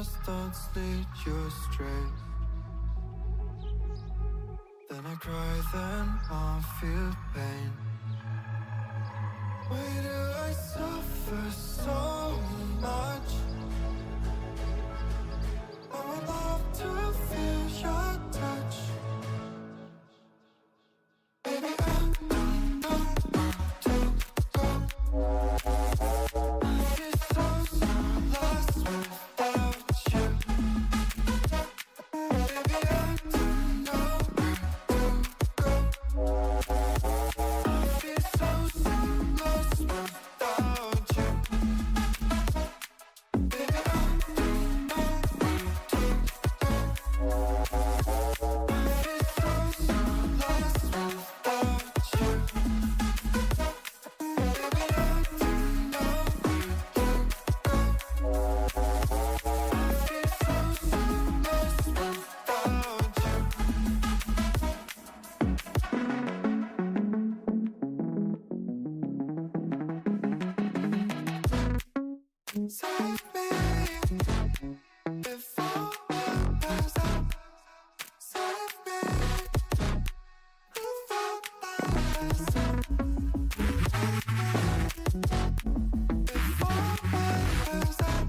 lost thoughts lead you astray. Then I cry, then I feel pain. Why do I suffer so much? I would love to feel your touch. Baby, I don't know where to go. I feel so lost without you. Baby, I don't know where to go. I feel so lost without you. Baby, I don't know where to go. I feel so lost without you. Baby, I don't know where to go. I feel so lost without you. Save me before I pass out. Save me before I pass out. Before I pass out.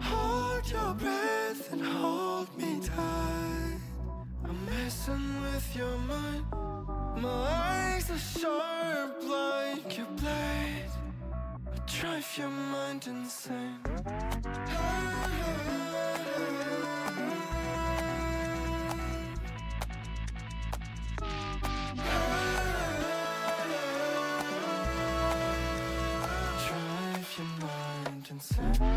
Hold your breath and hold me tight. I'm messing with your mind. My eyes are sharp like your blade. I drive your mind insane. Drive your mind insane.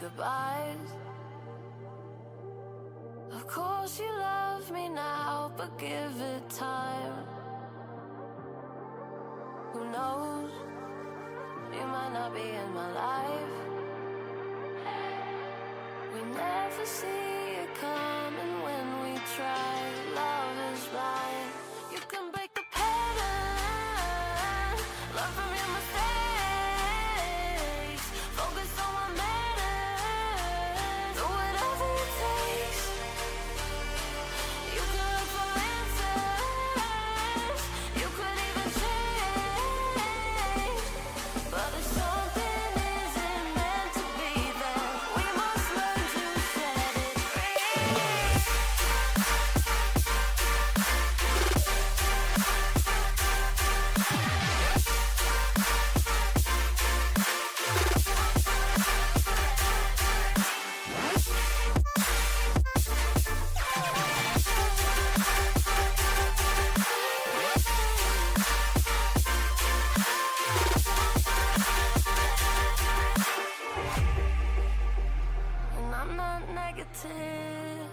goodbyes. Of course you love me now, but give it time. Who knows? You might not be in my life. We never see it coming when we try. Love is blind. You can break the pattern, learn from your mistakes, focus on what matters, do whatever it takes. You can look for answers, you could even change, but if something isn't meant to be, then we must learn to set it free. And I'm not negative,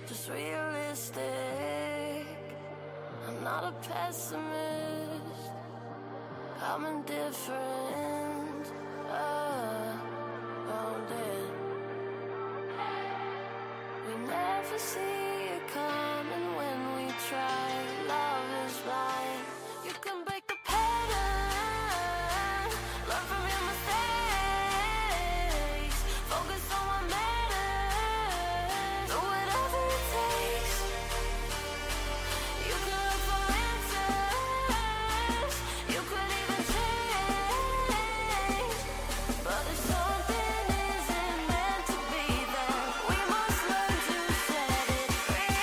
just realistic. I'm not a pessimist, I'm indifferent. We never see it coming when we try. Love is blind. You can break the pattern, learn from your mistakes, focus on what matters, do whatever it takes. You can look for answers, you could even change, but if something isn't meant to be, then we must learn to set it free.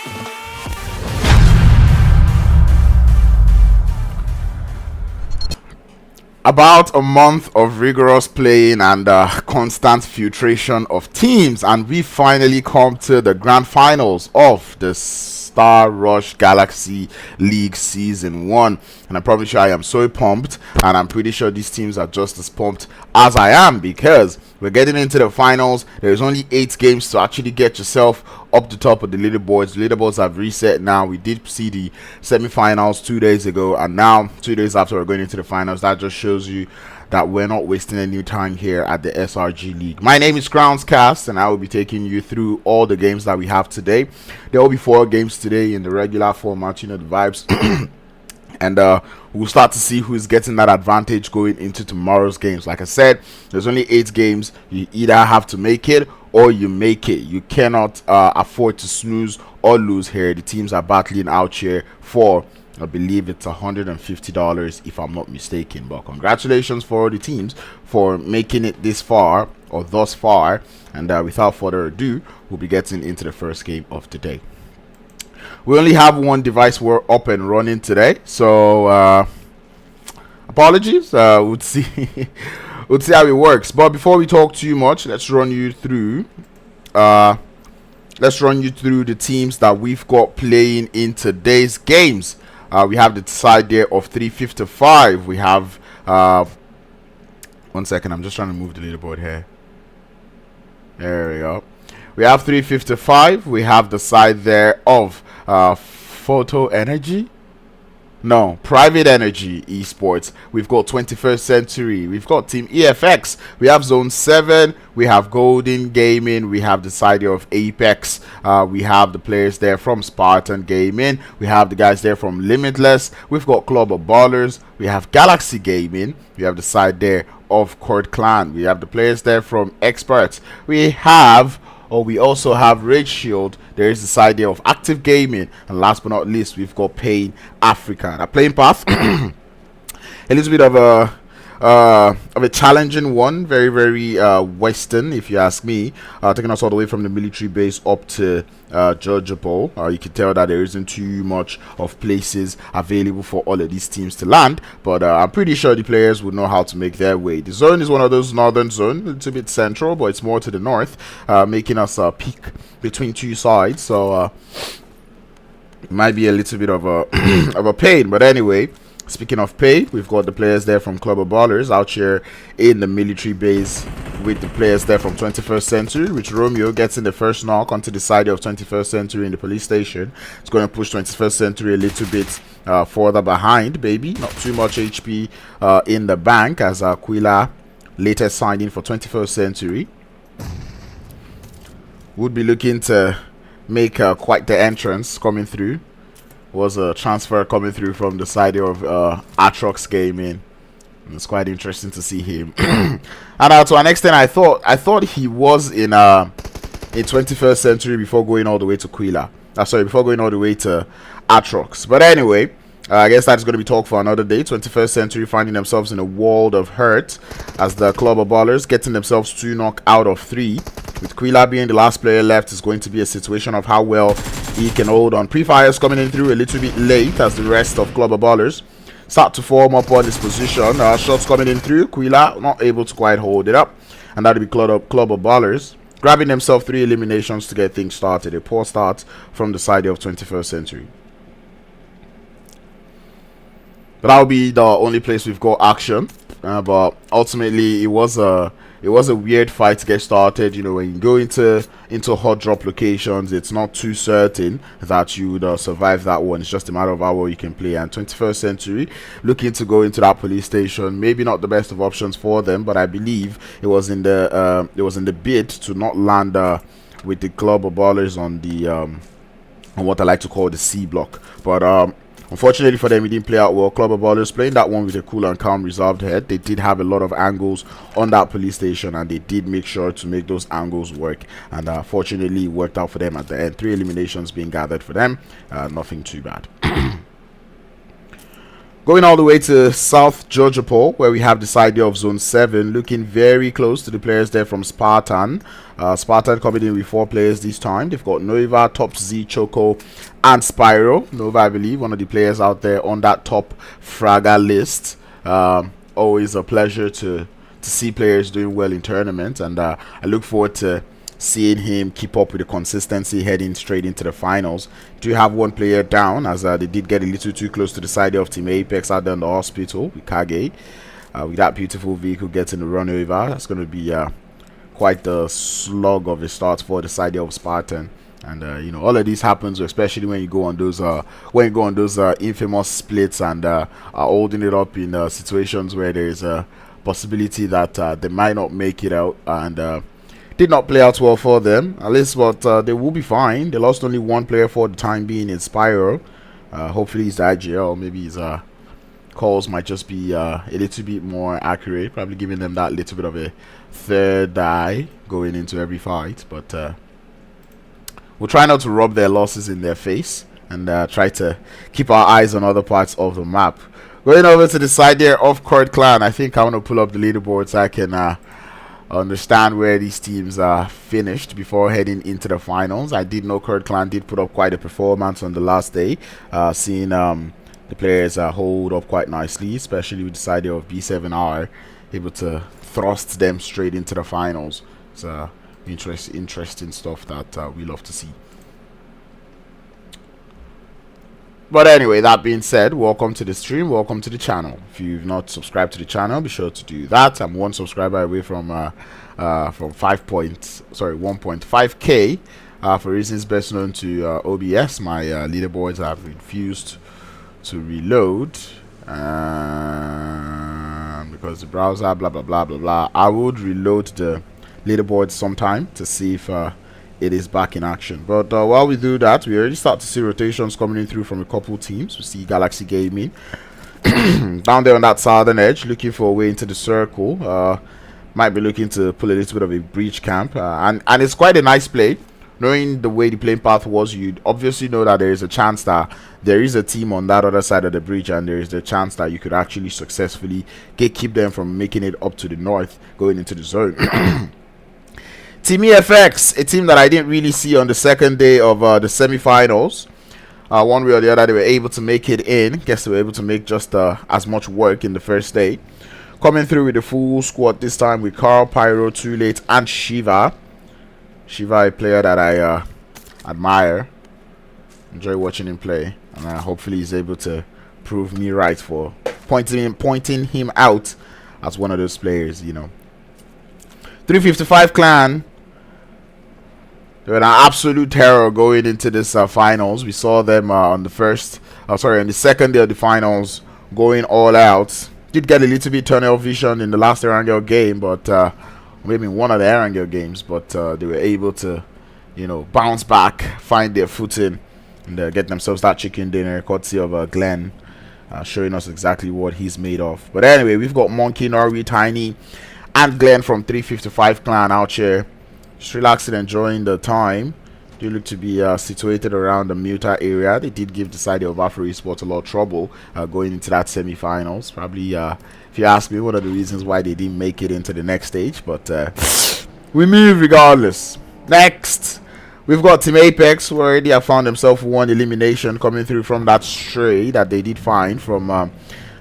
About a month of rigorous playing and constant filtration of teams, and we finally come to the grand finals of the Star Rush Galaxy League Season 1. And I promise you I am so pumped, and I'm pretty sure these teams are just as pumped as I am, because we're getting into the finals. There's only 8 games to actually get yourself up the top of the leaderboards. The leaderboards have reset now. We did see the semi-finals 2 days ago, and now 2 days after we're going into the finals. That just shows you that we're not wasting any time here at the SRG League. My name is Crownz Cast, and I will be taking you through all the games that we have today. There will be 4 games today in the regular format, you know the vibes. And we'll start to see who's getting that advantage going into tomorrow's games. Like I said, there's only 8 games. You either have to make it or you make it. You cannot afford to snooze or lose here. The teams are battling out here for, I believe it's $150 if I'm not mistaken. But congratulations for all the teams for making it this far, or thus far. And without further ado, we'll be getting into the first game of the day. We only have one device we're up and running today, so apologies. We'll see we'll see how it works. But before we talk too much, let's run you through the teams that we've got playing in today's games. We have the side there of 355. We have 1 second, I'm just trying to move the leaderboard here. There we go. We have 355. We have the side there of Photo Energy. No, Private Energy Esports. We've got 21st Century. We've got Team EFX. We have Zone 7. We have Golden Gaming. We have the side of Apex. We have the players there from Spartan Gaming. We have the guys there from Limitless. We've got Club of Ballers. We have Galaxy Gaming. We have the side there of Kurd Clan. We have the players there from Expertz. We also have Rage Shield. There is the side there of Active Gaming, and last but not least, we've got Pain Africa. Now, playing path, a little bit of a challenging one, very Western, if you ask me. Taking us all the way from the military base up to Judgeable. You can tell that there isn't too much of places available for all of these teams to land, but I'm pretty sure the players would know how to make their way. The zone is one of those northern zones, a little bit central, but it's more to the north, making us peak between 2 sides, so it might be a little bit of a of a pain. But anyway, Speaking of pay, we've got the players there from Club of Ballers out here in the military base with the players there from 21st Century, which Romeo gets in the first knock onto the side of 21st Century in the police station. It's going to push 21st Century a little bit further behind, baby. Not too much HP in the bank as Aquila latest signing for 21st Century. Would be looking to make quite the entrance coming through. Was a transfer coming through from the side of Atrox Gaming. It's quite interesting to see him. And to an extent, I thought he was in 21st Century before going all the way to Quila. Sorry, before going all the way to Atrox. But anyway, I guess that's going to be talk for another day. 21st Century finding themselves in a world of hurt as the Club of Ballers getting themselves 2 knock out of 3. With Quila being the last player left, it's going to be a situation of how well he can hold on. Pre-fires coming in through a little bit late as the rest of Club of Ballers start to form up on this position. Shots coming in through. Quila not able to quite hold it up. And that'll be Club of Ballers grabbing themselves 3 eliminations to get things started. A poor start from the side of 21st Century. But that'll be the only place we've got action. But ultimately, it was a weird fight to get started. You know, when you go into hot drop locations, it's not too certain that you would survive that one. It's just a matter of how well you can play. And 21st Century looking to go into that police station, maybe not the best of options for them, but I believe it was in the bid to not land with the Club of Ballers on the on what I like to call the C block. But unfortunately for them, it didn't play out well. Club of Ballers playing that one with a cool and calm reserved head. They did have a lot of angles on that police station, and they did make sure to make those angles work. And fortunately, it worked out for them at the end. 3 eliminations being gathered for them. Nothing too bad. Going all the way to South Georgiapol, where we have this idea of Zone 7, looking very close to the players there from Spartan. Spartan coming in with 4 players this time. They've got Nova, Top Z, Choco, and Spyro. Nova, I believe, one of the players out there on that top Fraga list. Always a pleasure to see players doing well in tournaments, and I look forward to seeing him keep up with the consistency heading straight into the finals. Do have 1 player down as they did get a little too close to the side of Team Apex out there in the hospital with Kage. With that beautiful vehicle getting the run over, that's going to be quite the slug of a start for the side of Spartan. And you know, all of this happens especially when you go on those infamous splits and are holding it up in situations where there is a possibility that they might not make it out, and did not play out well for them, at least, but they will be fine. They lost only 1 player for the time being in Spyro. Hopefully he's the IGL, maybe his calls might just be a little bit more accurate, probably giving them that little bit of a third eye going into every fight. But we'll try not to rub their losses in their face and try to keep our eyes on other parts of the map. Going over to the side there of Kurd Clan, I think I want to pull up the leaderboard so I can understand where these teams are finished before heading into the finals. I did know Kurd Clan did put up quite a performance on the last day, seeing the players hold up quite nicely, especially with the side of B7R able to thrust them straight into the finals. It's interesting stuff that we love to see. But anyway, that being said, welcome to the stream, welcome to the channel. If you've not subscribed to the channel, be sure to do that. I'm 1 subscriber away from 1.5k for reasons best known to OBS. My leaderboards have refused to reload because the browser blah blah blah blah blah. I would reload the leaderboard sometime to see if it is back in action. But while we do that, we already start to see rotations coming in through from a couple teams. We see Galaxy Gaming down there on that southern edge, looking for a way into the circle. Might be looking to pull a little bit of a breach camp, and it's quite a nice play. Knowing the way the playing path was, you'd obviously know that there is a chance that there is a team on that other side of the breach, and there is the chance that you could actually successfully keep them from making it up to the north, going into the zone. Team EFX, a team that I didn't really see on the second day of the semi-finals. One way or the other, they were able to make it in. Guess they were able to make just as much work in the first day. Coming through with the full squad this time with Carl, Pyro, Too Late, and Shiva. Shiva, a player that I admire. Enjoy watching him play. And hopefully he's able to prove me right for pointing him out as one of those players, you know. 355 Clan, they were an absolute terror going into this finals. We saw them on the second day of the finals going all out. Did get a little bit tunnel vision in the last Erangel game, but maybe in one of the Erangel games, but they were able to, you know, bounce back, find their footing, and get themselves that chicken dinner, courtesy of Glenn, showing us exactly what he's made of. But anyway, we've got Monkey, Norway, Tiny, and Glenn from 355 Clan out here, just relaxing, enjoying the time. They look to be situated around the Muta area. They did give the side of Afro Esports a lot of trouble going into that semi-finals. Probably, if you ask me, one of the reasons why they didn't make it into the next stage. But we move regardless. Next, we've got Team Apex, who already have found themselves one elimination coming through from that stray that they did find from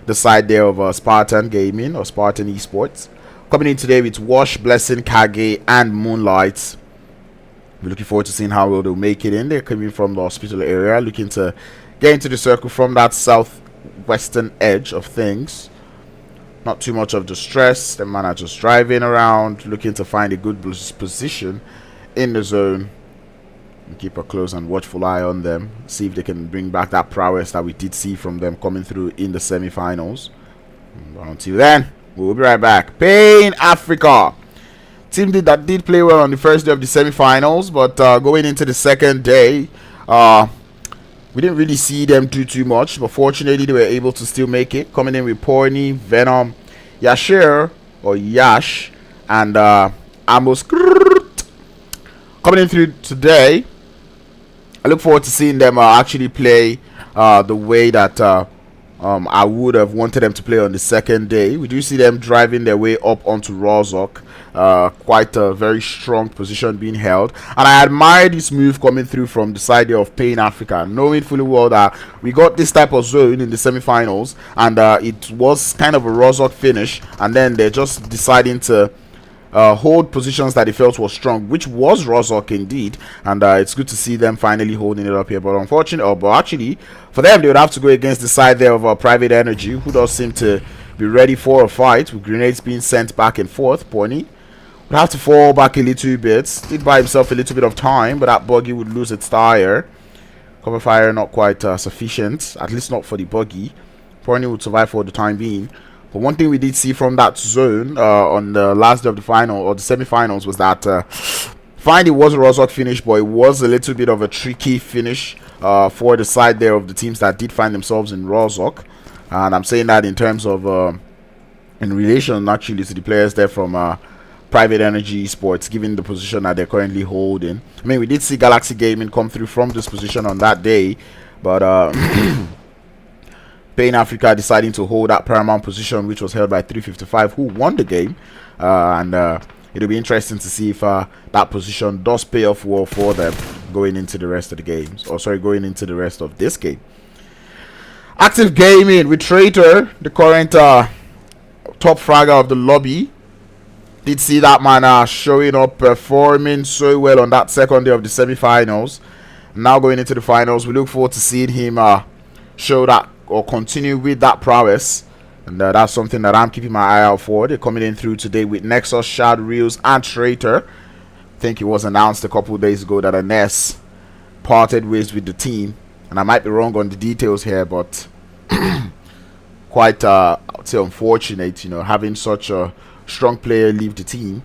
the side there of Spartan Gaming or Spartan Esports. Coming in today with Wash, Blessing, Kage, and Moonlight. We're looking forward to seeing how well they'll make it in. They're coming from the hospital area, looking to get into the circle from that southwestern edge of things. Not too much of the stress. The man are just driving around, looking to find a good position in the zone. And keep a close and watchful eye on them. See if they can bring back that prowess that we did see from them coming through in the semi-finals. Until then, we'll be right back. Pain Africa. Team that did play well on the first day of the semi-finals, but going into the second day, we didn't really see them do too much, but fortunately they were able to still make it. Coming in with Porny, Venom, Yashir or Yash, and Amos. Coming in through today, I look forward to seeing them actually play the way that I would have wanted them to play on the second day. We do see them driving their way up onto Rozok. Quite a very strong position being held, and I admire this move coming through from the side of Pain Africa, knowing fully well that we got this type of zone in the semi-finals, and it was kind of a Rozok finish, and then they're just deciding to hold positions that they felt was strong, which was Rozok indeed, and it's good to see them finally holding it up here. But unfortunately, but actually for them, they would have to go against the side there of Private Energy, who does seem to be ready for a fight, with grenades being sent back and forth. Pony would have to fall back a little bit. Did buy himself a little bit of time, but that buggy would lose its tire. Cover fire not quite sufficient, at least not for the buggy. Pony would survive for the time being. But one thing we did see from that zone on the last day of the final or the semi-finals was that fine, it was a Rozok finish, but it was a little bit of a tricky finish for the side there of the teams that did find themselves in Rozok. And I'm saying that in terms of in relation actually to the players there from Private Energy Esports, given the position that they're currently holding. I mean, we did see Galaxy Gaming come through from this position on that day, but Pain Africa deciding to hold that paramount position, which was held by 355, who won the game, and it'll be interesting to see if that position does pay off well for them going into the rest of the games, or sorry, going into the rest of this game. Active Gaming with Traitor, the current top fragger of the lobby. Did see that man showing up, performing so well on that second day of the semi-finals. Now going into the finals, we look forward to seeing him show that or continue with that prowess, and that's something that I'm keeping my eye out for. They're coming in through today with Nexus, Shad, Reels, and Traitor. I think it was announced a couple of days ago that Ines parted ways with the team, and I might be wrong on the details here, but quite I would say unfortunate, you know, having such a strong player leave the team.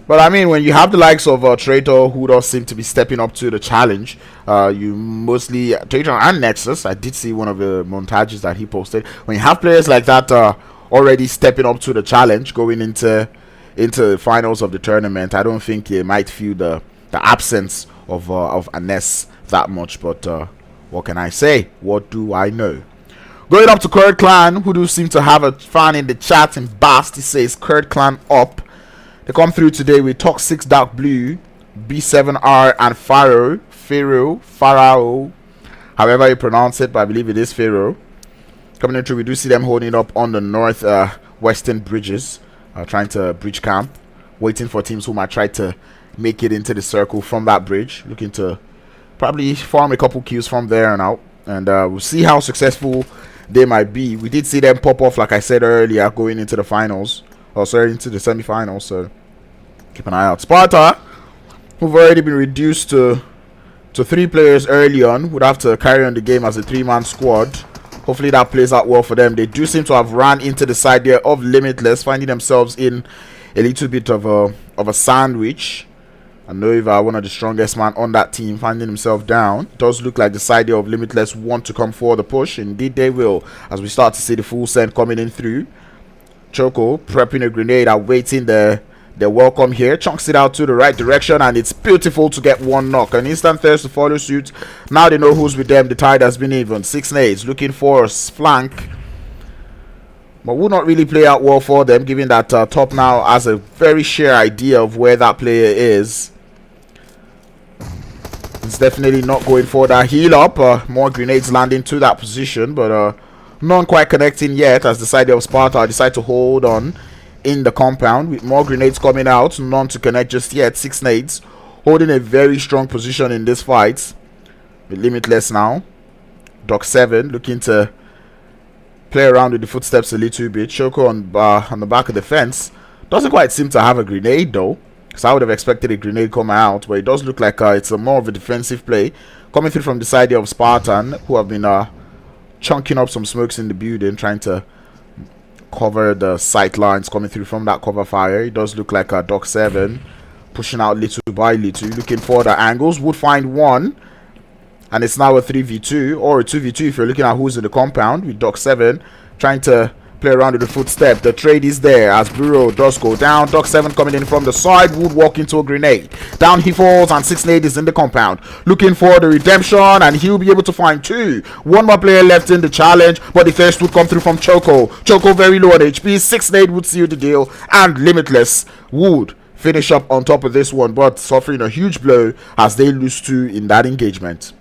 But I mean, when you have the likes of Traitor, who does seem to be stepping up to the challenge, you mostly Traitor and Nexus. I did see one of the montages that he posted. When you have players like that already stepping up to the challenge, going into the finals of the tournament, I don't think they might feel the absence of Anes that much. But what can I say? What do I know? Going up to Kurd Clan, who do seem to have a fan in the chat, and Bast, he says Kurd Clan up. They come through today with Toxic Dark Blue, B7R, and Pharaoh, however you pronounce it, but I believe it is Pharaoh. Coming in through, we do see them holding up on the north western bridges, trying to bridge camp, waiting for teams who might try to make it into the circle from that bridge, looking to probably farm a couple kills from there and out. And we'll see how successful they might be. We did see them pop off, like I said earlier, going into the finals. Oh, sorry, into the semi-finals. So keep an eye out. Sparta, who've already been reduced to 3 players early on, would have to carry on the game as a 3-man squad. Hopefully that plays out well for them. They do seem to have ran into the side there of Limitless, finding themselves in a little bit of a sandwich. I know if one of the strongest man on that team finding himself down. It does look like the side there of Limitless want to come for the push. Indeed they will, as we start to see the full send coming in through. Choco prepping a grenade, awaiting the welcome here. Chunks it out to the right direction, and it's beautiful to get 1 knock. An instant thirst to follow suit. Now they know who's with them. The tide has been even. 6 nades looking for a flank, but will not really play out well for them, given that top now has a very sheer idea of where that player is. It's definitely not going for that heal up. More grenades landing to that position, but none quite connecting yet, as the side of Sparta decide to hold on in the compound with more grenades coming out. None to connect just yet. 6 nades holding a very strong position in this fight with Limitless now. Doc 7 looking to play around with the footsteps a little bit. Choco on the back of the fence doesn't quite seem to have a grenade though, because I would have expected a grenade come out, but it does look like it's a more of a defensive play coming through from the side of Spartan, who have been chunking up some smokes in the building, trying to cover the sight lines coming through from that cover fire. It does look like Doc 7 pushing out little by little, looking for the angles. Would find one, and it's now a 3v2 or a 2v2 if you're looking at who's in the compound, with Doc 7 trying to play around with the footstep. The trade is there as Bureau does go down. Doc 7 coming in from the side, would walk into a grenade. Down he falls, and 6 nade is in the compound, looking for the redemption, and he'll be able to find 2. 1 more player left in the challenge, but the first would come through from Choco. Choco very low on HP. 6 nade would seal the deal, and Limitless would finish up on top of this one, but suffering a huge blow as they lose 2 in that engagement.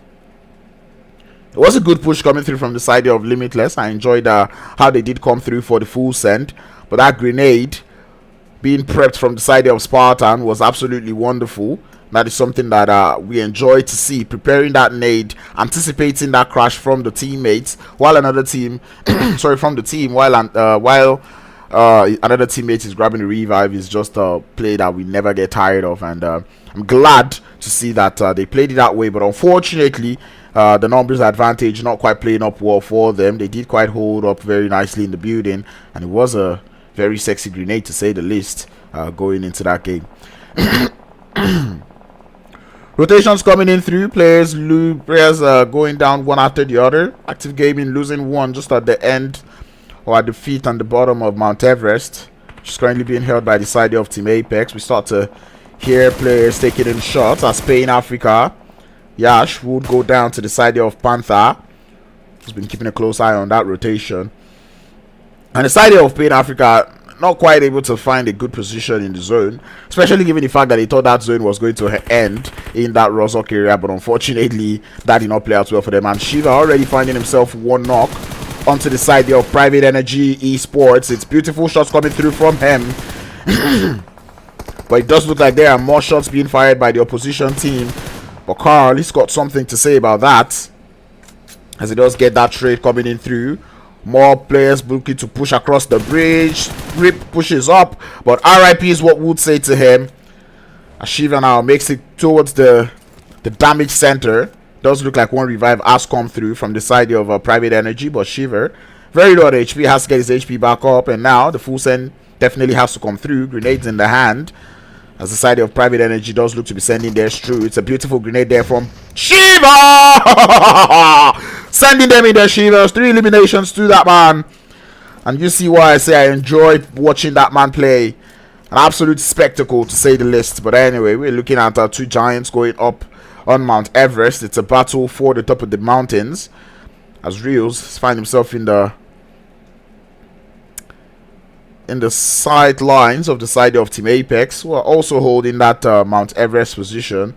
It was a good push coming through from the side of Limitless. I enjoyed how they did come through for the full send, but that grenade being prepped from the side of Spartan was absolutely wonderful. That is something that we enjoy to see, preparing that nade, anticipating that crash from the teammates, while another team sorry, from the team, while another teammate is grabbing the revive. Is just a play that we never get tired of, and I'm glad to see that they played it that way. But unfortunately, the numbers advantage not quite playing up well for them. They did quite hold up very nicely in the building, and it was a very sexy grenade to say the least going into that game. Rotations coming in through. Players going down one after the other. Active Gaming losing 1 just at the end, or at the feet and the bottom of Mount Everest, which is currently being held by the side of Team Apex. We start to hear players taking in shots as Spain Africa Yash would go down to the side of Panther, who's been keeping a close eye on that rotation. And the side of Pain Africa not quite able to find a good position in the zone, especially given the fact that they thought that zone was going to end in that Rozok area, but unfortunately that did not play out well for them. And Shiva already finding himself 1 knock onto the side of Private Energy Esports. It's beautiful shots coming through from him. But it does look like there are more shots being fired by the opposition team. But Carl, he's got something to say about that, as he does get that trade coming in through. More players looking to push across the bridge. Rip pushes up, but RIP is what Wood say to him. Shiva now makes it towards the damage center. Does look like 1 revive has come through from the side of Private Energy, but Shiva, very low on HP, has to get his HP back up, and now the full send definitely has to come through. Grenades in the hand, as the side of Private Energy does look to be sending theirs through. It's a beautiful grenade there from Shiva! Sending them in their Shivas. 3 eliminations to that man. And you see why I say I enjoy watching that man play. An absolute spectacle, to say the least. But anyway, we're looking at 2 giants going up on Mount Everest. It's a battle for the top of the mountains, as Reels finds himself in the sight lines of the side of Team Apex, who are also holding that Mount Everest position.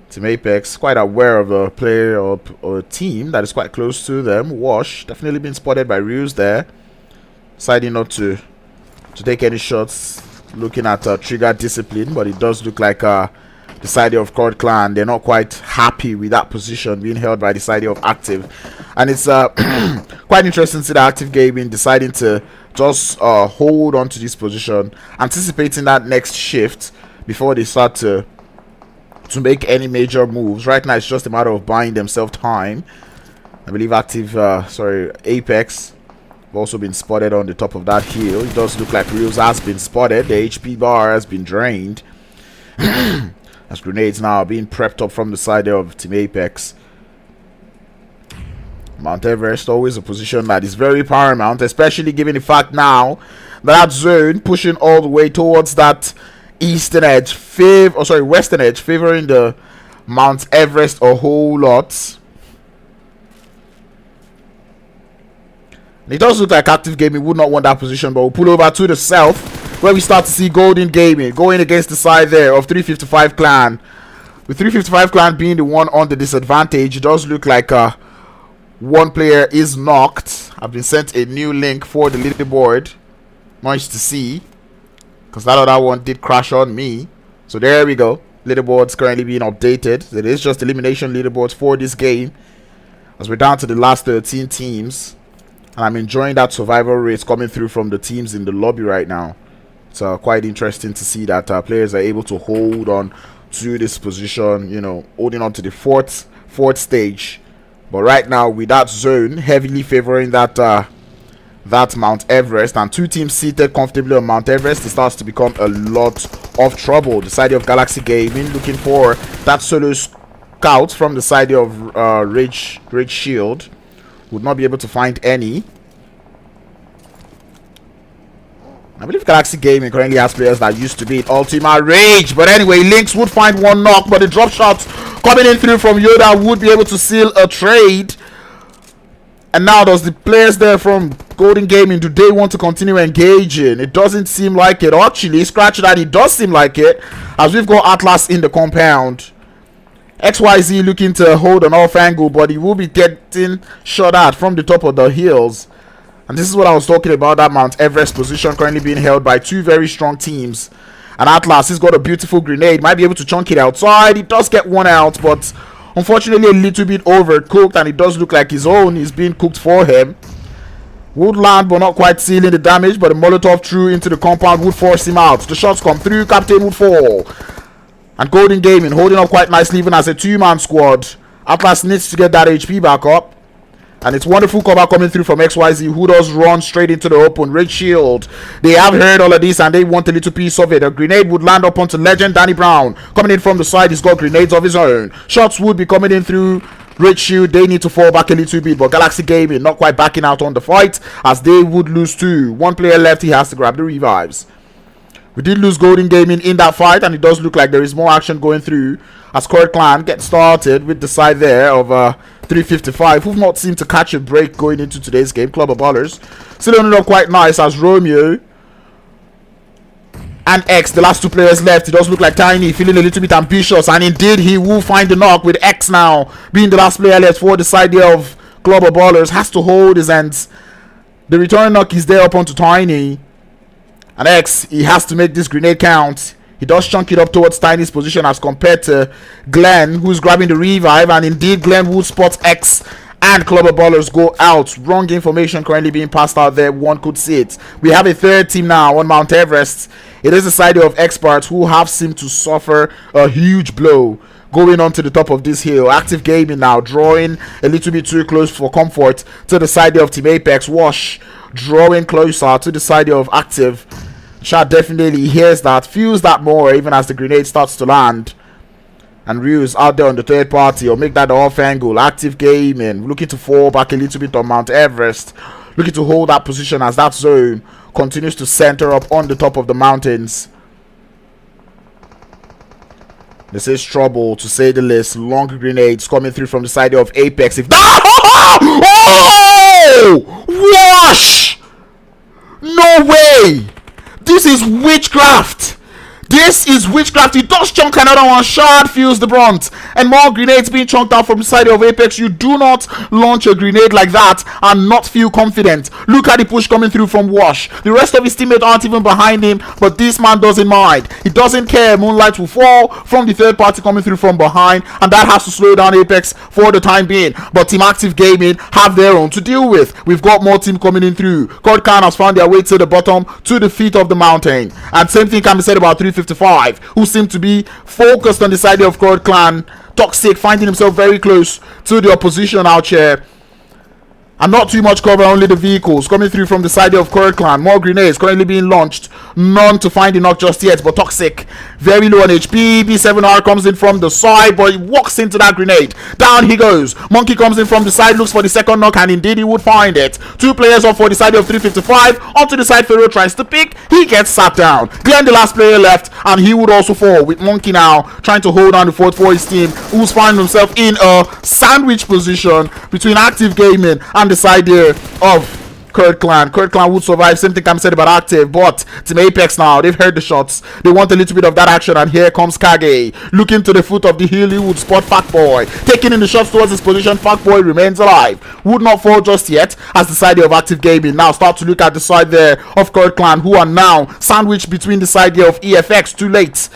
Team Apex quite aware of a player or a team that is quite close to them. Wash definitely been spotted by Reels there, deciding not to take any shots, looking at trigger discipline. But it does look like the side of Kurd Clan, they're not quite happy with that position being held by the side of Active. And it's quite interesting to see the Active Gaming deciding to just hold on to this position, anticipating that next shift before they start to make any major moves. Right now, it's just a matter of buying themselves time. I believe Apex have also been spotted on the top of that hill. It does look like Reels has been spotted. The HP bar has been drained. As grenades now are being prepped up from the side of Team Apex. Mount Everest, always a position that is very paramount, especially given the fact now that zone pushing all the way towards that eastern edge, western edge, favoring the Mount Everest a whole lot. It does look like Active Gaming would not want that position, but we'll pull over to the south, where we start to see Golden Gaming going against the side there of 355 Clan. With 355 Clan being the one on the disadvantage, it does look like one player is knocked. I've been sent a new link for the leaderboard. Much to see, because that other one did crash on me. So there we go. Leaderboard's currently being updated. It is just elimination leaderboards for this game, as we're down to the last 13 teams. And I'm enjoying that survival rate coming through from the teams in the lobby right now. It's quite interesting to see that players are able to hold on to this position, you know, holding on to the fourth stage. But right now, with that zone heavily favoring that Mount Everest, and two teams seated comfortably on Mount Everest, it starts to become a lot of trouble. The side of Galaxy Gaming looking for that solo scout from the side of Rage Shield. Would not be able to find any. I believe Galaxy Gaming currently has players that used to be in Ultima Rage. But anyway, Lynx would find one knock, but the drop shots coming in through from Yoda would be able to seal a trade. And now does the players there from Golden Gaming, do they want to continue engaging? It doesn't seem like it. Actually, scratch that, it does seem like it, as we've got Atlas in the compound. XYZ looking to hold an off angle, but he will be getting shot at from the top of the hills. And this is what I was talking about, that Mount Everest position currently being held by two very strong teams. And Atlas, he's got a beautiful grenade, might be able to chunk it outside. He does get one out, but unfortunately a little bit overcooked, and it does look like his own is being cooked for him. Would land, but not quite sealing the damage, but the Molotov threw into the compound would force him out. The shots come through, Captain would fall. And Golden Gaming holding up quite nicely even as a two-man squad. Atlas needs to get that HP back up. And it's wonderful cover coming through from XYZ, who does run straight into the open. Red Shield, they have heard all of this and they want a little piece of it. A grenade would land up onto Legend Danny Brown. Coming in from the side, he's got grenades of his own. Shots would be coming in through Red Shield. They need to fall back a little bit, but Galaxy Gaming not quite backing out on the fight, as they would lose two. One player left, he has to grab the revives. We did lose Golden Gaming in that fight, and it does look like there is more action going through as Kurd Clan gets started with the side there of 355, who've not seemed to catch a break going into today's game. Club of Ballers still ended up quite nice as Romeo and X, the last two players left. It does look like Tiny feeling a little bit ambitious, and indeed he will find the knock, with X now being the last player left for the side there of Club of Ballers. Has to hold his ends. The return knock is there up onto Tiny. And X, he has to make this grenade count. He does chunk it up towards Tiny's position as compared to Glenn, who's grabbing the revive. And indeed, Glenn would spot X and Club of Ballers go out. Wrong information currently being passed out there. One could see it. We have a third team now on Mount Everest. It is the side of Experts, who have seemed to suffer a huge blow going on to the top of this hill. Active Gaming now drawing a little bit too close for comfort to the side of Team Apex. Wash drawing closer to the side of Active. Shad definitely hears that, feels that more even as the grenade starts to land. And Ryu's out there on the third party, or make that off angle. Active Gaming looking to fall back a little bit on Mount Everest, looking to hold that position as that zone continues to center up on the top of the mountains. This is trouble, to say the least. Long grenades coming through from the side of Apex. If that, oh! Wash! No way! This is witchcraft! This is witchcraft. He does chunk another one. Shard feels the brunt. And more grenades being chunked out from the side of Apex. You do not launch a grenade like that and not feel confident. Look at the push coming through from Wash. The rest of his teammates aren't even behind him, but this man doesn't mind. He doesn't care. Moonlight will fall from the third party coming through from behind, and that has to slow down Apex for the time being. But Team Active Gaming have their own to deal with. We've got more team coming in through. Kurd Clan has found their way to the bottom, to the feet of the mountain. And same thing can be said about 355, who seem to be focused on the side of Kurd Clan. Toxic finding himself very close to the opposition out here. And not too much cover, only the vehicles coming through from the side of Kurd Clan. More grenades currently being launched. None to find the knock just yet, but Toxic very low on HP. B7R comes in from the side, but he walks into that grenade. Down he goes. Monkey comes in from the side, looks for the second knock, and indeed he would find it. Two players up for the side of 355. Onto the side, Pharaoh tries to pick. He gets sat down. Glenn, the last player left, and he would also fall, with Monkey now trying to hold on the fort for his team, who's finding himself in a sandwich position between Active Gaming and the side there of Kurd Clan. Kurd Clan would survive. Same thing can be said about Active, but Team Apex now, they've heard the shots. They want a little bit of that action, and here comes Kage. Looking to the foot of the hill, he would spot Fatboy. Taking in the shots towards his position, Fatboy remains alive. Would not fall just yet, as the side of Active Gaming now start to look at the side there of Kurd Clan, who are now sandwiched between the side there of EFX. Too late.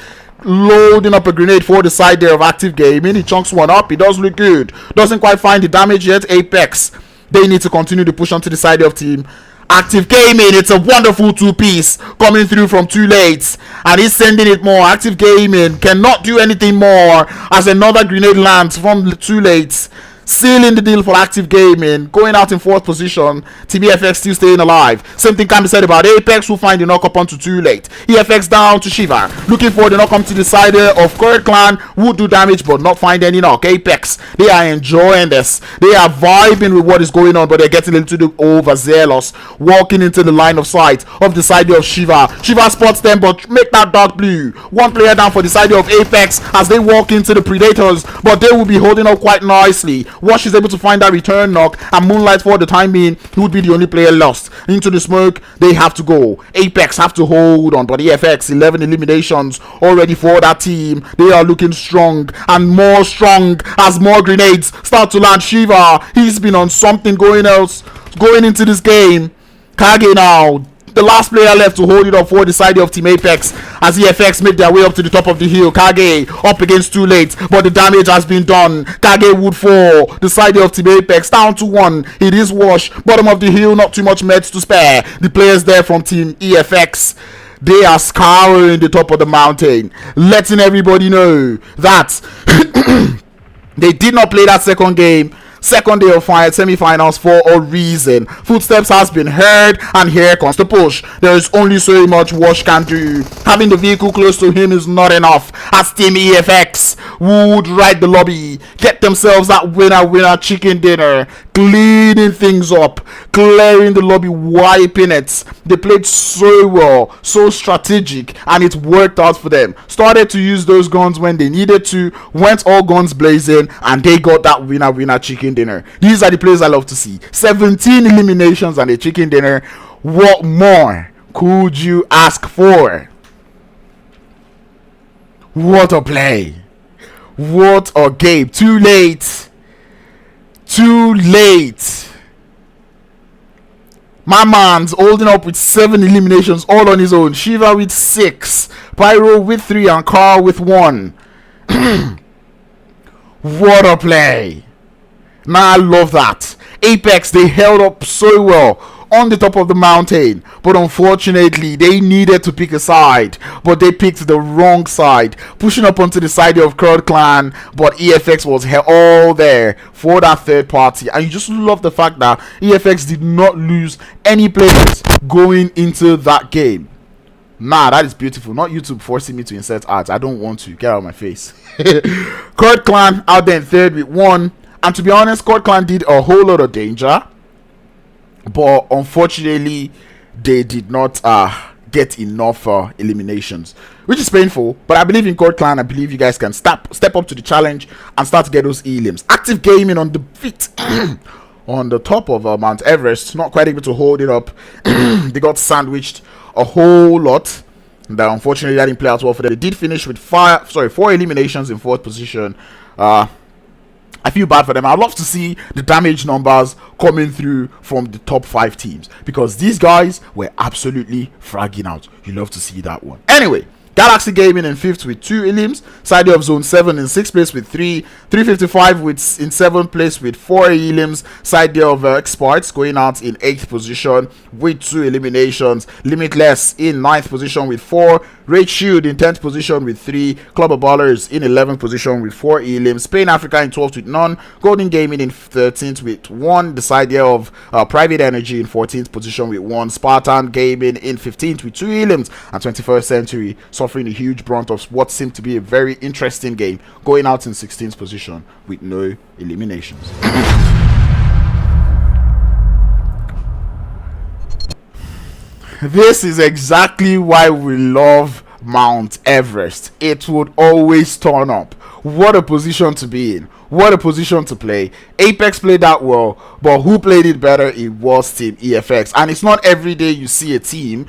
Loading up a grenade for the side there of Active Gaming. He chunks one up. He does look good. Doesn't quite find the damage yet. Apex, they need to continue to push onto the side of Team Active Gaming. It's a wonderful two-piece coming through from Too Late, and he's sending it more. Active Gaming cannot do anything more as another grenade lands from Too Late, sealing the deal for Active Gaming, going out in fourth position. Team EFX still staying alive. Same thing can be said about Apex, who find the knock up onto Too Late. EFX down to Shiva, looking for the knock up to the side of Kurd Clan, would do damage but not find any knock. Apex, they are enjoying this. They are vibing with what is going on, but they're getting a little bit overzealous, walking into the line of sight of the side of Shiva. Shiva spots them, but make that dark blue. One player down for the side of Apex as they walk into the Predators, but they will be holding up quite nicely. Wash is able to find that return knock, and Moonlight, for the time being, he would be the only player lost. Into the smoke, they have to go. Apex have to hold on, but EFX, 11 eliminations already for that team. They are looking strong and more strong as more grenades start to land. Shiva, he's been on something going into this game. Kage now, the last player left to hold it up for the side of Team Apex as EFX make their way up to the top of the hill. Kage up against Too Late, but the damage has been done. Kage would fall. The side of Team Apex down to one. It is Wash, bottom of the hill, not too much meds to spare. The players there from Team EFX, they are scouring the top of the mountain, letting everybody know that they did not play that second day of semi-finals for a reason. Footsteps has been heard, and here comes the push. There is only so much Wash can do. Having the vehicle close to him is not enough, as Team EFX would ride the lobby, get themselves that winner chicken dinner, cleaning things up, clearing the lobby, wiping it. They played so well, so strategic, and it worked out for them. Started to use those guns when they needed to, went all guns blazing, and they got that winner chicken dinner. These are the players I love to see. 17 eliminations and a chicken dinner. What more could you ask for? What a play. What a game. Too late. My man's holding up with 7 eliminations all on his own. Shiva with 6, Pyro with 3, and Carl with 1. What a play. Now I love that. Apex, they held up so well on the top of the mountain, but unfortunately they needed to pick a side, but they picked the wrong side, pushing up onto the side of Kurd Clan, but EFX was all there for that third party. And you just love the fact that EFX did not lose any players going into that game. Nah, that is beautiful. Not YouTube forcing me to insert ads. I don't want to. Get out of my face. Kurd Clan out there in third with 1. And to be honest, Kurd Clan did a whole lot of danger, but unfortunately they did not get enough eliminations, which is painful. But I believe in Kurd Clan. I believe you guys can step up to the challenge and start to get those elims. Active Gaming on the feet on the top of Mount Everest, not quite able to hold it up. They got sandwiched a whole lot. And unfortunately, that didn't play out well for them. They did finish with 4 eliminations in 4th position. I feel bad for them. I'd love to see the damage numbers coming through from the top 5 teams, because these guys were absolutely fragging out. You love to see that one. Anyway, Galaxy Gaming in 5th with 2 elims. Side of Zone 7 in 6th place with 3. 355 in 7th place with 4 elims. Side of Expertz going out in 8th position with 2 eliminations. Limitless in 9th position with 4. Raid Shield in 10th position with 3. Club of Ballers in 11th position with 4 elims. Spain Africa in 12th with none. Golden Gaming in 13th with 1. The side of Private Energy in 14th position with 1. Spartan Gaming in 15th with 2 elims. And 21st Century suffering a huge brunt of what seemed to be a very interesting game, going out in 16th position with no eliminations. This is exactly why we love Mount Everest. It would always turn up. What a position to be in. What a position to play. Apex played that well, but who played it better? It was Team EFX. And it's not every day you see a team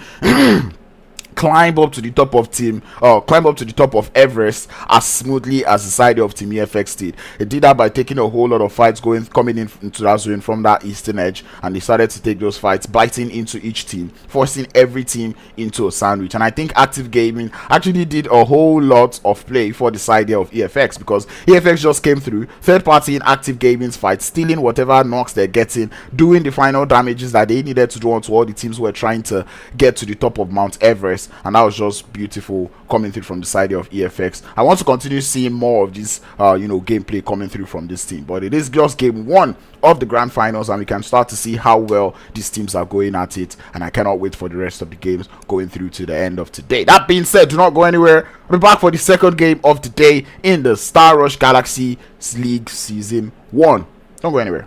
climb up to the top of Everest as smoothly as the side of Team EFX did. It did that by taking a whole lot of fights coming into that zone from that eastern edge, and they started to take those fights, biting into each team, forcing every team into a sandwich. And I think Active Gaming actually did a whole lot of play for the side of EFX, because EFX just came through, third party in Active Gaming's fight, stealing whatever knocks they're getting, doing the final damages that they needed to do onto all the teams who were trying to get to the top of Mount Everest. And that was just beautiful coming through from the side of EFX. I want to continue seeing more of this gameplay coming through from this team, but it is just game 1 of the grand finals, and we can start to see how well these teams are going at it, and I cannot wait for the rest of the games going through to the end of today. That being said, do not go anywhere. I'll be back for the second game of the day in the Star Rush Galaxy League Season 1. Don't go anywhere.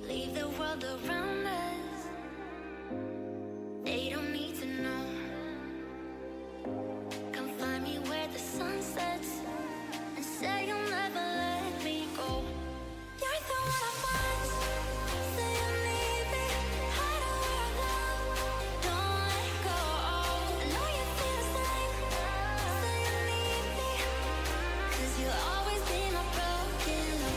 Leave the world around us. They don't need to know. Come find me where the sun sets and say you'll never let me go. You're the one I want. Say you need me. Hide away our love. Don't let go. I know you feel the same. Say you need me. 'Cause you'll always be my broken love.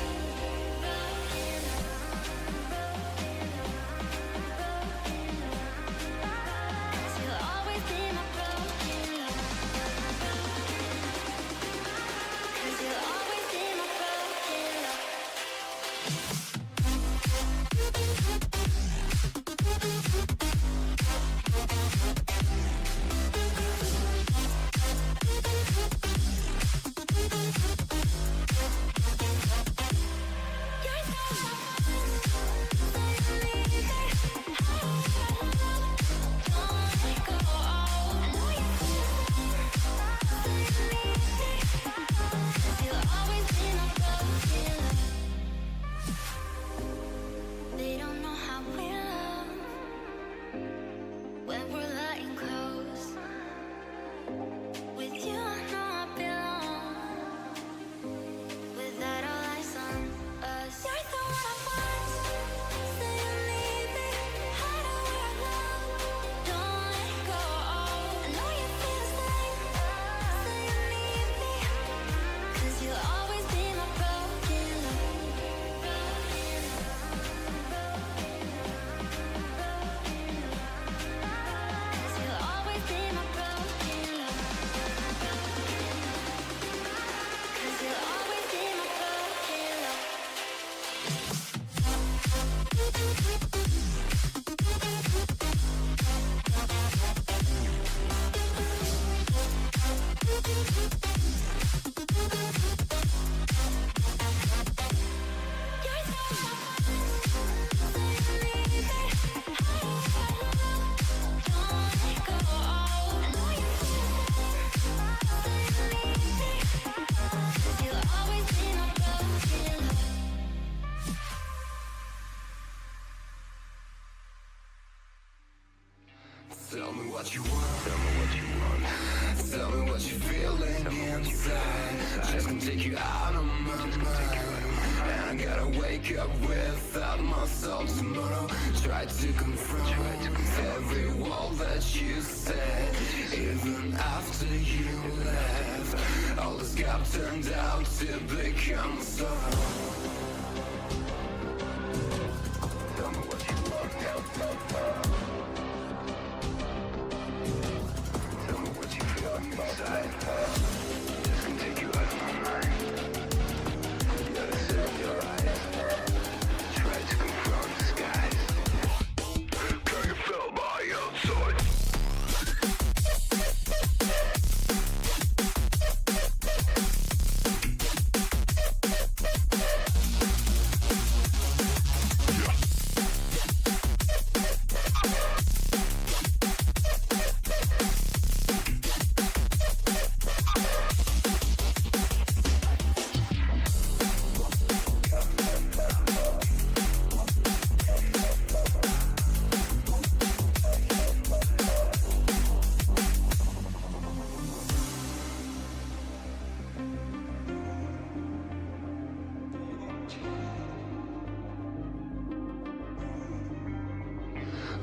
take you out of my mind. And I gotta wake up without myself tomorrow. Try to confront every wall that you said. Even after you left, all this gap turned out to become sorrow. Tell me what you want now. Tell me what you feel inside. This can take you out of my mind. You gotta sit in your eyes. Try to confront the skies. Can you feel my outside?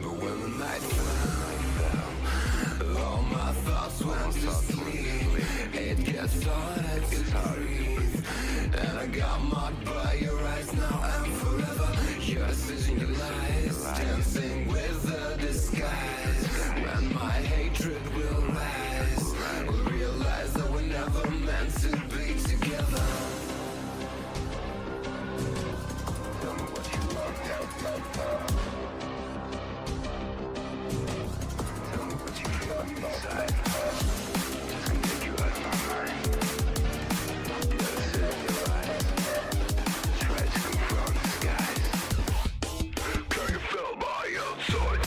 But when the night fell, all my thoughts went to sleep. It gets harder to breathe, and I got marked by your eyes now and forever. Your decision, your lies, dancing with the disguise. When my hatred will rise, we'll realize that we're never meant to be together. Tell me what you want now. Tell me what you feel inside. This can take you out of my mind. You gotta sit in your eyes. Try to confront the skies. Can you feel my outside?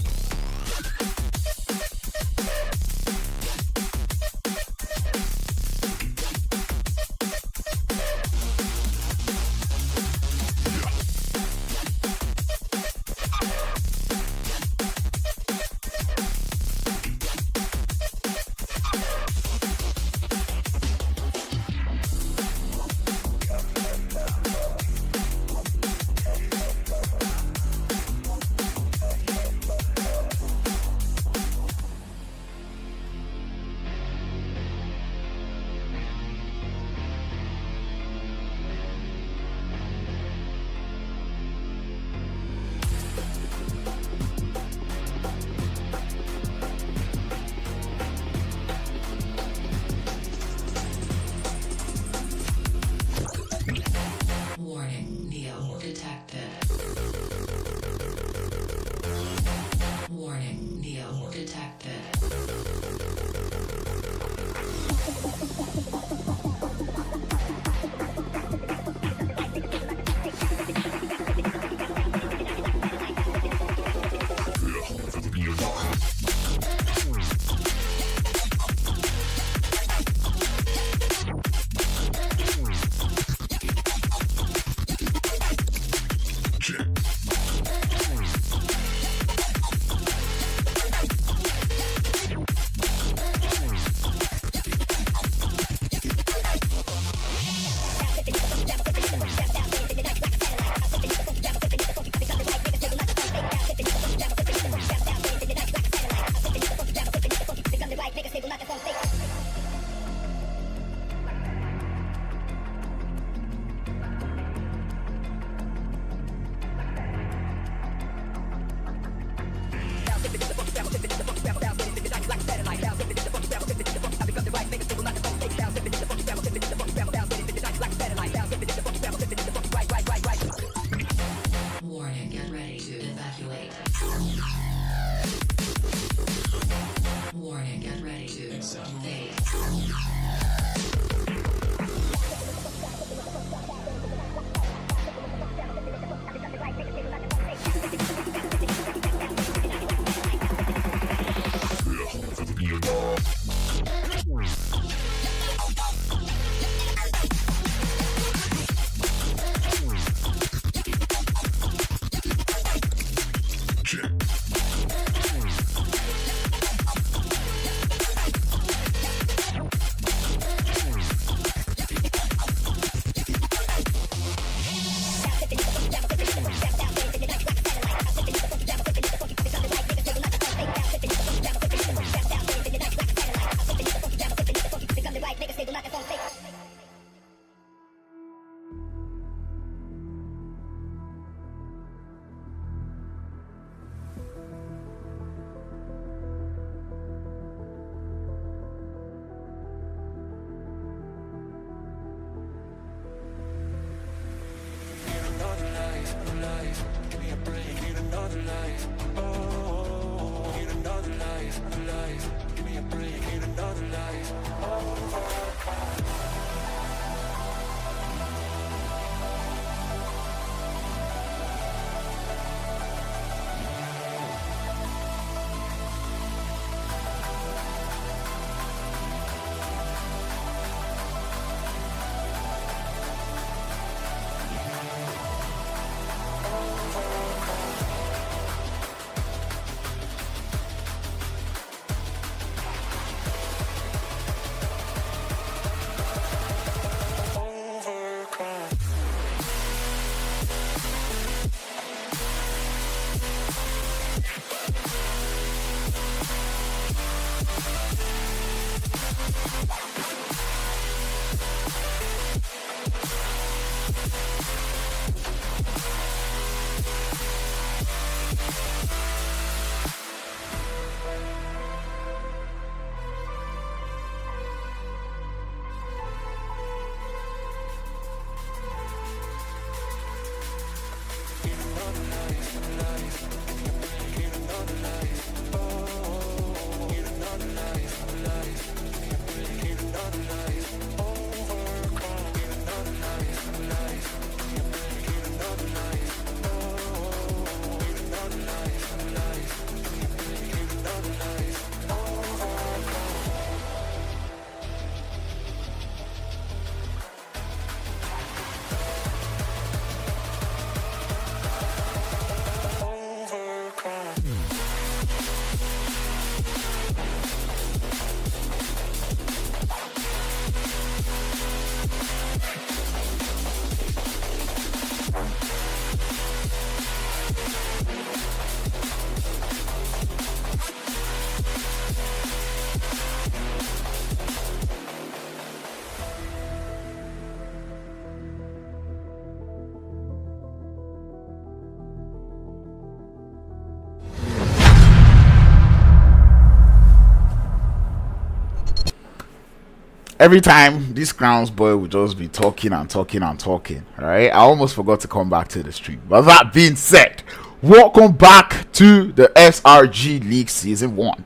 Every time this Crownz boy would just be talking and talking and talking. Alright, I almost forgot to come back to the stream. But that being said, welcome back to the SRG League Season 1.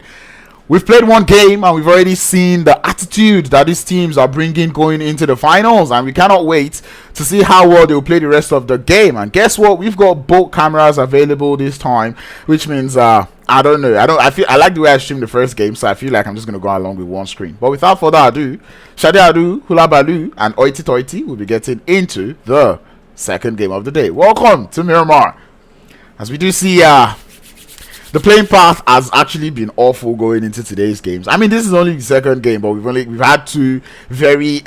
We've played one game and we've already seen the attitude that these teams are bringing going into the finals, and we cannot wait to see how well they'll play the rest of the game. And guess what? We've got both cameras available this time, which means I don't know. I like the way I streamed the first game, so I feel like I'm just gonna go along with one screen. But without further ado, Shade Adu, Hula Balu, and Oiti Toiti will be getting into the second game of the day. Welcome to Miramar. As we do see, the playing path has actually been awful going into today's games. I mean, this is only the second game, but we've had two very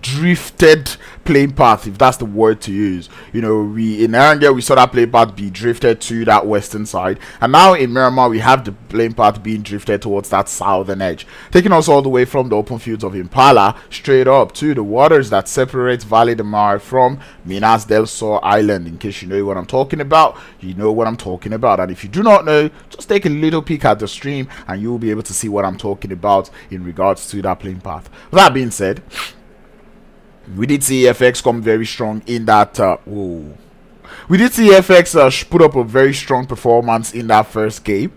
drifted playing path, if that's the word to use. You know, in Erangel we saw that playing path be drifted to that western side, and now in Miramar we have the playing path being drifted towards that southern edge, taking us all the way from the open fields of Impala straight up to the waters that separate Valle de Mar from Minas del Sur Island. In case you know what I'm talking about, you know what I'm talking about, and if you do not know, just take a little peek at the stream and you'll be able to see what I'm talking about in regards to that playing path. With that being said, we did see FX come very strong in that we did see FX put up a very strong performance in that first game.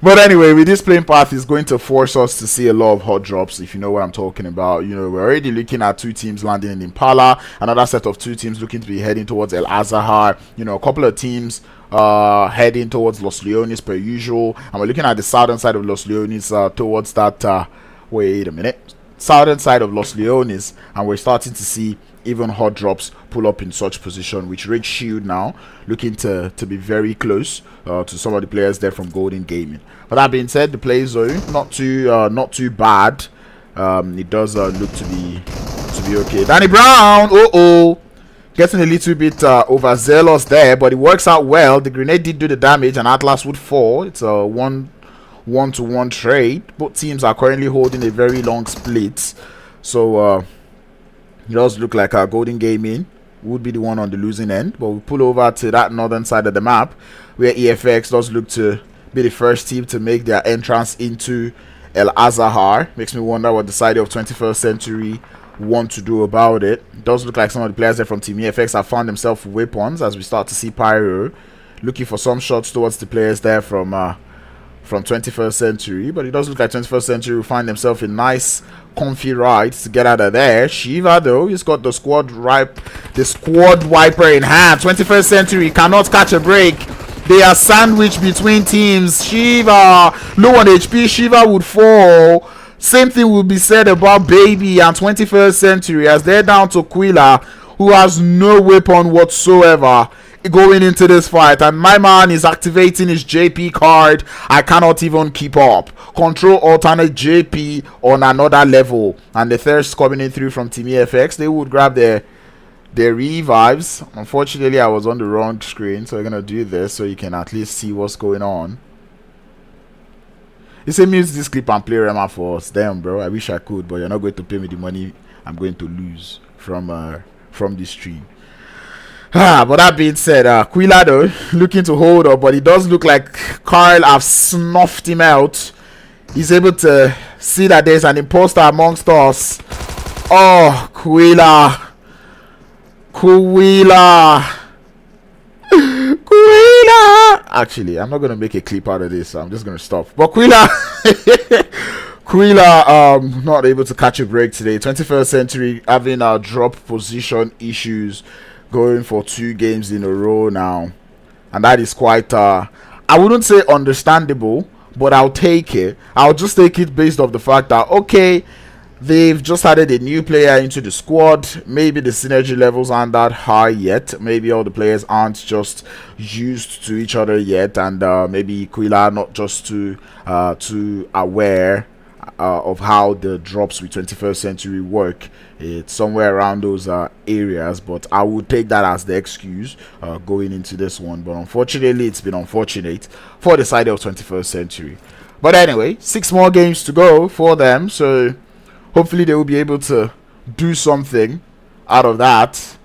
But anyway, with this playing path is going to force us to see a lot of hot drops, if you know what I'm talking about. You know, we're already looking at two teams landing in Impala, another set of two teams looking to be heading towards El Azahar, you know, a couple of teams heading towards Los Leones per usual, and we're looking at the southern side of Los Leones towards that wait a minute, southern side of Los Leones, and we're starting to see even hot drops pull up in such position, which Rage Shield now looking to be very close to some of the players there from Golden Gaming. But that being said, the play zone not too bad. It does look to be okay. Danny Brown, getting a little bit overzealous there, but it works out well. The grenade did do the damage and Atlas would fall. It's a one-to-one trade. Both teams are currently holding a very long split, so it does look like our Golden Gaming would be the one on the losing end. But we pull over to that northern side of the map where EFX does look to be the first team to make their entrance into El Azahar. Makes me wonder what the side of 21st Century want to do about it. It does look like some of the players there from Team EFX have found themselves with weapons, as we start to see Pyro looking for some shots towards the players there from 21st Century. But it does look like 21st Century will find themselves in nice comfy rides to get out of there. Shiva though, he's got the squad wiper in hand. 21st Century cannot catch a break. They are sandwiched between teams. Shiva low on HP. Shiva would fall. Same thing will be said about Baby and 21st Century, as they're down to Quilla, who has no weapon whatsoever going into this fight. And my man is activating his JP card. I cannot even keep up. Control alternate JP on another level. And the thirst coming in through from Team EFX. They would grab their revives. Unfortunately, I was on the wrong screen, so we're gonna do this so you can at least see what's going on. You say mute this clip and play Rema for us. Damn, bro, I wish I could, but you're not going to pay me the money I'm going to lose from this stream. But that being said, Quilla though looking to hold up, but it does look like Carl have snuffed him out. He's able to see that there's an imposter amongst us. Oh, Quilla. Actually, I'm not gonna make a clip out of this, so I'm just gonna stop. But Quilla not able to catch a break today. 21st Century having drop position issues, going for 2 games in a row now, and that is quite I wouldn't say understandable, but I'll take it. I'll just take it based off the fact that, okay, they've just added a new player into the squad. Maybe the synergy levels aren't that high yet. Maybe all the players aren't just used to each other yet, and maybe Quilla not just too aware of how the drops with 21st Century work. It's somewhere around those areas, but I would take that as the excuse going into this one. But unfortunately, it's been unfortunate for the side of 21st Century. But anyway, 6 more games to go for them, so hopefully they will be able to do something out of that.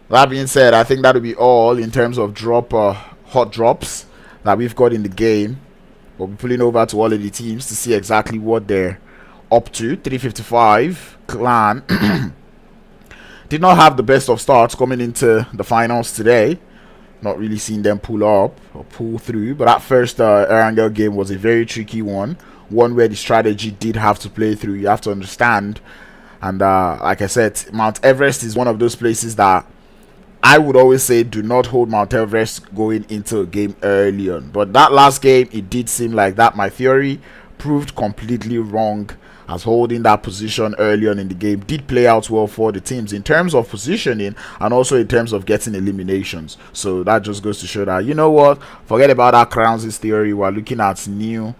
That being said, I think that will be all in terms of hot drops that we've got in the game. We'll be pulling over to all of the teams to see exactly what they're up to. 355 Clan did not have the best of starts coming into the finals today. Not really seeing them pull up or pull through, but that first Erangel game was a very tricky one where the strategy did have to play through. You have to understand, and like I said, Mount Everest is one of those places that I would always say do not hold Mount Everest going into a game early on. But that last game, it did seem like that my theory proved completely wrong, as holding that position early on in the game did play out well for the teams in terms of positioning and also in terms of getting eliminations. So that just goes to show that, you know what, forget about that Crownz theory. We're looking at new,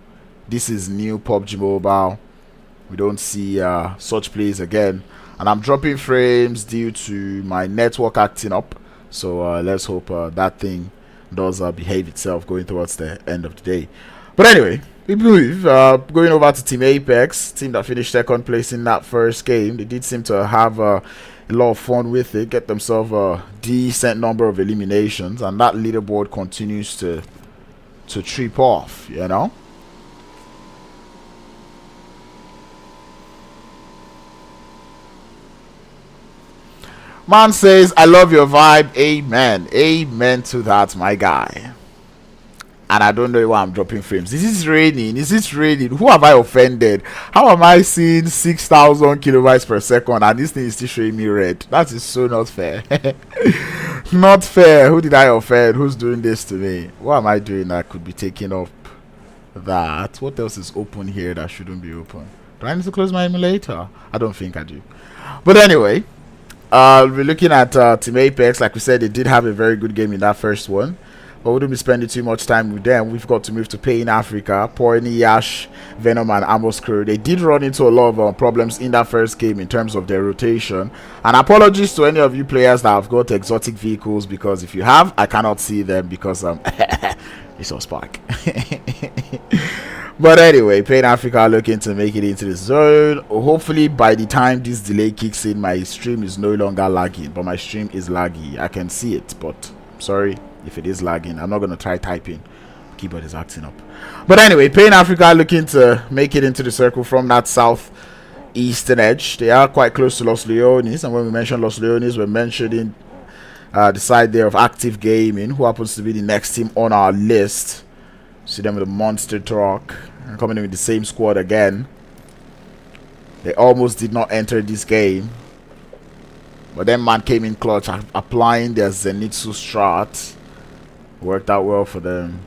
this is new PUBG Mobile. We don't see such plays again, and I'm dropping frames due to my network acting up. So let's hope that thing does behave itself going towards the end of the day. But anyway, we move going over to Team Apex, team that finished second place in that first game. They did seem to have a lot of fun with it, get themselves a decent number of eliminations, and that leaderboard continues to trip off, you know. Man says, I love your vibe. Amen. Amen to that, my guy. And I don't know why I'm dropping frames. Is it raining? Is it raining? Who have I offended? How am I seeing 6,000 kilobytes per second and this thing is still showing me red? That is so not fair. Not fair. Who did I offend? Who's doing this to me? What am I doing that could be taking up that? What else is open here that shouldn't be open? Do I need to close my emulator? I don't think I do. But anyway, we're looking at Team Apex. Like we said, they did have a very good game in that first one, but we wouldn't be spending too much time with them. We've got to move to Pain Africa. Porny, Yash, Venom, and Amos Crew. They did run into a lot of problems in that first game in terms of their rotation. And apologies to any of you players that have got exotic vehicles, because if you have, I cannot see them because it's on Spark. But anyway, Pain Africa are looking to make it into the zone. Hopefully by the time this delay kicks in, my stream is no longer lagging. But my stream is laggy. I can see it, but sorry if it is lagging. I'm not going to try typing. Keyboard is acting up. But anyway, Pain Africa looking to make it into the circle from that south eastern edge. They are quite close to Los Leones, and when we mention Los Leones, we're mentioning the side there of Active Gaming, who happens to be the next team on our list. See them with a monster truck and coming in with the same squad again. They almost did not enter this game, but then man came in clutch, applying their Zenitsu strat. Worked out well for them.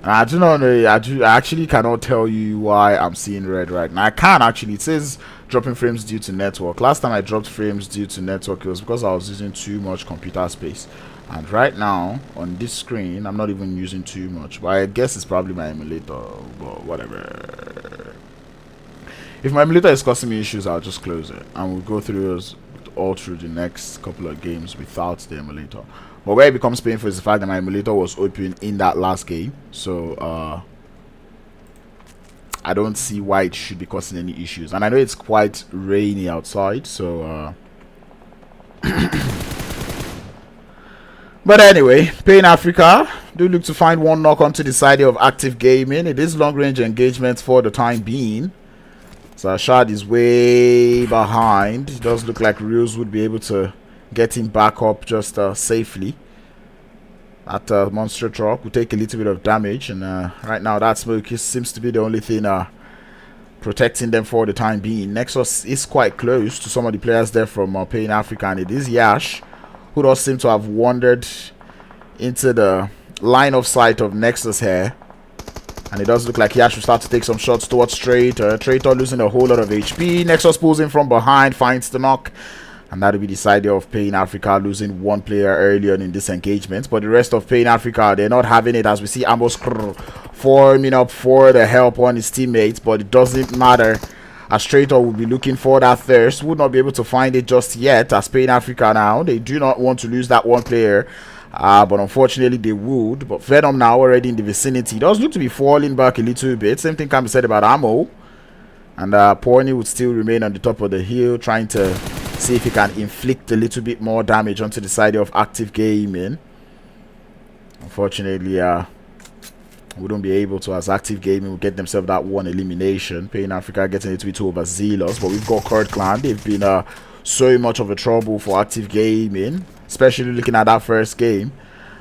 And I do not know, I actually cannot tell you why I'm seeing red right now. I can actually. It says dropping frames due to network. Last time I dropped frames due to network, it was because I was using too much computer space. And right now, on this screen, I'm not even using too much. But I guess it's probably my emulator, but whatever. If my emulator is causing me issues, I'll just close it. And we'll go through all through the next couple of games without the emulator. But where it becomes painful is the fact that my emulator was open in that last game. So, I don't see why it should be causing any issues. And I know it's quite rainy outside, so... But anyway, Pain Africa do look to find one knock onto the side of Active Gaming. It is long-range engagement for the time being. So Shad is way behind. It does look like Reels would be able to get him back up just safely. That monster truck will take a little bit of damage, and right now that smoke seems to be the only thing protecting them for the time being. Nexus is quite close to some of the players there from Pain Africa, and it is Yash, who does seem to have wandered into the line of sight of Nexus here. And it does look like Yash will start to take some shots towards Traitor. Traitor losing a whole lot of HP. Nexus pulls in from behind, finds the knock. And that'll be the side of Pain Africa losing one player early on in this engagement. But the rest of Pain Africa, they're not having it, as we see Amos forming up for the help on his teammates. But it doesn't matter, as Traitor will be looking for that thirst. Would not be able to find it just yet, as Pain Africa now, they do not want to lose that one player. But unfortunately they would. But Venom now already in the vicinity. Does look to be falling back a little bit. Same thing can be said about Ammo. And Porny would still remain on the top of the hill, trying to see if he can inflict a little bit more damage onto the side of Active Gaming. Unfortunately, wouldn't be able to, as Active Gaming will get themselves that one elimination. Pain Africa getting a little bit too overzealous. But we've got Kurd Clan. They've been so much of a trouble for Active Gaming, especially looking at that first game.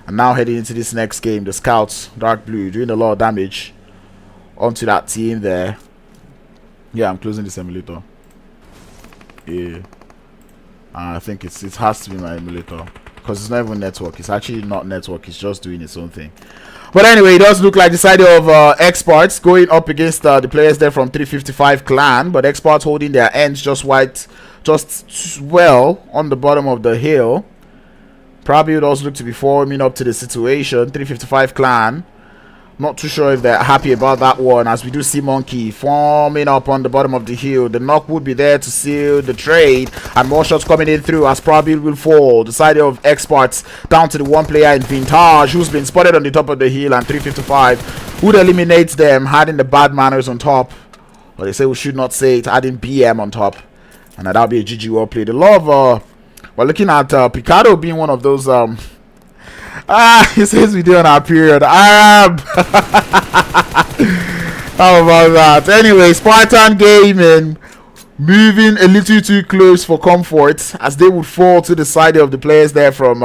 And now heading into this next game, the Scouts, Dark Blue, doing a lot of damage onto that team there. Yeah, I'm closing this emulator. Yeah. I think it has to be my emulator, because it's not even network. It's actually not network. It's just doing its own thing. But anyway, it does look like the side of Expertz going up against the players there from 355 Clan. But Expertz holding their ends just well on the bottom of the hill. Probably does look to be forming up to the situation. 355 Clan, not too sure if they're happy about that one, as we do see Monkey forming up on the bottom of the hill. The knock would be there to seal the trade, and more shots coming in through, as probably will fall. The side of Experts down to the one player in Vintage, who's been spotted on the top of the hill, and 355 would eliminate them, adding the bad manners on top. But they say we should not say it, adding BM on top, and that'll be a GG well played. The love we're looking at Picardo being one of those he says we do on our period. How about that? Anyway, Spartan Gaming moving a little too close for comfort, as they would fall to the side of the players there from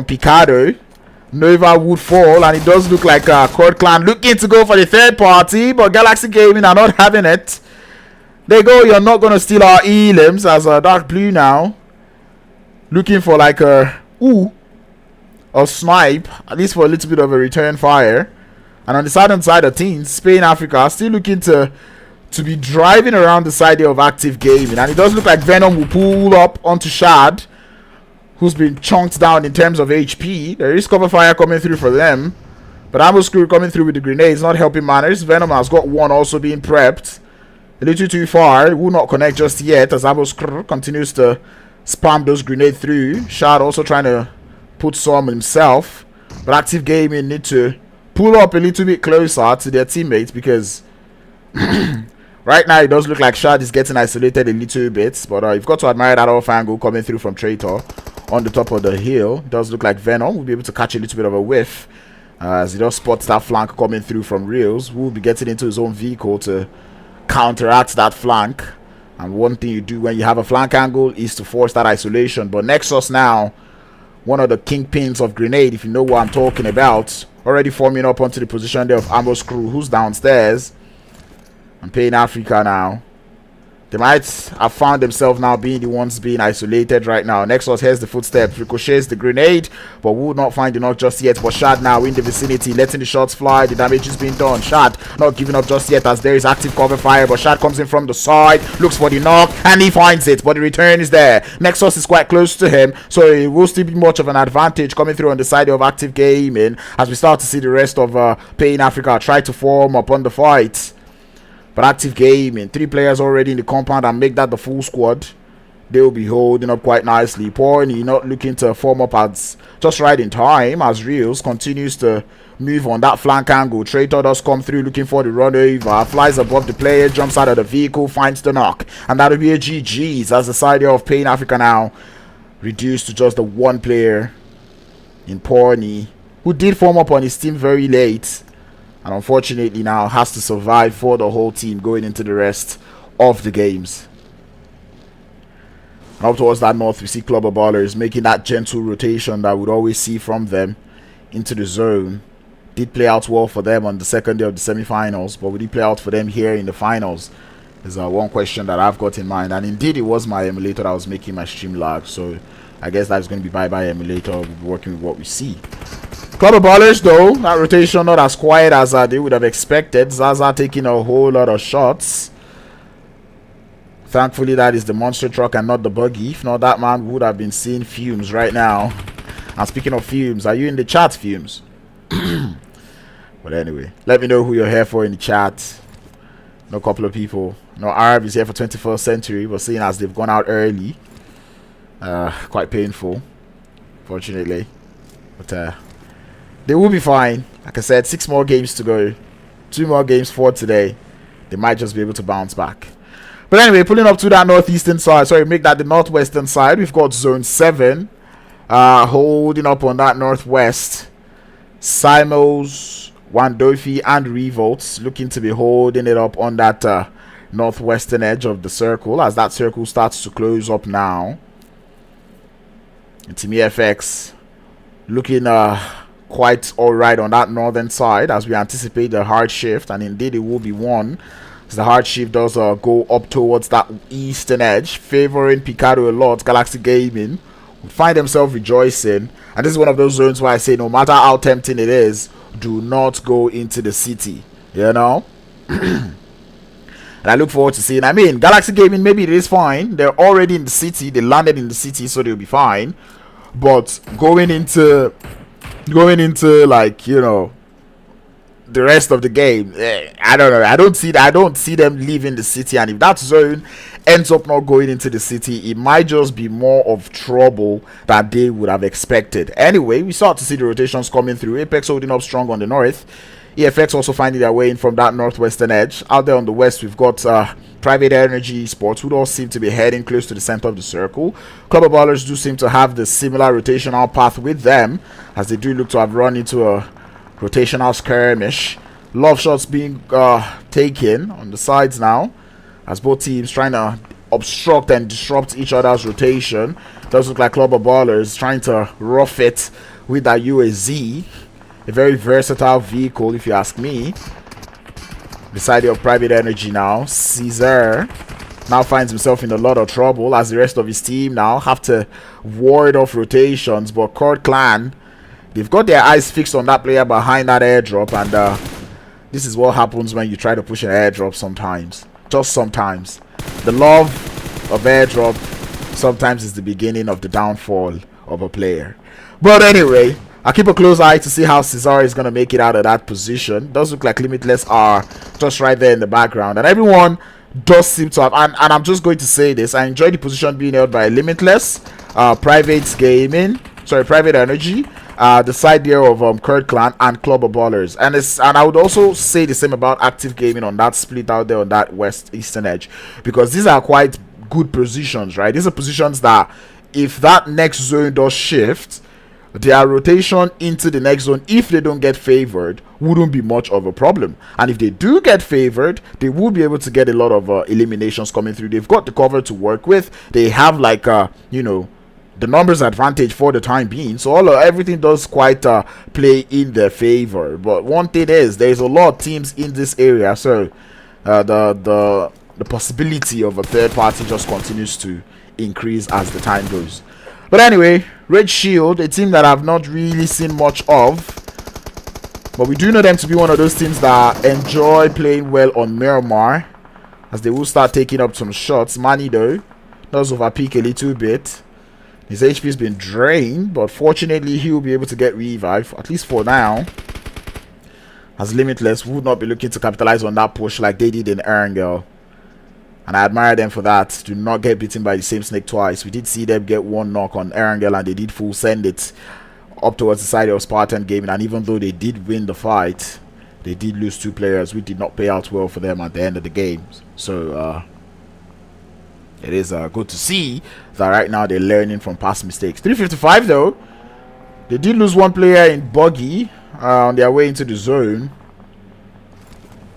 Picardo. Nova would fall, and it does look like Kurd Clan looking to go for the third party, but Galaxy Gaming are not having it. There you go. You're not going to steal our elims, as Dark Blue now looking for like a snipe, at least for a little bit of a return fire. And on the southern side of teams, Spain Africa still looking to be driving around the side of Active Gaming. And it does look like Venom will pull up onto Shad, who's been chunked down in terms of HP. There is cover fire coming through for them, but Ammo Screw coming through with the grenades, not helping matters. Venom has got one also being prepped. A little too far, will not connect just yet, as Ammo Screw continues to spam those grenades through. Shad also trying to put some himself, but Active Gaming need to pull up a little bit closer to their teammates, because right now it does look like Shad is getting isolated a little bit. But you've got to admire that off angle coming through from Traitor on the top of the hill. It does look like Venom will be able to catch a little bit of a whiff, as he does spot that flank coming through from Reels, who will be getting into his own vehicle to counteract that flank. And one thing you do when you have a flank angle is to force that isolation. But Nexus now, one of the kingpins of grenade, if you know what I'm talking about, already forming up onto the position there of Ambo's crew, who's downstairs and playing Africa now. They might have found themselves now being the ones being isolated right now. Nexus hears the footsteps, ricochets the grenade, but will not find the knock just yet. But Shad now in the vicinity, letting the shots fly. The damage is being done. Shad not giving up just yet as there is active cover fire. But Shad comes in from the side, looks for the knock, and he finds it. But the return is there. Nexus is quite close to him, so it will still be much of an advantage coming through on the side of Active Gaming as we start to see the rest of Pain Africa try to form up on the fight. But Active Gaming, 3 players already in the compound and make that the full squad. They will be holding up quite nicely. Porny not looking to form up as just right in time as Reels continues to move on that flank angle. Traitor does come through looking for the run over. Flies above the player, jumps out of the vehicle, finds the knock. And that'll be a GG's as the side of Pain Africa now reduced to just the 1 player in Porny, who did form up on his team very late. And unfortunately now has to survive for the whole team going into the rest of the games. Up towards that north, we see Club of Ballers making that gentle rotation that we'd always see from them into the zone. Did play out well for them on the second day of the semi-finals, but would it play out for them here in the finals? Is one question that I've got in mind. And indeed, it was my emulator that was making my stream lag. So I guess that's going to be bye-bye emulator. We'll be working with what we see. Club of Ballers though, that rotation not as quiet as they would have expected. Zaza taking a whole lot of shots. Thankfully that is the monster truck and not the buggy. If not, that man would have been seeing fumes right now. And speaking of fumes, are you in the chat, fumes? But anyway, let me know who you're here for in the chat. No, couple of people. No, Arab is here for 21st century, but seeing as they've gone out early, quite painful, fortunately. But they will be fine. Like I said, 6 more games to go. 2 more games for today. They might just be able to bounce back. But anyway, pulling up to that northeastern side. Sorry, make that the northwestern side. We've got Zone 7. Holding up on that northwest. Simos, Wandofi, and Revolts looking to be holding it up on that northwestern edge of the circle. As that circle starts to close up now. And Team EFX looking quite alright on that northern side as we anticipate the hard shift, and indeed it will be one as the hard shift does go up towards that eastern edge, favoring Picado a lot. Galaxy Gaming would find themselves rejoicing, and this is one of those zones where I say no matter how tempting it is, do not go into the city, you know. And I look forward to seeing, I mean, Galaxy Gaming, maybe it is fine, they're already in the city, they landed in the city, so they'll be fine. But going into like, you know, the rest of the game, I don't know. I don't see them leaving the city, and if that zone ends up not going into the city, it might just be more of trouble that they would have expected. Anyway, we start to see the rotations coming through. Apex holding up strong on the north. EFX also finding their way in from that northwestern edge. Out there on the west, we've got Private Energy Esports, who all seem to be heading close to the center of the circle. Club of Ballers do seem to have the similar rotational path with them, as they do look to have run into a rotational skirmish. Love shots being taken on the sides now, as both teams trying to obstruct and disrupt each other's rotation. Does look like Club of Ballers trying to rough it with that UAZ. A very versatile vehicle, if you ask me. The side of Private Energy now. Caesar now finds himself in a lot of trouble as the rest of his team now have to ward off rotations. But Kurd Clan, they've got their eyes fixed on that player behind that airdrop. And this is what happens when you try to push an airdrop sometimes. Just sometimes. The love of airdrop sometimes is the beginning of the downfall of a player. But anyway, I'll keep a close eye to see how Cesar is going to make it out of that position. Does look like Limitless are just right there in the background. And everyone does seem to have... And I'm just going to say this. I enjoy the position being held by Limitless, Private Energy, the side there of Kurd Clan, and Club of Ballers. And I would also say the same about Active Gaming on that split out there on that west-eastern edge. Because these are quite good positions, right? These are positions that if that next zone does shift... their rotation into the next zone, if they don't get favored, wouldn't be much of a problem. And if they do get favored, they will be able to get a lot of eliminations coming through. They've got the cover to work with. They have like you know, the numbers advantage for the time being, so everything does quite play in their favor. But one thing is, there's a lot of teams in this area, so the possibility of a third party just continues to increase as the time goes. But anyway, Red Shield, a team that I've not really seen much of, but we do know them to be one of those teams that enjoy playing well on Miramar, as they will start taking up some shots. Manny though does overpeak a little bit. His HP has been drained, but fortunately he will be able to get revive, at least for now, as Limitless would not be looking to capitalize on that push like they did in Erangel. And I admire them for that, to not get beaten by the same snake twice. We did see them get one knock on Erangel, and they did full send it up towards the side of Spartan Gaming. And even though they did win the fight, they did lose 2 players, which did not pay out well for them at the end of the game. So it is good to see that right now they're learning from past mistakes. 355 though, they did lose 1 player in Buggy on their way into the zone.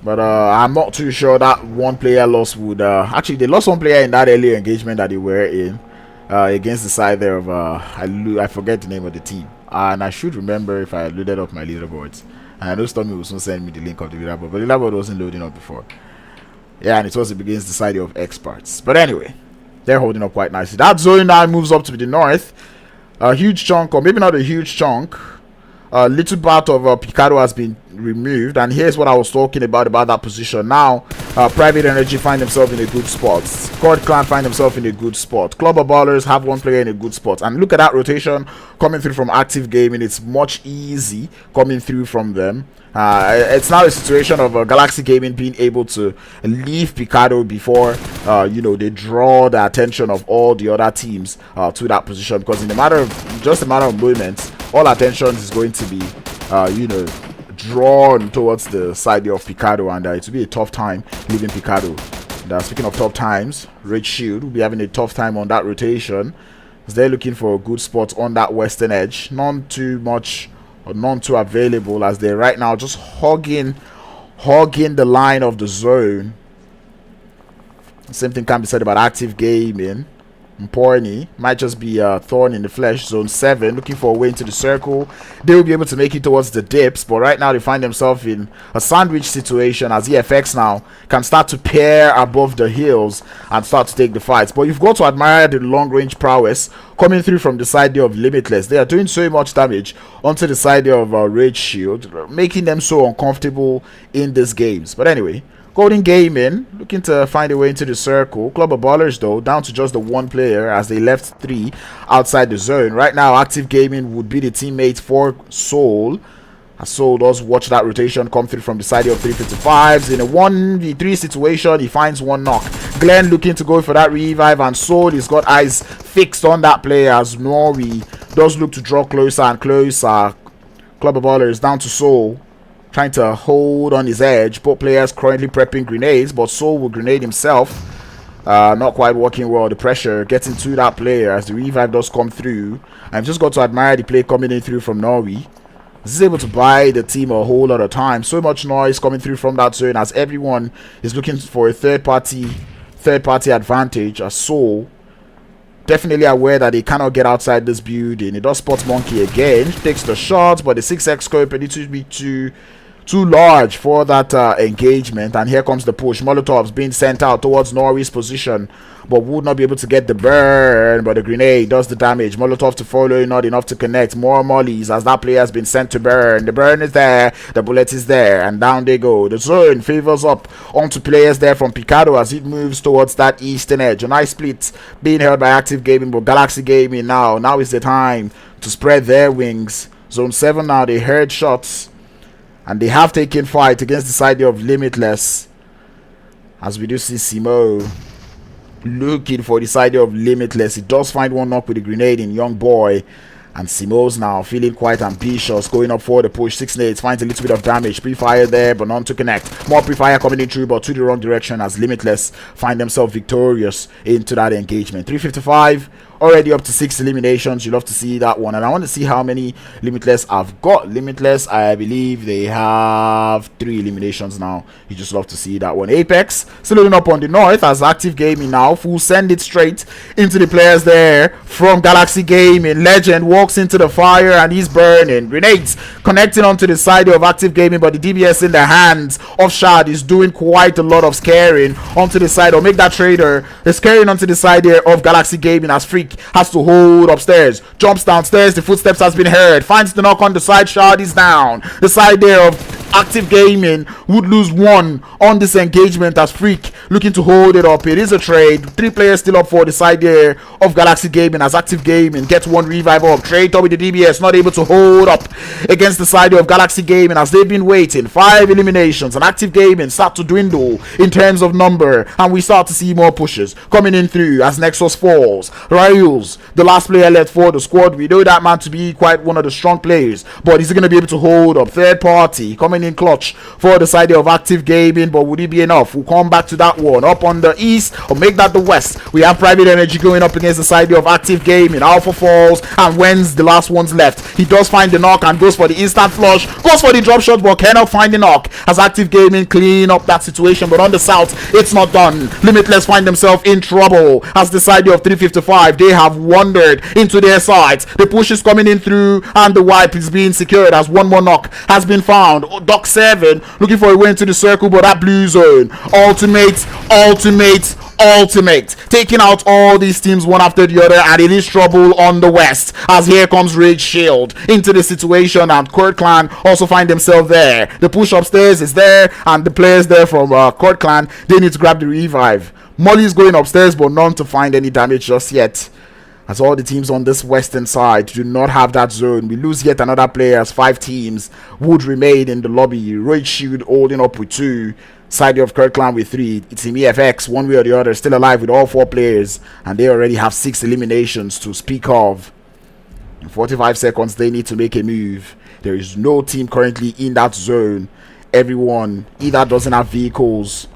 But I'm not too sure that 1 player loss would... actually, they lost 1 player in that early engagement that they were in against the side there of... I forget the name of the team. And I should remember if I loaded up my leaderboards. And I know Stormy will soon send me the link of the leaderboard. But the leaderboard wasn't loading up before. Yeah, and it was against the side of Expertz. But anyway, they're holding up quite nicely. That zone now moves up to the north. A huge chunk, or maybe not a huge chunk. A little part of Picado has been removed, and here's what I was talking about that position. Now Private Energy find themselves in a good spot. Kurd Clan find themselves in a good spot. Club of Ballers have 1 player in a good spot, and look at that rotation coming through from Active Gaming. It's much easy coming through from them. It's now a situation of Galaxy Gaming being able to leave Picado before you know, they draw the attention of all the other teams to that position, because in just a matter of moments, all attention is going to be you know, drawn towards the side of Picado, and it will be a tough time leaving Picado. And, speaking of tough times, Red Shield will be having a tough time on that rotation, as they're looking for a good spot on that western edge. None too much or none too available, as they're right now just hogging the line of the zone. Same thing can be said about Active Gaming. Mporni might just be a thorn in the flesh. Zone 7 looking for a way into the circle. They will be able to make it towards the dips, but right now they find themselves in a sandwich situation, as EFX now can start to pair above the hills and start to take the fights. But you've got to admire the long range prowess coming through from the side of Limitless. They are doing so much damage onto the side of Rage Shield, making them so uncomfortable in these games. But anyway, Golden Gaming looking to find a way into the circle. Club of Ballers though down to just the 1 player, as they left 3 outside the zone. Right now Active Gaming would be the teammate for Soul, as Soul does watch that rotation come through from the side of 355s. In a 1v3 situation, he finds 1 knock. Glenn looking to go for that revive, and Soul has got eyes fixed on that player, as Nori does look to draw closer and closer. Club of Ballers down to Soul, trying to hold on his edge. Both players currently prepping grenades, but Soul will grenade himself. Not quite working well. The pressure getting to that player as the revive does come through. I've just got to admire the play coming in through from Nori. This is able to buy the team a whole lot of time. So much noise coming through from that zone, as everyone is looking for a third party advantage. As Soul definitely aware that they cannot get outside this building. It does spot Monkey again, takes the shot, but the 6x scope needs to be too large for that engagement. And here comes the push. Molotovs being sent out towards Nori's position, but would not be able to get the burn, but the grenade does the damage. Molotov to follow, not enough to connect. More mollies as that player has been sent to burn. The burn is there, the bullet is there, and down they go. The zone favors up onto players there from Picado as it moves towards that eastern edge. A nice split being held by Active Gaming, but Galaxy Gaming now is the time to spread their wings. Zone 7 now, they heard shots, and they have taken fight against the side of Limitless, as we do see Simo looking for the side of Limitless. He does find 1 knock with the grenade in Young Boy, and Simo's now feeling quite ambitious, going up for the push. 6 nades, finds a little bit of damage. Pre-fire there, but none to connect. More pre-fire coming in through, but to the wrong direction, as Limitless find themselves victorious into that engagement. 355 already up to 6 eliminations. You love to see that one. And I want to see how many Limitless have got. Limitless, I believe they have 3 eliminations now. You just love to see that one. Apex still loading up on the north as Active Gaming now. Full send it straight into the players there from Galaxy Gaming. Legend walks into the fire and he's burning. Grenades connecting onto the side of Active Gaming, but the DBS in the hands of Shad is doing quite a lot of scaring onto the side, or make that trader is carrying onto the side there of Galaxy Gaming as Freak has to hold upstairs, jumps downstairs, the footsteps has been heard, finds the knock on the side, Shard is down. The side there of Active Gaming would lose 1 on this engagement as Freak looking to hold it up. It is a trade. 3 players still up for the side there of Galaxy Gaming as Active Gaming gets 1 revive up. Trade up with the DBS, not able to hold up against the side of Galaxy Gaming as they've been waiting. 5 eliminations and Active Gaming start to dwindle in terms of number, and we start to see more pushes coming in through as Nexus falls. Ryu's the last player left for the squad. We know that man to be quite one of the strong players, but is he going to be able to hold up? Third party coming in clutch for the side of Active Gaming, but would it be enough? We'll come back to that one. Up on the east, or make that the west, we have Private Energy going up against the side of Active Gaming. Alpha falls, and when's the last one's left? He does find the knock and goes for the instant flush, goes for the drop shot, but cannot find the knock as Active Gaming clean up that situation. But on the south, it's not done. Limitless find themselves in trouble as the side of 355, they have wandered into their sides. The push is coming in through, and the wipe is being secured as 1 more knock has been found. Doc 7 looking for a way into the circle, but that blue zone ultimate taking out all these teams one after the other, and it is trouble on the west as here comes Rage Shield into the situation, and Kurd Clan also find themselves there. The push upstairs is there, and the players there from Kurd Clan, they need to grab the revive. Molly's going upstairs, but none to find any damage just yet, as all the teams on this western side do not have that zone. We lose yet another player as 5 teams would remain in the lobby. Rage Shield holding up with 2, side of Kurd Clan with 3. It's Team EFX, one way or the other, still alive with all 4 players, and they already have 6 eliminations to speak of. In 45 seconds, they need to make a move. There is no team currently in that zone. Everyone either doesn't have vehicles,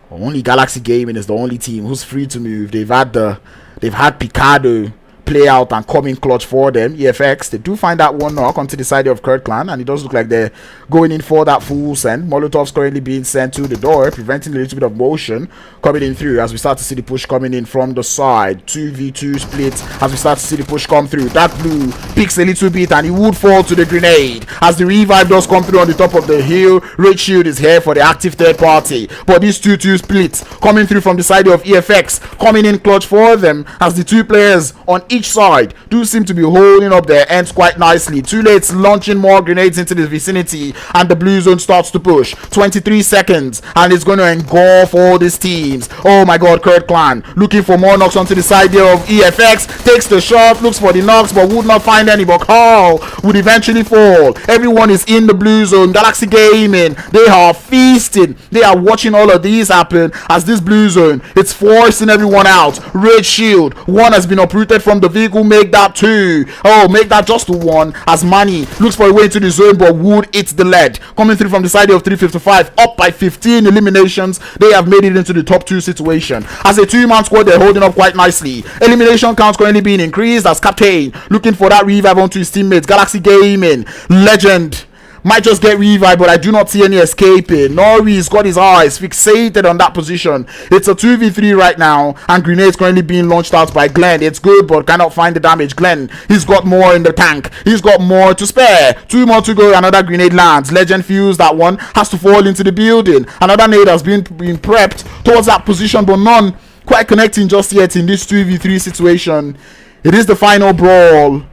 or only Galaxy Gaming is the only team who's free to move. They've had Picado play out and come in clutch for them. EFX, they do find that 1 knock onto the side of Kurd Clan, and it does look like they're going in for that full send. Molotov's currently being sent to the door, preventing a little bit of motion coming in through as we start to see the push coming in from the side. 2v2 split as we start to see the push come through. That blue picks a little bit, and he would fall to the grenade as the revive does come through on the top of the hill. Rage Shield is here for the active third party, but these 2-2 splits coming through from the side of EFX coming in clutch for them as the 2 players on each side do seem to be holding up their ends quite nicely. Too late launching more grenades into the vicinity, and the blue zone starts to push. 23 seconds, and it's going to engulf all these teams. Oh my god, Kurd Clan looking for more knocks onto the side there of EFX. Takes the shot, looks for the knocks, but would not find any. But Carl would eventually fall. Everyone is in the blue zone. Galaxy Gaming, they are feasting. They are watching all of these happen as this blue zone, it's forcing everyone out. Rage Shield, 1 has been uprooted from the vehicle. Make that 2. Oh, make that just 1 as Manny looks for a way into the zone, but Wood hits the lead. Coming through from the side of 355, up by 15 eliminations. They have made it into the top 2 situation. As a 2-man squad, they're holding up quite nicely. Elimination counts currently being increased as Captain looking for that revive onto his teammates. Galaxy Gaming, Legend might just get revive, but I do not see any escaping. Nori's got his eyes fixated on that position. It's a 2v3 right now, and grenades currently being launched out by Glenn. It's good, but cannot find the damage. Glenn, he's got more in the tank. He's got more to spare. 2 more to go. Another grenade lands. Legend feels that one has to fall into the building. Another nade has been prepped towards that position, but none quite connecting just yet in this 2v3 situation. It is the final brawl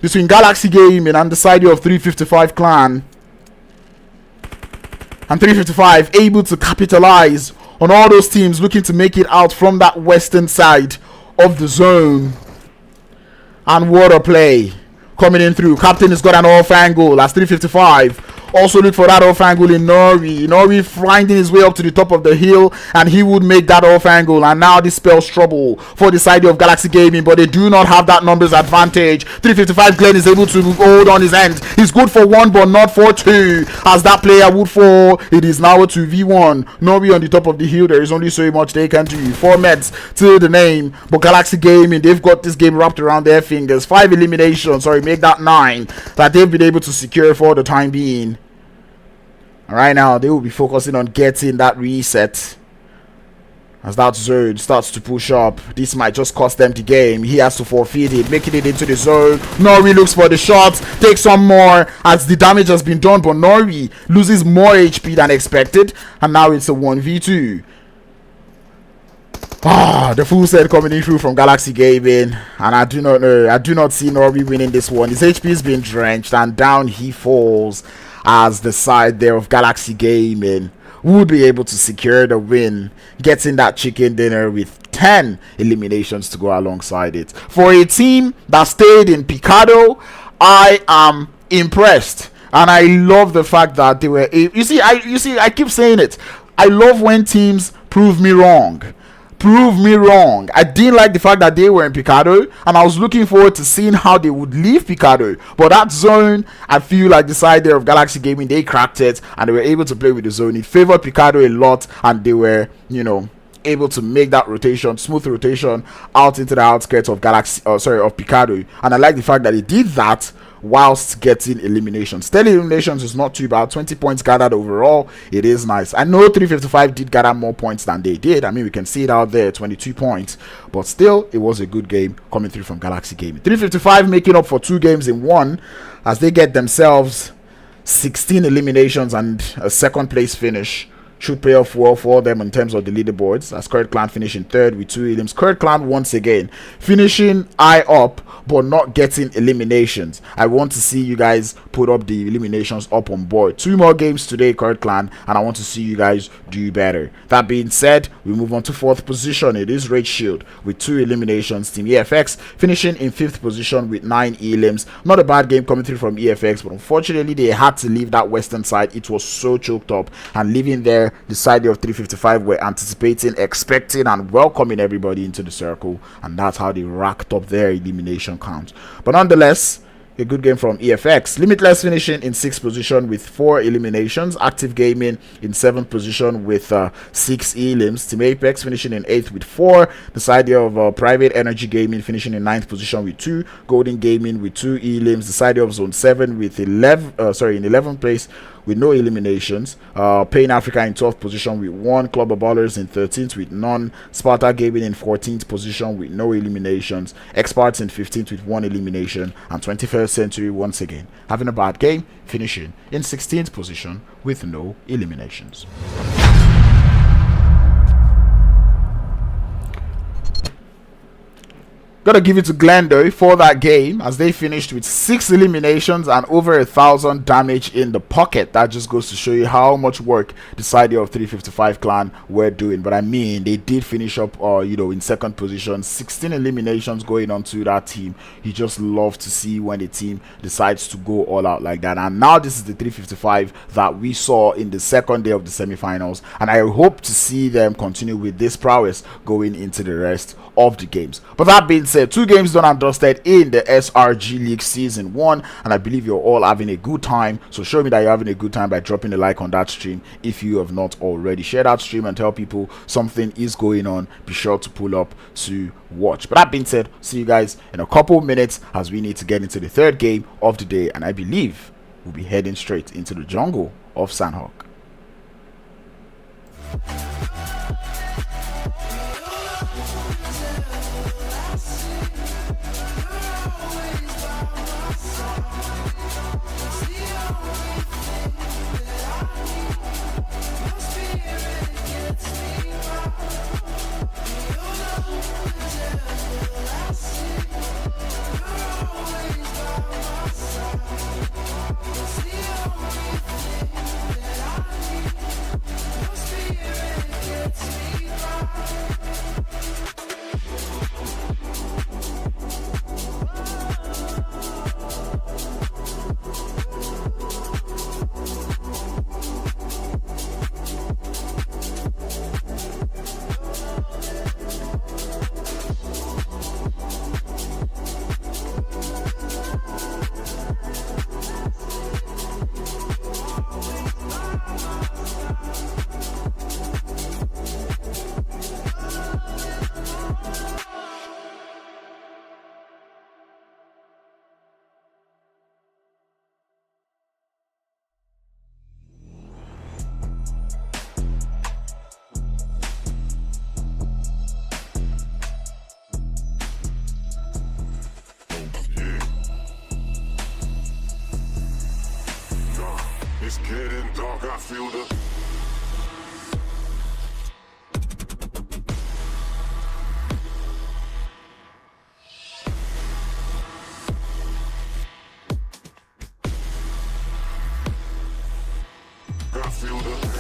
between Galaxy Gaming and the side of 355 Clan. And 355 able to capitalize on all those teams looking to make it out from that western side of the zone. And what a play coming in through. Captain has got an off angle as 355 Also look for that off angle in Nori. Nori finding his way up to the top of the hill, and he would make that off angle. And now this spells trouble for the side of Galaxy Gaming, but they do not have that numbers advantage. 355 Glenn is able to hold on his end. He's good for 1 but not for 2, as that player would fall. It is now a 2v1. Nori on the top of the hill. There is only so much they can do. 4 meds to the name, but Galaxy Gaming, they've got this game wrapped around their fingers. 5 eliminations, sorry, make that 9 that they've been able to secure for the time being. Right now they will be focusing on getting that reset. As that zone starts to push up, this might just cost them the game. He has to forfeit it, making it into the zone. Nori looks for the shot, takes some more as the damage has been done, but Nori loses more HP than expected, and now it's a 1v2. The full set coming in through from Galaxy Gaming, and I do not see Nori winning this one. His HP is being drenched, and down he falls, as the side there of Galaxy Gaming would be able to secure the win, getting that chicken dinner with 10 eliminations to go alongside it. For a team that stayed in Picado, I am impressed, and I love the fact that they were I keep saying it. I love when teams prove me wrong. I didn't like the fact that they were in Picado, and I was looking forward to seeing how they would leave Picado. But that zone, I feel like the side there of Galaxy Gaming, they cracked it, and they were able to play with the zone. It favored Picado a lot, and they were, able to make that rotation, smooth rotation out into the outskirts of of Picado. And I like the fact that they did that whilst getting eliminations. 10 eliminations is not too bad. 20 points gathered overall. It is nice. I know 355 did gather more points than they did. I mean, we can see it out there, 22 points, but still it was a good game coming through from Galaxy Gaming. 355 making up for 2 games in 1, as they get themselves 16 eliminations and a second place finish. Should pay off well for them in terms of the leaderboards, as Kurd Clan finishing 3rd with 2 elims. Kurd Clan once again finishing eye up but not getting eliminations. I want to see you guys put up the eliminations up on board. 2 more games today, Kurd Clan, and I want to see you guys do better. That being said, we move on to 4th position. It is Raid Shield with 2 eliminations. Team EFX finishing in 5th position with 9 elims. Not a bad game coming through from EFX, but unfortunately they had to leave that western side. It was so choked up, and leaving there, the side of 355 were anticipating, expecting, and welcoming everybody into the circle, and that's how they racked up their elimination count. But nonetheless, a good game from EFX. Limitless finishing in 6th position with 4 eliminations. Active Gaming in 7th position with 6 elims. Team Apex finishing in 8th with 4. The side of Private Energy Gaming finishing in 9th position with 2. Golden Gaming with 2 elims. The side of Zone 7 with in 11th place with no eliminations. Pain Africa in 12th position with 1. Club of Ballers in 13th with none. Sparta Gaming in 14th position with no eliminations. Expertz in 15th with 1 elimination. And 21st Century once again having a bad game, finishing in 16th position with no eliminations. Gotta give it to Glendo for that game, as they finished with 6 eliminations and over 1,000 damage in the pocket. That just goes to show you how much work the side of 355 Clan were doing. But I mean, they did finish up in 2nd position. 16 eliminations going on to that team. You just love to see when a team decides to go all out like that. And now this is the 355 that we saw in the 2nd day of the semifinals, and I hope to see them continue with this prowess going into the rest of the games. But that being said, 2 games done and dusted in the SRG League Season 1, and I believe you're all having a good time. So show me that you're having a good time by dropping a like on that stream if you have not already. Share that stream and tell people something is going on. Be sure to pull up to watch. But that being said, see you guys in a couple minutes, as we need to get into the 3rd game of the day, and I believe we'll be heading straight into the jungle of Sandhawk. getting dark, I feel the I feel the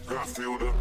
I feel the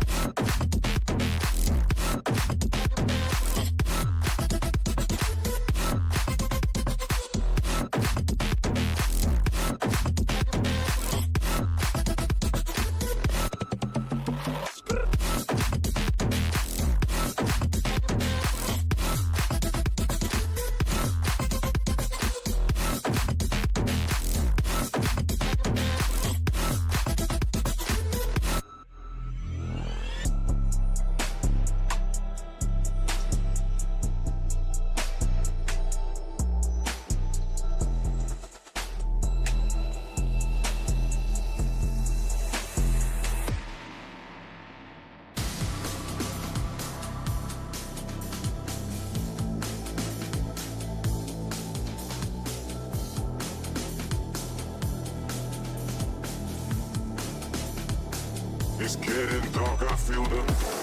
it's getting dark, I feel the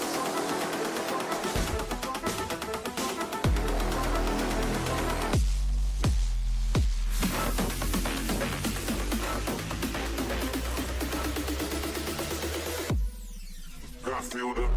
I feel the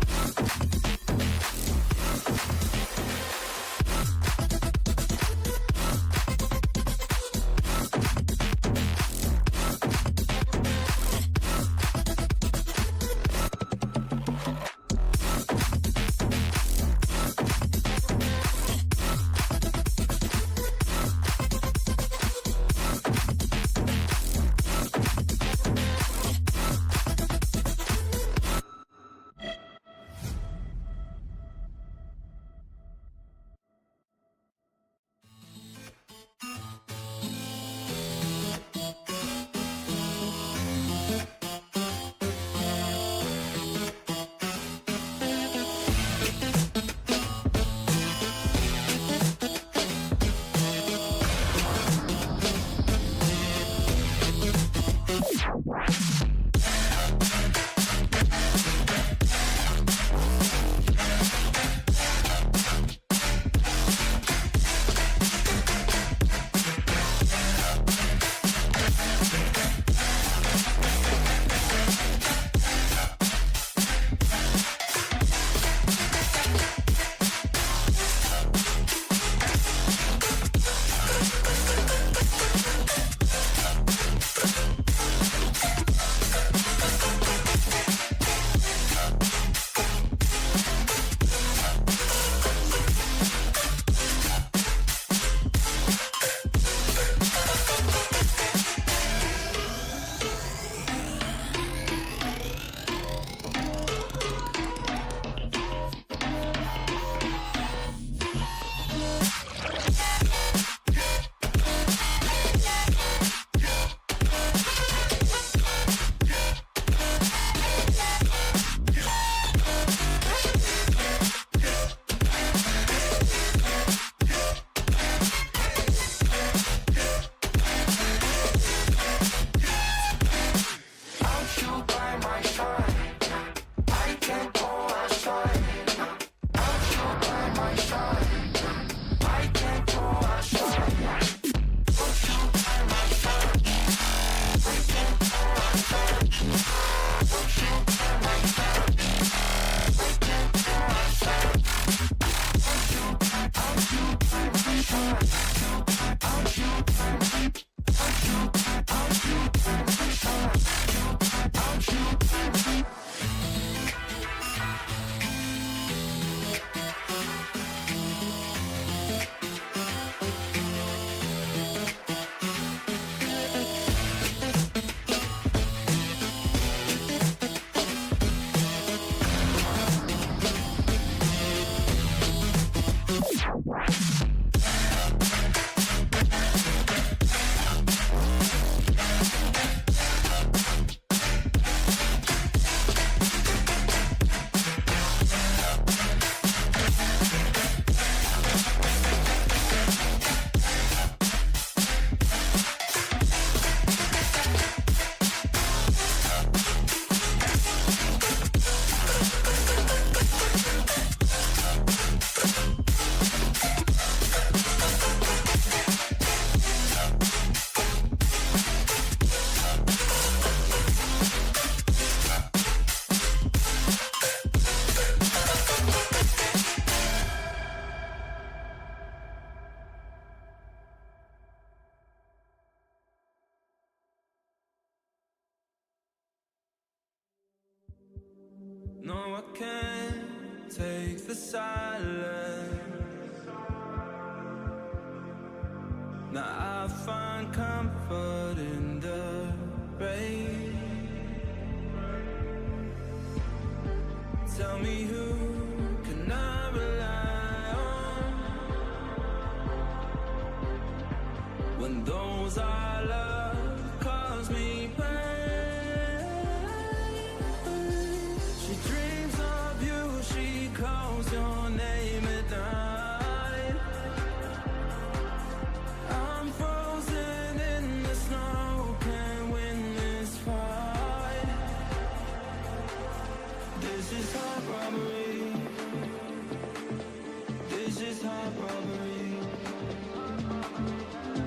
the silence. Now I find comfort in the rain. Tell me who can I rely on when those I love cause me pain. She dreams of you, she calls your name at night. I'm frozen in the snow, can't win this fight. This is hard robbery. This is hard robbery.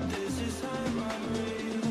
This is hard robbery.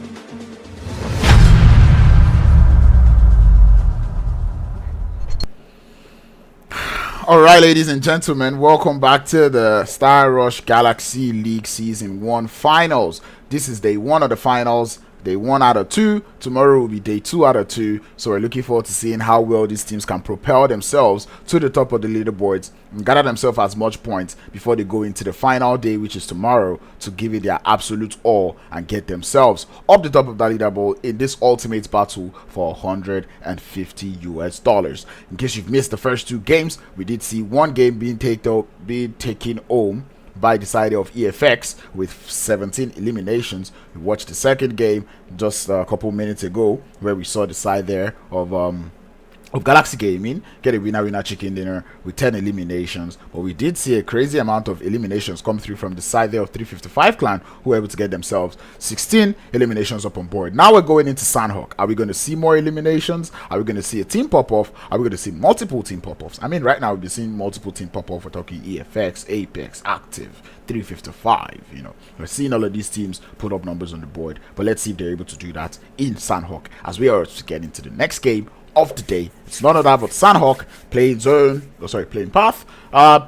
All right, ladies and gentlemen, welcome back to the Star Rush Galaxy League Season 1 Finals. This is day 1 of the finals, day 1 out of 2. Tomorrow will be day 2 out of 2. So we're looking forward to seeing how well these teams can propel themselves to the top of the leaderboards and gather themselves as much points before they go into the final day, which is tomorrow, to give it their absolute all and get themselves up the top of the leaderboard in this ultimate battle for $150. In case you've missed the first 2 games, we did see one game being taken home by the side of EFX with 17 eliminations. We watched the second game just a couple minutes ago, where we saw the side there of Galaxy Gaming get a winner chicken dinner with 10 eliminations. But we did see a crazy amount of eliminations come through from the side there of 355 Clan, who were able to get themselves 16 eliminations up on board. Now we're going into Sandhawk. Are we going to see more eliminations? Are we going to see a team pop-off? Are we going to see multiple team pop-offs? I mean, right now we've been seeing multiple team pop-off. We're talking EFX, Apex, Active, 355. You know, we're seeing all of these teams put up numbers on the board. But let's see if they're able to do that in Sandhawk as we are to get into the next game of the day. It's none other but Sandhawk playing playing path.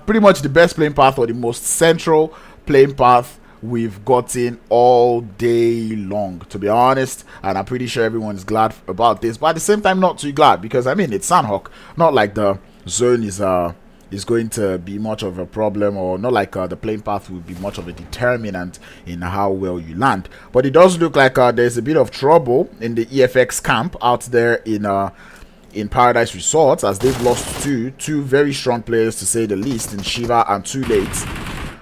Pretty much the best playing path, or the most central playing path we've gotten all day long, to be honest. And I'm pretty sure everyone's glad about this, but at the same time not too glad, because I mean, it's Sandhawk. Not like the zone is going to be much of a problem, or not like the playing path will be much of a determinant in how well you land. But it does look like there's a bit of trouble in the EFX camp out there in Paradise Resorts, as they've lost two very strong players, to say the least, in Shiva and Too Late.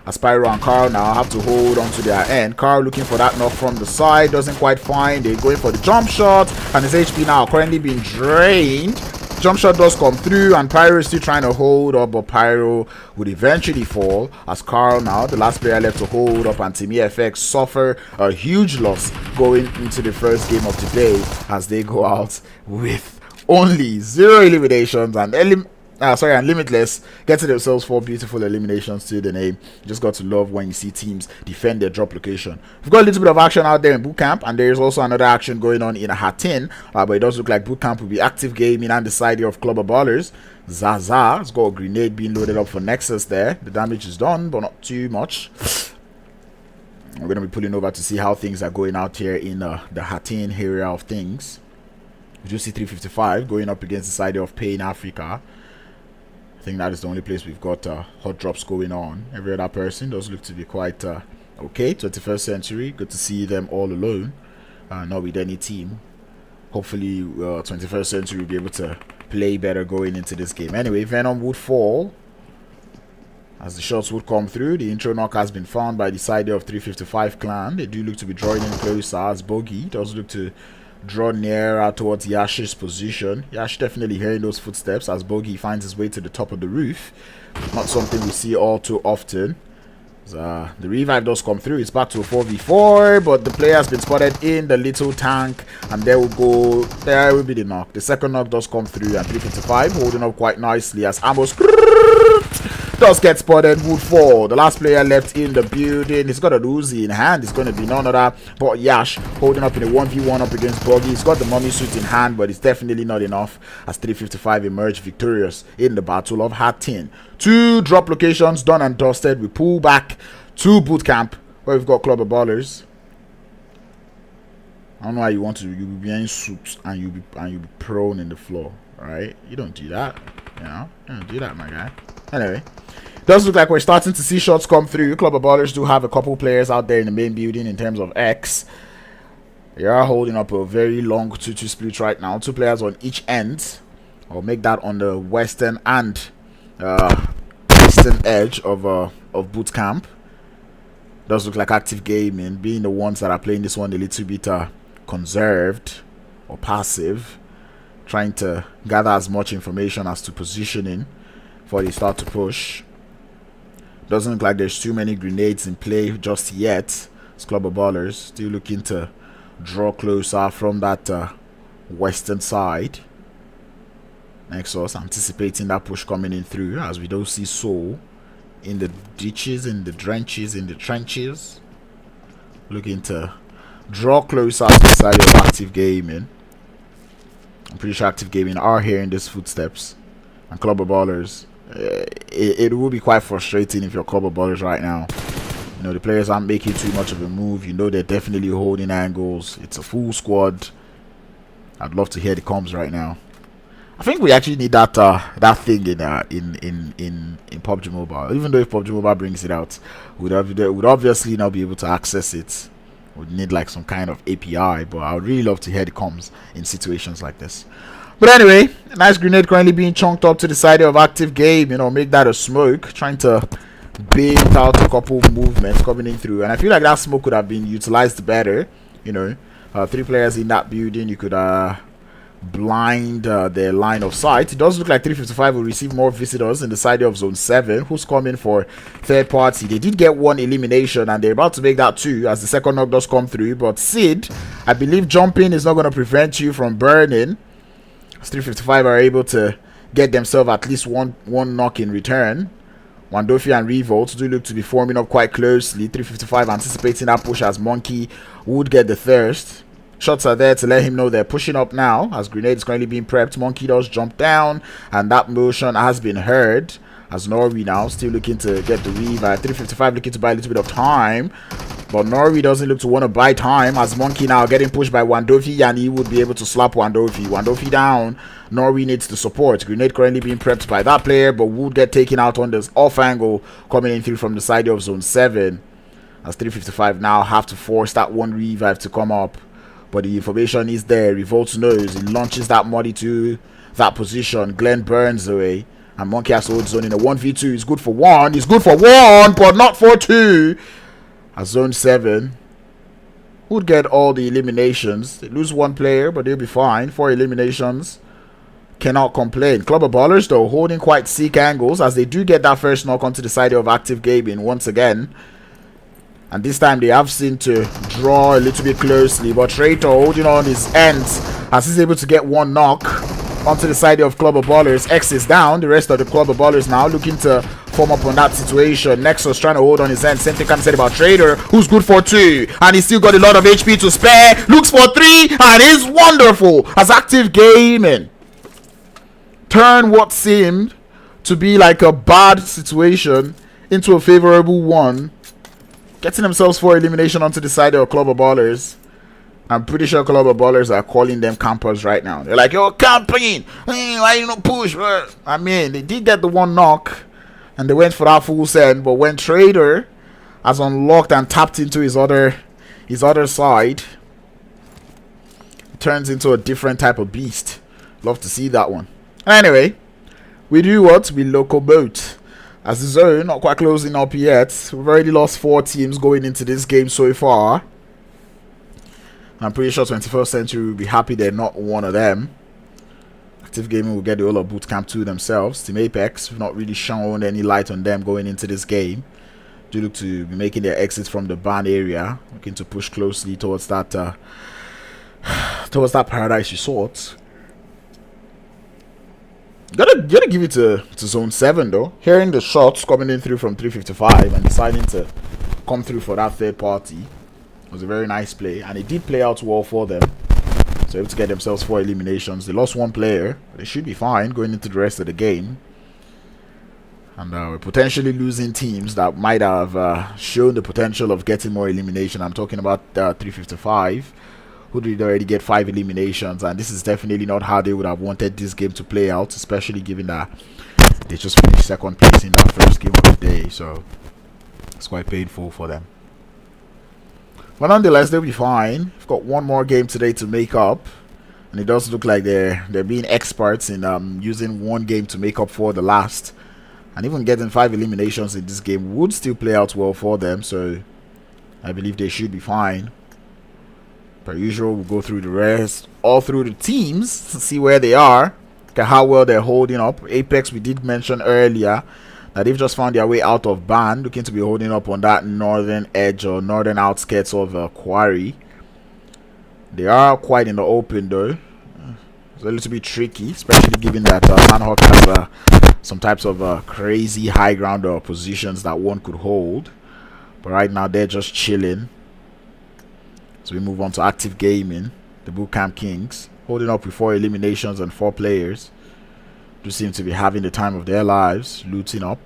Aspiro and Carl now have to hold on to their end. Carl looking for that knock from the side, doesn't quite find. They're going for the jump shot, and his HP now currently being drained. Jump shot does come through, and Pyro is still trying to hold up, but Pyro would eventually fall, as Carl now, the last player left to hold up, and Team EFX suffer a huge loss going into the first game of the day, as they go out with only 0 eliminations and Limitless getting themselves 4 beautiful eliminations to the name. You just got to love when you see teams defend their drop location. We've got a little bit of action out there in Bootcamp, and there is also another action going on in Hatin, but it does look like Bootcamp will be active gaming and the side of Clubber Ballers. Zaza has got a grenade being loaded up for Nexus there. The damage is done, but not too much. We're going to be pulling over to see how things are going out here in the Hatin area of things. We do see 355 going up against the side of Pain Africa. I think that is the only place we've got hot drops going on. Every other person does look to be quite okay. 21st Century, good to see them all alone, not with any team. Hopefully 21st Century will be able to play better going into this game. Anyway, Venom would fall as the shots would come through. The intro knock has been found by the side of 355 Clan. They do look to be drawing in closer, as Bogey does look to draw nearer towards Yash's position. Yash definitely hearing those footsteps as Bogey finds his way to the top of the roof. Not something we see all too often. The revive does come through. It's back to a 4v4, but the player has been spotted in the little tank, and there will be the knock. The second knock does come through, and 355 holding up quite nicely as Amos does get spotted, would fall. The last player left in the building. He's got a Uzi in hand. It's going to be none other but Yash holding up in a 1v1 up against Boggy. He's got the mummy suit in hand, but it's definitely not enough as 355 emerged victorious in the Battle of Hatin. 2 drop locations done and dusted. We pull back to Bootcamp, where we've got Clubber Ballers. I don't know how you want to. You'll be wearing suits and you'll be prone in the floor, right? You don't do that, you know. You don't do that, my guy. Anyway, does look like we're starting to see shots come through. Club of Ballers do have a couple players out there in the main building in terms of X. They are holding up a very long 2-2 split right now. 2 players on each end. I'll make that on the western and eastern edge of boot camp. Does look like Active Gaming being the ones that are playing this one a little bit conserved or passive, trying to gather as much information as to positioning before they start to push. Doesn't look like there's too many grenades in play just yet. It's Club of Ballers still looking to draw closer from that western side. Nexus anticipating that push coming in through, as we don't see Soul in the ditches, in the drenches, in the trenches, looking to draw closer to the side of Active Gaming. I'm pretty sure Active Gaming are hearing these footsteps, and Club of Ballers. It will be quite frustrating if you're Club of Ballers right now. You know, the players aren't making too much of a move. You know, they're definitely holding angles. It's a full squad. I'd love to hear the comms right now. I think we actually need that that thing in PUBG Mobile. Even though if PUBG Mobile brings it out, we'd obviously not be able to access it. We'd need like some kind of API. But I would really love to hear the comms in situations like this. But anyway, a nice grenade currently being chunked up to the side of Active Game. You know, make that a smoke, trying to bait out a couple movements coming in through. And I feel like that smoke could have been utilized better. You know, 3 players in that building. You could blind their line of sight. It does look like 355 will receive more visitors in the side of Zone 7. Who's coming for third party? They did get 1 elimination, and they're about to make that 2 as the second knock does come through. But Sid, I believe jumping is not going to prevent you from burning. 355 are able to get themselves at least one knock in return. Wandofi and Revolt do look to be forming up quite closely. 355 anticipating that push as Monkey would get the thirst. Shots are there to let him know they're pushing up now, as grenade is currently being prepped. Monkey does jump down, and that motion has been heard, as Norrie now still looking to get the weave. 355 looking to buy a little bit of time, but Norrie doesn't look to want to buy time, as Monkey now getting pushed by Wandofi, and he would be able to slap Wandofi. Wandofi down. Norrie needs the support. Grenade currently being prepped by that player, but would get taken out on this off angle coming in through from the side of Zone 7, as 355 now have to force that one revive to come up. But the information is there. Revolt knows. He launches that Muddy to that position. Glenn burns away, and Monkey has to hold zone in a 1v2. He's good for 1. He's good for 1, but not for 2. As Zone 7 would get all the eliminations. They lose 1 player, but they'll be fine. 4 eliminations. Cannot complain. Club of Ballers, though, holding quite sick angles, as they do get that first knock onto the side of Active Gaming once again. And this time they have seen to draw a little bit closely, but Traitor holding on his ends as he's able to get 1 knock onto the side of Club of Ballers. X is down. The rest of the Club of Ballers now looking to form up on that situation. Nexus trying to hold on his end. Same thing can be said about Traitor, who's good for 2, and he's still got a lot of HP to spare. Looks for 3, and is wonderful as Active Gaming turn what seemed to be like a bad situation into a favorable one, getting themselves 4 elimination onto the side of Club of Ballers. I'm pretty sure Club of Ballers are calling them campers right now. They're like, yo, camping! Hey, why you not push? I mean, they did get the 1 knock, and they went for that full send. But when Trader has unlocked and tapped into his other side, it turns into a different type of beast. Love to see that one. Anyway, we do what? We locomote. As the zone not quite closing up yet. We've already lost 4 teams going into this game so far. I'm pretty sure 21st Century will be happy they're not one of them. Active Gaming will get the whole of Bootcamp 2 themselves. Team Apex, we've not really shown any light on them going into this game. Do look to be making their exit from the ban area, looking to push closely towards that Paradise Resort. Gotta give it to Zone 7 though. Hearing the shots coming in through from 355 and deciding to come through for that third party was a very nice play, and it did play out well for them. So able to get themselves 4 eliminations. They lost 1 player. They should be fine going into the rest of the game. And we're potentially losing teams that might have shown the potential of getting more elimination. I'm talking about 355, who did already get 5 eliminations, and this is definitely not how they would have wanted this game to play out, especially given that they just finished second place in that first game of the day, so it's quite painful for them. But nonetheless, they'll be fine. We've got one more game today to make up, and it does look like they're being experts in using one game to make up for the last. And even getting 5 eliminations in this game would still play out well for them, so I believe they should be fine. Per usual, we'll go through the rest, all through the teams, to see where they are, look at how well they're holding up. Apex, we did mention earlier that they've just found their way out of ban, looking to be holding up on that northern edge or northern outskirts of Quarry. They are quite in the open though. It's a little bit tricky, especially given that Manhawk has some types of crazy high ground positions that one could hold. But right now they're just chilling. So we move on to active gaming. The Bootcamp Kings holding up with 4 eliminations and 4 players. Do seem to be having the time of their lives, looting up.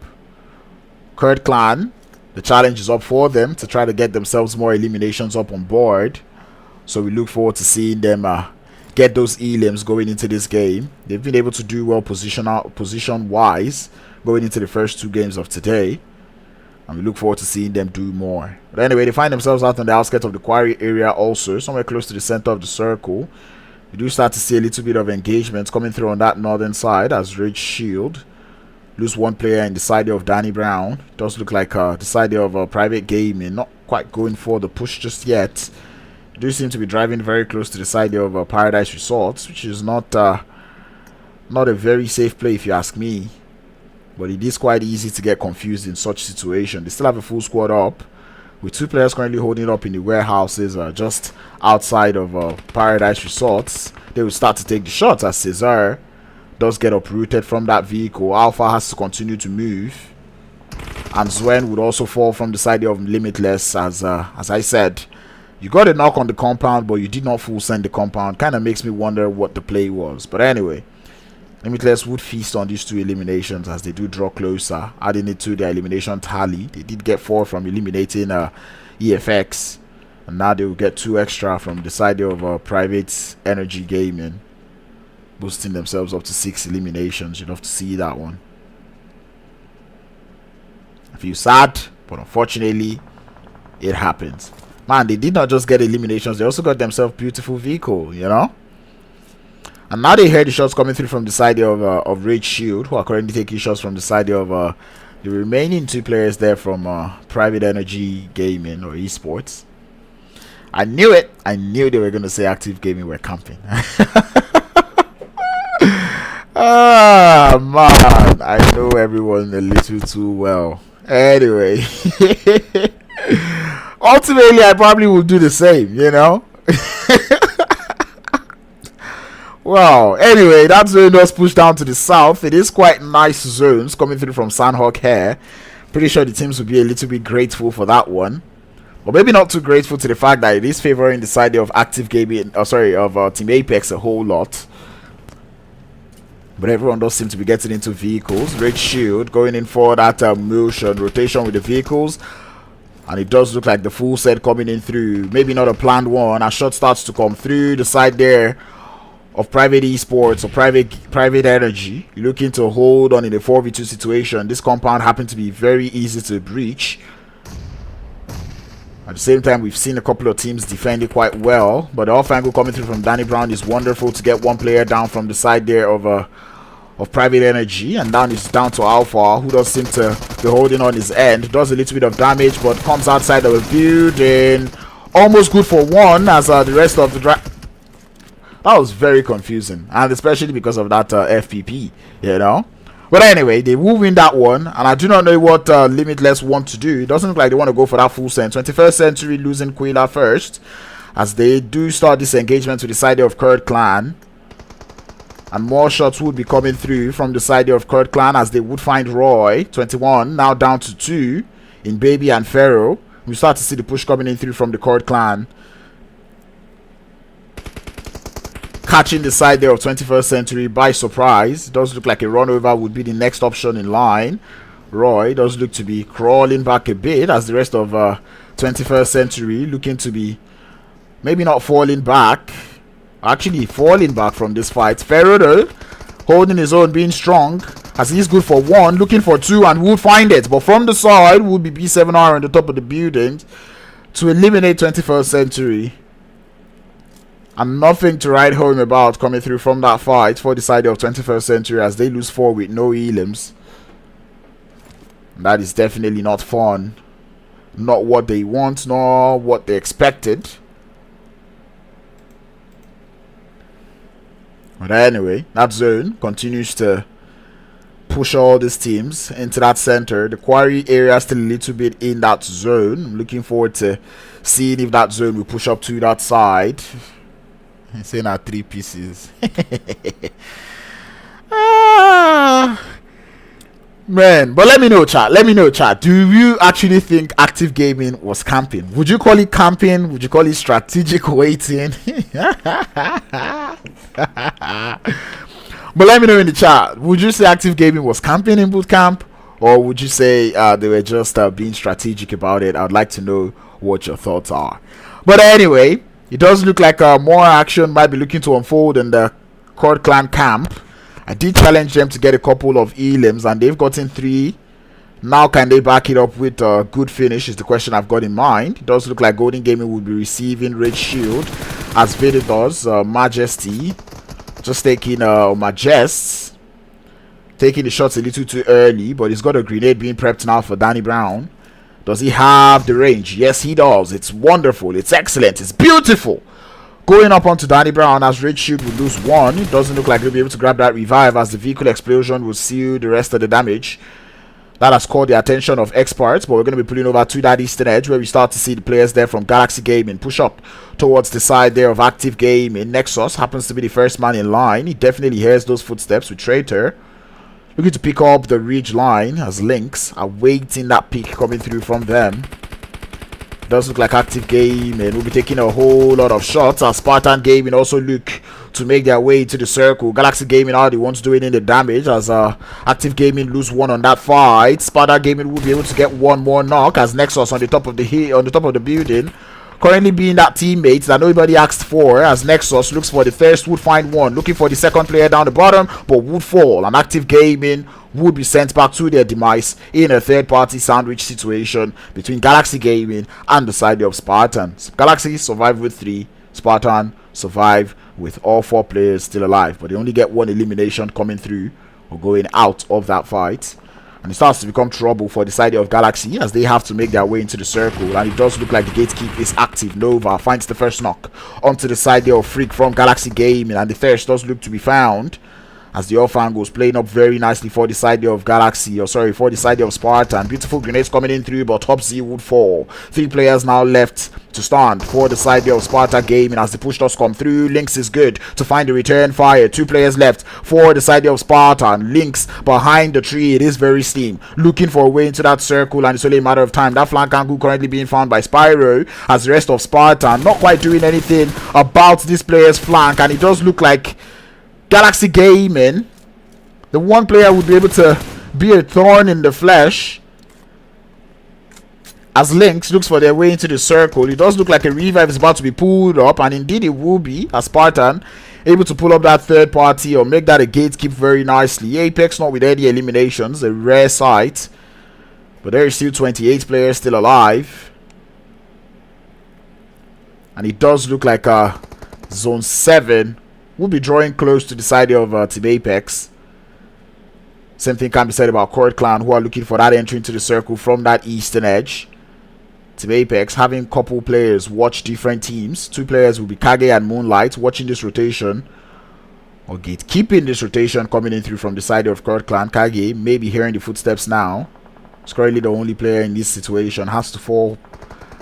Kurd Clan, the challenge is up for them to try to get themselves more eliminations up on board. So we look forward to seeing them get those elims going into this game. They've been able to do well position wise going into the first 2 games of today, and we look forward to seeing them do more. But anyway, they find themselves out on the outskirts of the Quarry area, also somewhere close to the center of the circle. You do start to see a little bit of engagement coming through on that northern side as Rage Shield lose 1 player in the side of Danny Brown. It does look like the side of Private Gaming not quite going for the push just yet. They do seem to be driving very close to the side of Paradise Resorts, which is not a very safe play if you ask me. But it is quite easy to get confused in such situation. They still have a full squad up, with 2 players currently holding up in the warehouses just outside of Paradise Resorts. They will start to take the shots as Cesar does get uprooted from that vehicle. Alpha has to continue to move, and Zwen would also fall from the side of Limitless. As I said, you got a knock on the compound, but you did not full send the compound. Kind of makes me wonder what the play was. But anyway, Limitless would feast on these 2 eliminations as they do draw closer, adding it to their elimination tally. They did get 4 from eliminating EFX, and now they will get 2 extra from the side of Private Energy Gaming, boosting themselves up to 6 eliminations. You'd love to see that one. I feel sad, but unfortunately it happens. Man, they did not just get eliminations, they also got themselves beautiful vehicle, you know. And now they hear the shots coming through from the side of Rage Shield, who are currently taking shots from the side of the remaining 2 players there from Private Energy Gaming or Esports. I knew it. I knew they were going to say active gaming were camping. Ah, man. I know everyone a little too well. Anyway. Ultimately, I probably will do the same, you know. Well, anyway, that zone does push down to the south. It is quite nice zones coming through from Sandhawk here. Pretty sure the teams will be a little bit grateful for that one, but maybe not too grateful to the fact that it is favoring the side of active gaming, of Team Apex a whole lot. But everyone does seem to be getting into vehicles. Red Shield going in for that motion rotation with the vehicles, and it does look like the full set coming in through. Maybe not a planned one. A shot starts to come through the side there of Private Esports or Private Energy. You're looking to hold on in a 4v2 situation. This compound happened to be very easy to breach. At the same time, we've seen a couple of teams defend it quite well, but the off angle coming through from Danny Brown is wonderful to get 1 player down from the side there of Private Energy, and down is down to Alpha, who does seem to be holding on his end. Does a little bit of damage, but comes outside of the building. Almost good for 1 as the rest of the that was very confusing, and especially because of that FPP, you know. But anyway, they will win that one, and I do not know what Limitless want to do. It doesn't look like they want to go for that full send. 21st Century losing Quila first, as they do start this engagement to the side of Kurd Clan. And more shots would be coming through from the side of Kurd Clan as they would find Roy. 21, now down to 2 in Baby and Pharaoh. We start to see the push coming in through from the Kurd Clan. Catching the side there of 21st Century by surprise. It does look like a run over would be the next option in line. Roy does look to be crawling back a bit as the rest of 21st Century looking to be maybe not falling back. Actually falling back from this fight. Pharaoh though, holding his own, being strong. as he's good for 1, looking for 2, and would find it. But from the side would be B7R on the top of the building to eliminate 21st Century. And nothing to write home about coming through from that fight for the side of 21st Century, as they lose 4 with no elims. That is definitely not fun. Not what they want, nor what they expected. But anyway, that zone continues to push all these teams into that center. The quarry area still a little bit in that zone. I'm looking forward to seeing if that zone will push up to that side. I'm saying that 3 pieces. Man, but let me know, chat. Do you actually think active gaming was camping? Would you call it camping? Would you call it strategic waiting? But let me know in the chat. Would you say active gaming was camping in boot camp, or would you say they were just being strategic about it? I'd like to know what your thoughts are. But anyway, it does look like more action might be looking to unfold in the Kurd Clan camp. I did challenge them to get a couple of elims, and they've gotten 3. Now, can they back it up with a good finish is the question I've got in mind. It does look like Golden Gaming will be receiving Red Shield, as Vader does. Majesty just taking Majests, taking the shots a little too early, but he's got a grenade being prepped now for Danny Brown. Does he have the range? Yes, he does. It's wonderful. It's excellent. It's beautiful. Going up onto Danny Brown, as Red Shield will lose 1. It doesn't look like he'll be able to grab that revive, as the vehicle explosion will seal the rest of the damage. That has caught the attention of Expertz, but we're going to be pulling over to that eastern edge, where we start to see the players there from Galaxy Gaming push up towards the side there of Active Gaming. Nexus happens to be the first man in line. He definitely hears those footsteps with Traitor. Looking to pick up the Ridge line, as Lynx are waiting that pick coming through from them. Does look like Active Gaming will be taking a whole lot of shots, as Spartan Gaming also look to make their way to the circle. Galaxy Gaming are the ones doing in the damage, as Active Gaming lose 1 on that fight. Sparta Gaming will be able to get 1 more knock, as Nexus on the top of the building, currently being that teammate that nobody asked for, as Nexus looks for the first, would find 1, looking for the second player down the bottom, but would fall, and Active Gaming would be sent back to their demise in a third-party sandwich situation between Galaxy Gaming and the side of Spartan. Galaxy survive with 3, Spartan survive with all 4 players still alive, but they only get 1 elimination coming through or going out of that fight. And it starts to become trouble for the side of Galaxy, as they have to make their way into the circle. And it does look like the gatekeep is active. Nova finds the first knock onto the side there of Freak from Galaxy Gaming, and the thirst does look to be found, as the off angles playing up very nicely for the side there of Galaxy, or sorry, for the side there of Sparta. And beautiful grenades coming in through, but Top Z would fall. 3 players now left to stand for the side there of Sparta Gaming, as the push does come through. Lynx is good to find the return fire. 2 players left for the side there of Sparta. Lynx behind the tree, it is very steam, looking for a way into that circle, and it's only a matter of time. That flank angle currently being found by Spyro, as the rest of Sparta not quite doing anything about this player's flank. And it does look like Galaxy Gaming, the one player would be able to be a thorn in the flesh, as Lynx looks for their way into the circle. It does look like a revive is about to be pulled up, and indeed it will be, as Spartan able to pull up that third party or make that a gatekeep very nicely. Apex not with any eliminations, a rare sight, but there is still 28 players still alive, and it does look like Zone 7 will be drawing close to the side of Team Apex. Same thing can be said about Kurd Clan, who are looking for that entry into the circle from that eastern edge. Team Apex having a couple players watch different teams. 2 players will be Kage and Moonlight watching this rotation, or gatekeeping this rotation coming in through from the side of Kurd Clan. Kage may be hearing the footsteps now. It's currently the only player in this situation, has to fall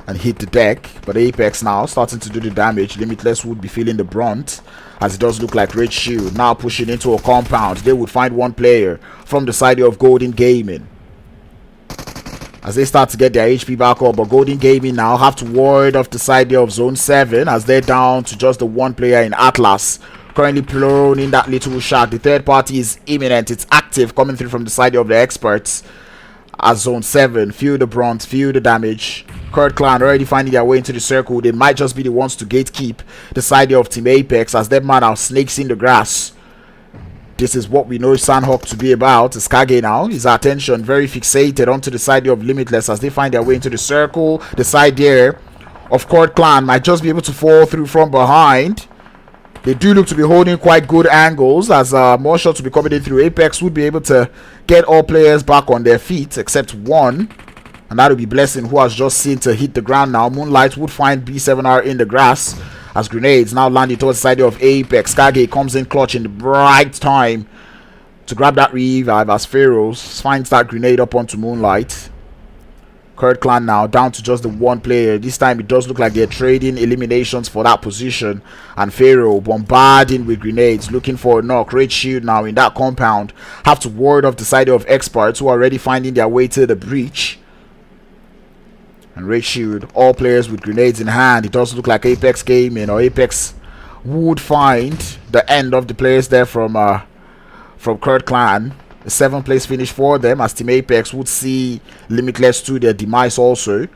and hit the deck, but Apex now starting to do the damage. Limitless would be feeling the brunt, as it does look like Red Shield now pushing into a compound. They would find 1 player from the side of Golden Gaming, as they start to get their HP back up, but Golden Gaming now have to ward off the side there of Zone 7, as they're down to just the 1 player in Atlas, currently prone in that little shack. The third party is imminent, it's active, coming through from the side of the Experts, as Zone 7 feel the brunt, feel the damage. Kurd Clan already finding their way into the circle. They might just be the ones to gatekeep the side of Team Apex, as their man now snakes in the grass. This is what we know Sandhawk to be about. It's Kage now. His attention very fixated onto the side of Limitless as they find their way into the circle. The side there of Kurd Clan might just be able to fall through from behind. They do look to be holding quite good angles as more shots will be coming in through. Apex would be able to get all players back on their feet except one. And that will be Blessing, who has just seen to hit the ground now. Moonlight would find B7R in the grass as grenades now landing towards the side of Apex. Kage comes in clutch in the right time to grab that revive as Pharaohs finds that grenade up onto Moonlight. Kurd Clan now down to just the one player. This time it does look like they're trading eliminations for that position. And Pharaoh bombarding with grenades, looking for a knock. Red Shield now in that compound. Have to ward off the side of Experts, who are already finding their way to the breach. And Red Shield, all players with grenades in hand. It does look like Apex Gaming or Apex would find the end of the players there from Kurd Clan. A 7th place finish for them as Team Apex would see Limitless to their demise also.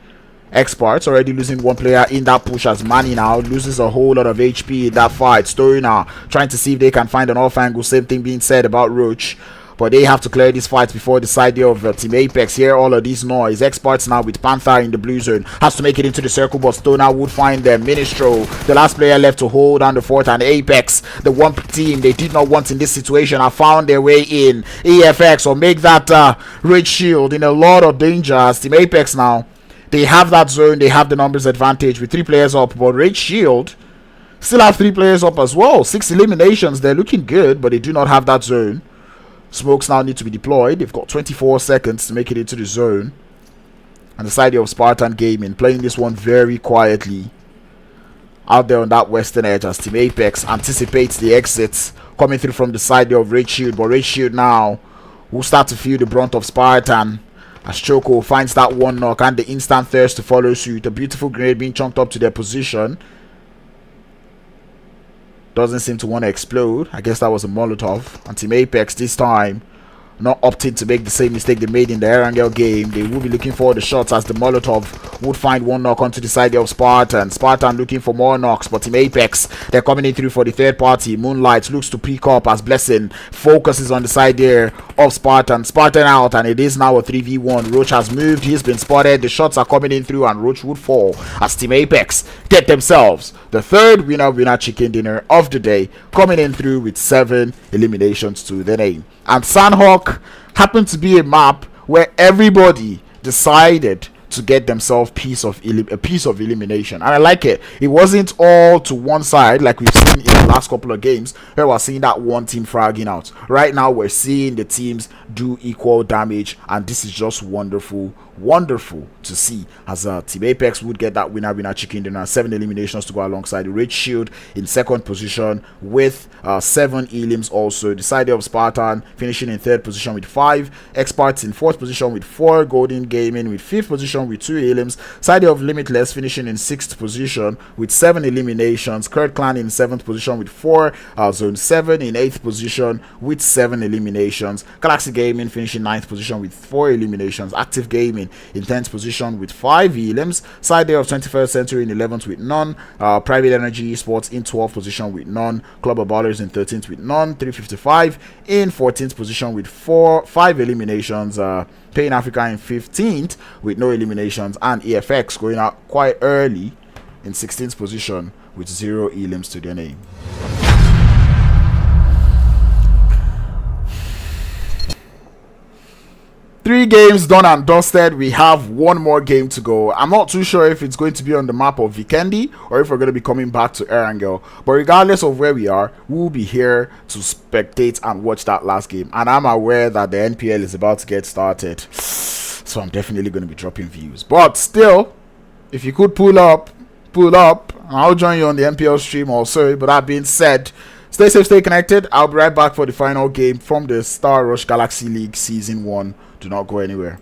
Experts already losing one player in that push as Manny now loses a whole lot of HP in that fight. Story now trying to see if they can find an off angle. Same thing being said about Roach. But they have to clear this fight before the side of Team Apex. Hear all of this noise. Experts now with Panther in the blue zone. Has to make it into the circle, but Stoner would find them. Ministro, the last player left to hold down the fort. And Apex, the one team they did not want in this situation, have found their way in. EFX or make that Red Shield in a lot of danger as Team Apex now. They have that zone. They have the numbers advantage with 3 players up. But Red Shield still have 3 players up as well. 6 eliminations. They're looking good, but they do not have that zone. Smokes now need to be deployed. They've got 24 seconds to make it into the zone. And the side of Spartan Gaming playing this one very quietly out there on that western edge as Team Apex anticipates the exits coming through from the side of Red Shield. But Red Shield now will start to feel the brunt of Spartan as Choco finds that one knock and the instant thirst to follow suit. A beautiful grenade being chunked up to their position. Doesn't seem to want to explode. I guess that was a Molotov. And Team Apex this time not opting to make the same mistake they made in the Erangel game. They will be looking for the shots as the Molotov would find one knock onto the side of Spartan. Spartan looking for more knocks, but Team Apex, they're coming in through for the third party. Moonlight looks to pick up as Blessing focuses on the side there of Spartan. Spartan out, and it is now a 3v1. Roach has moved. He's been spotted. The shots are coming in through, and Roach would fall as Team Apex get themselves the third winner chicken dinner of the day, coming in through with 7 eliminations to the name. And Sandhawk happened to be a map where everybody decided to get themselves a piece of elimination, and I like it. It wasn't all to one side like we've seen in the last couple of games where we're seeing that one team fragging out. Right now we're seeing the teams do equal damage, and this is just wonderful to see as Team Apex would get that winner chicken dinner. 7 eliminations to go alongside the Red Shield in second position with 7 elims. Also the side of Spartan finishing in third position with 5, Experts in fourth position with 4, Golden Gaming with 5th position with 2 elims, side of Limitless finishing in 6th position with 7 eliminations, Kurd Clan in 7th position with 4, Zone 7 in 8th position with 7 eliminations, Galaxy Gaming finishing 9th position with 4 eliminations, Active Gaming in 10th position with 5 elims, side there of 21st Century in 11th with none, Private Energy Esports in 12th position with none, Club of Ballers in 13th with none, 355 in 14th position with 5 eliminations, Pain Africa in 15th with no eliminations, and EFX going out quite early in 16th position with 0 elims to their name. Three games done and dusted. We have one more game to go. I'm not too sure if it's going to be on the map of Vikendi or if we're going to be coming back to Erangel. But regardless of where we are, we'll be here to spectate and watch that last game. And I'm aware that the NPL is about to get started, so I'm definitely going to be dropping views. But still, if you could pull up, I'll join you on the NPL stream also. But that being said, stay safe, stay connected. I'll be right back for the final game from the Star Rush Galaxy League Season 1. Do not go anywhere.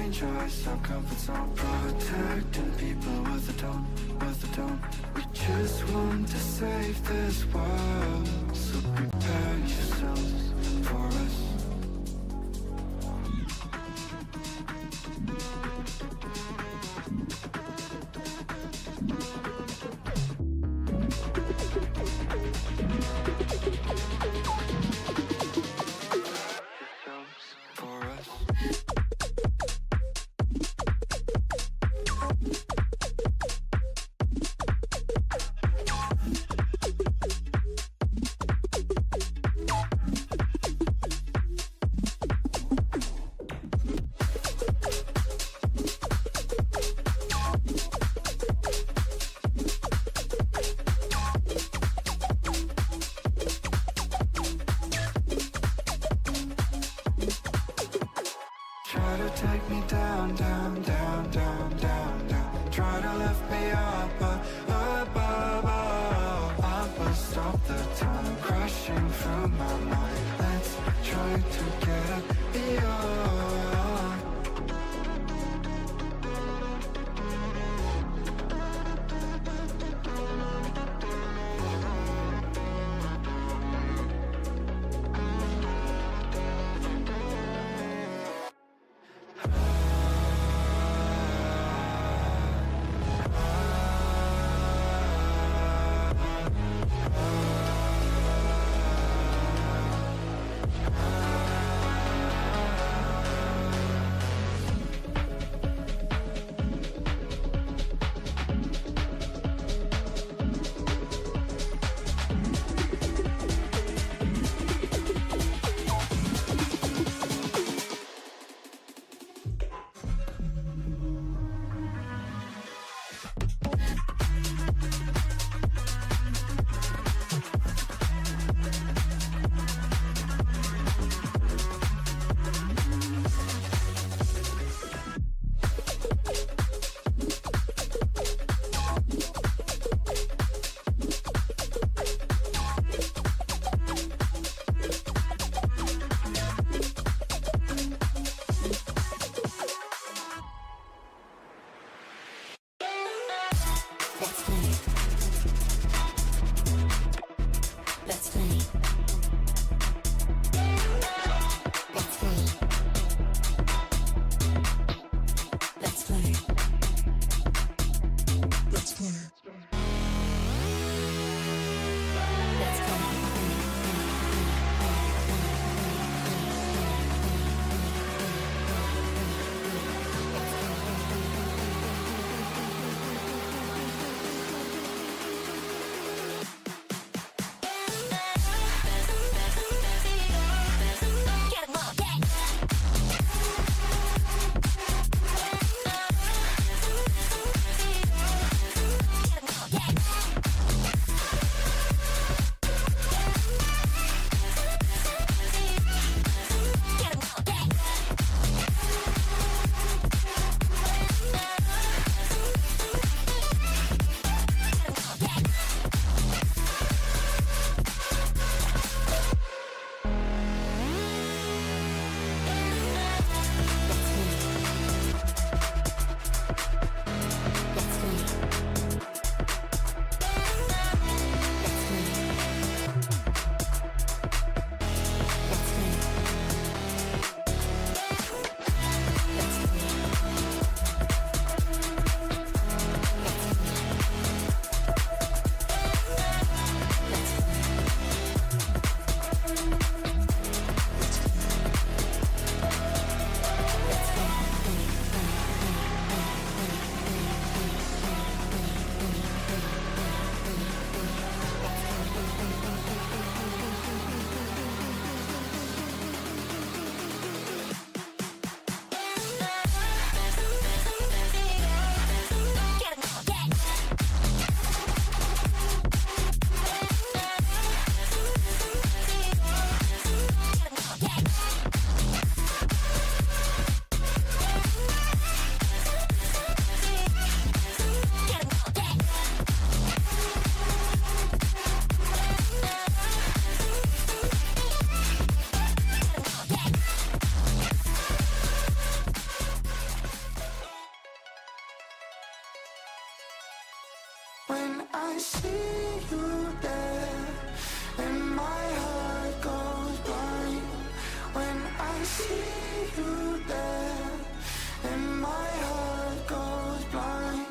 dangerous, our comfort zone. Protecting people with a tone, with a tone. We just want to save this world, so prepare yourselves for us. For us. Try to take me down, down, down, down, down, down. Try to lift me up, up, but stop the time crashing through my mind. Let's try to get up beyond. see you there, and my heart goes blind. When I see you there, and my heart goes blind.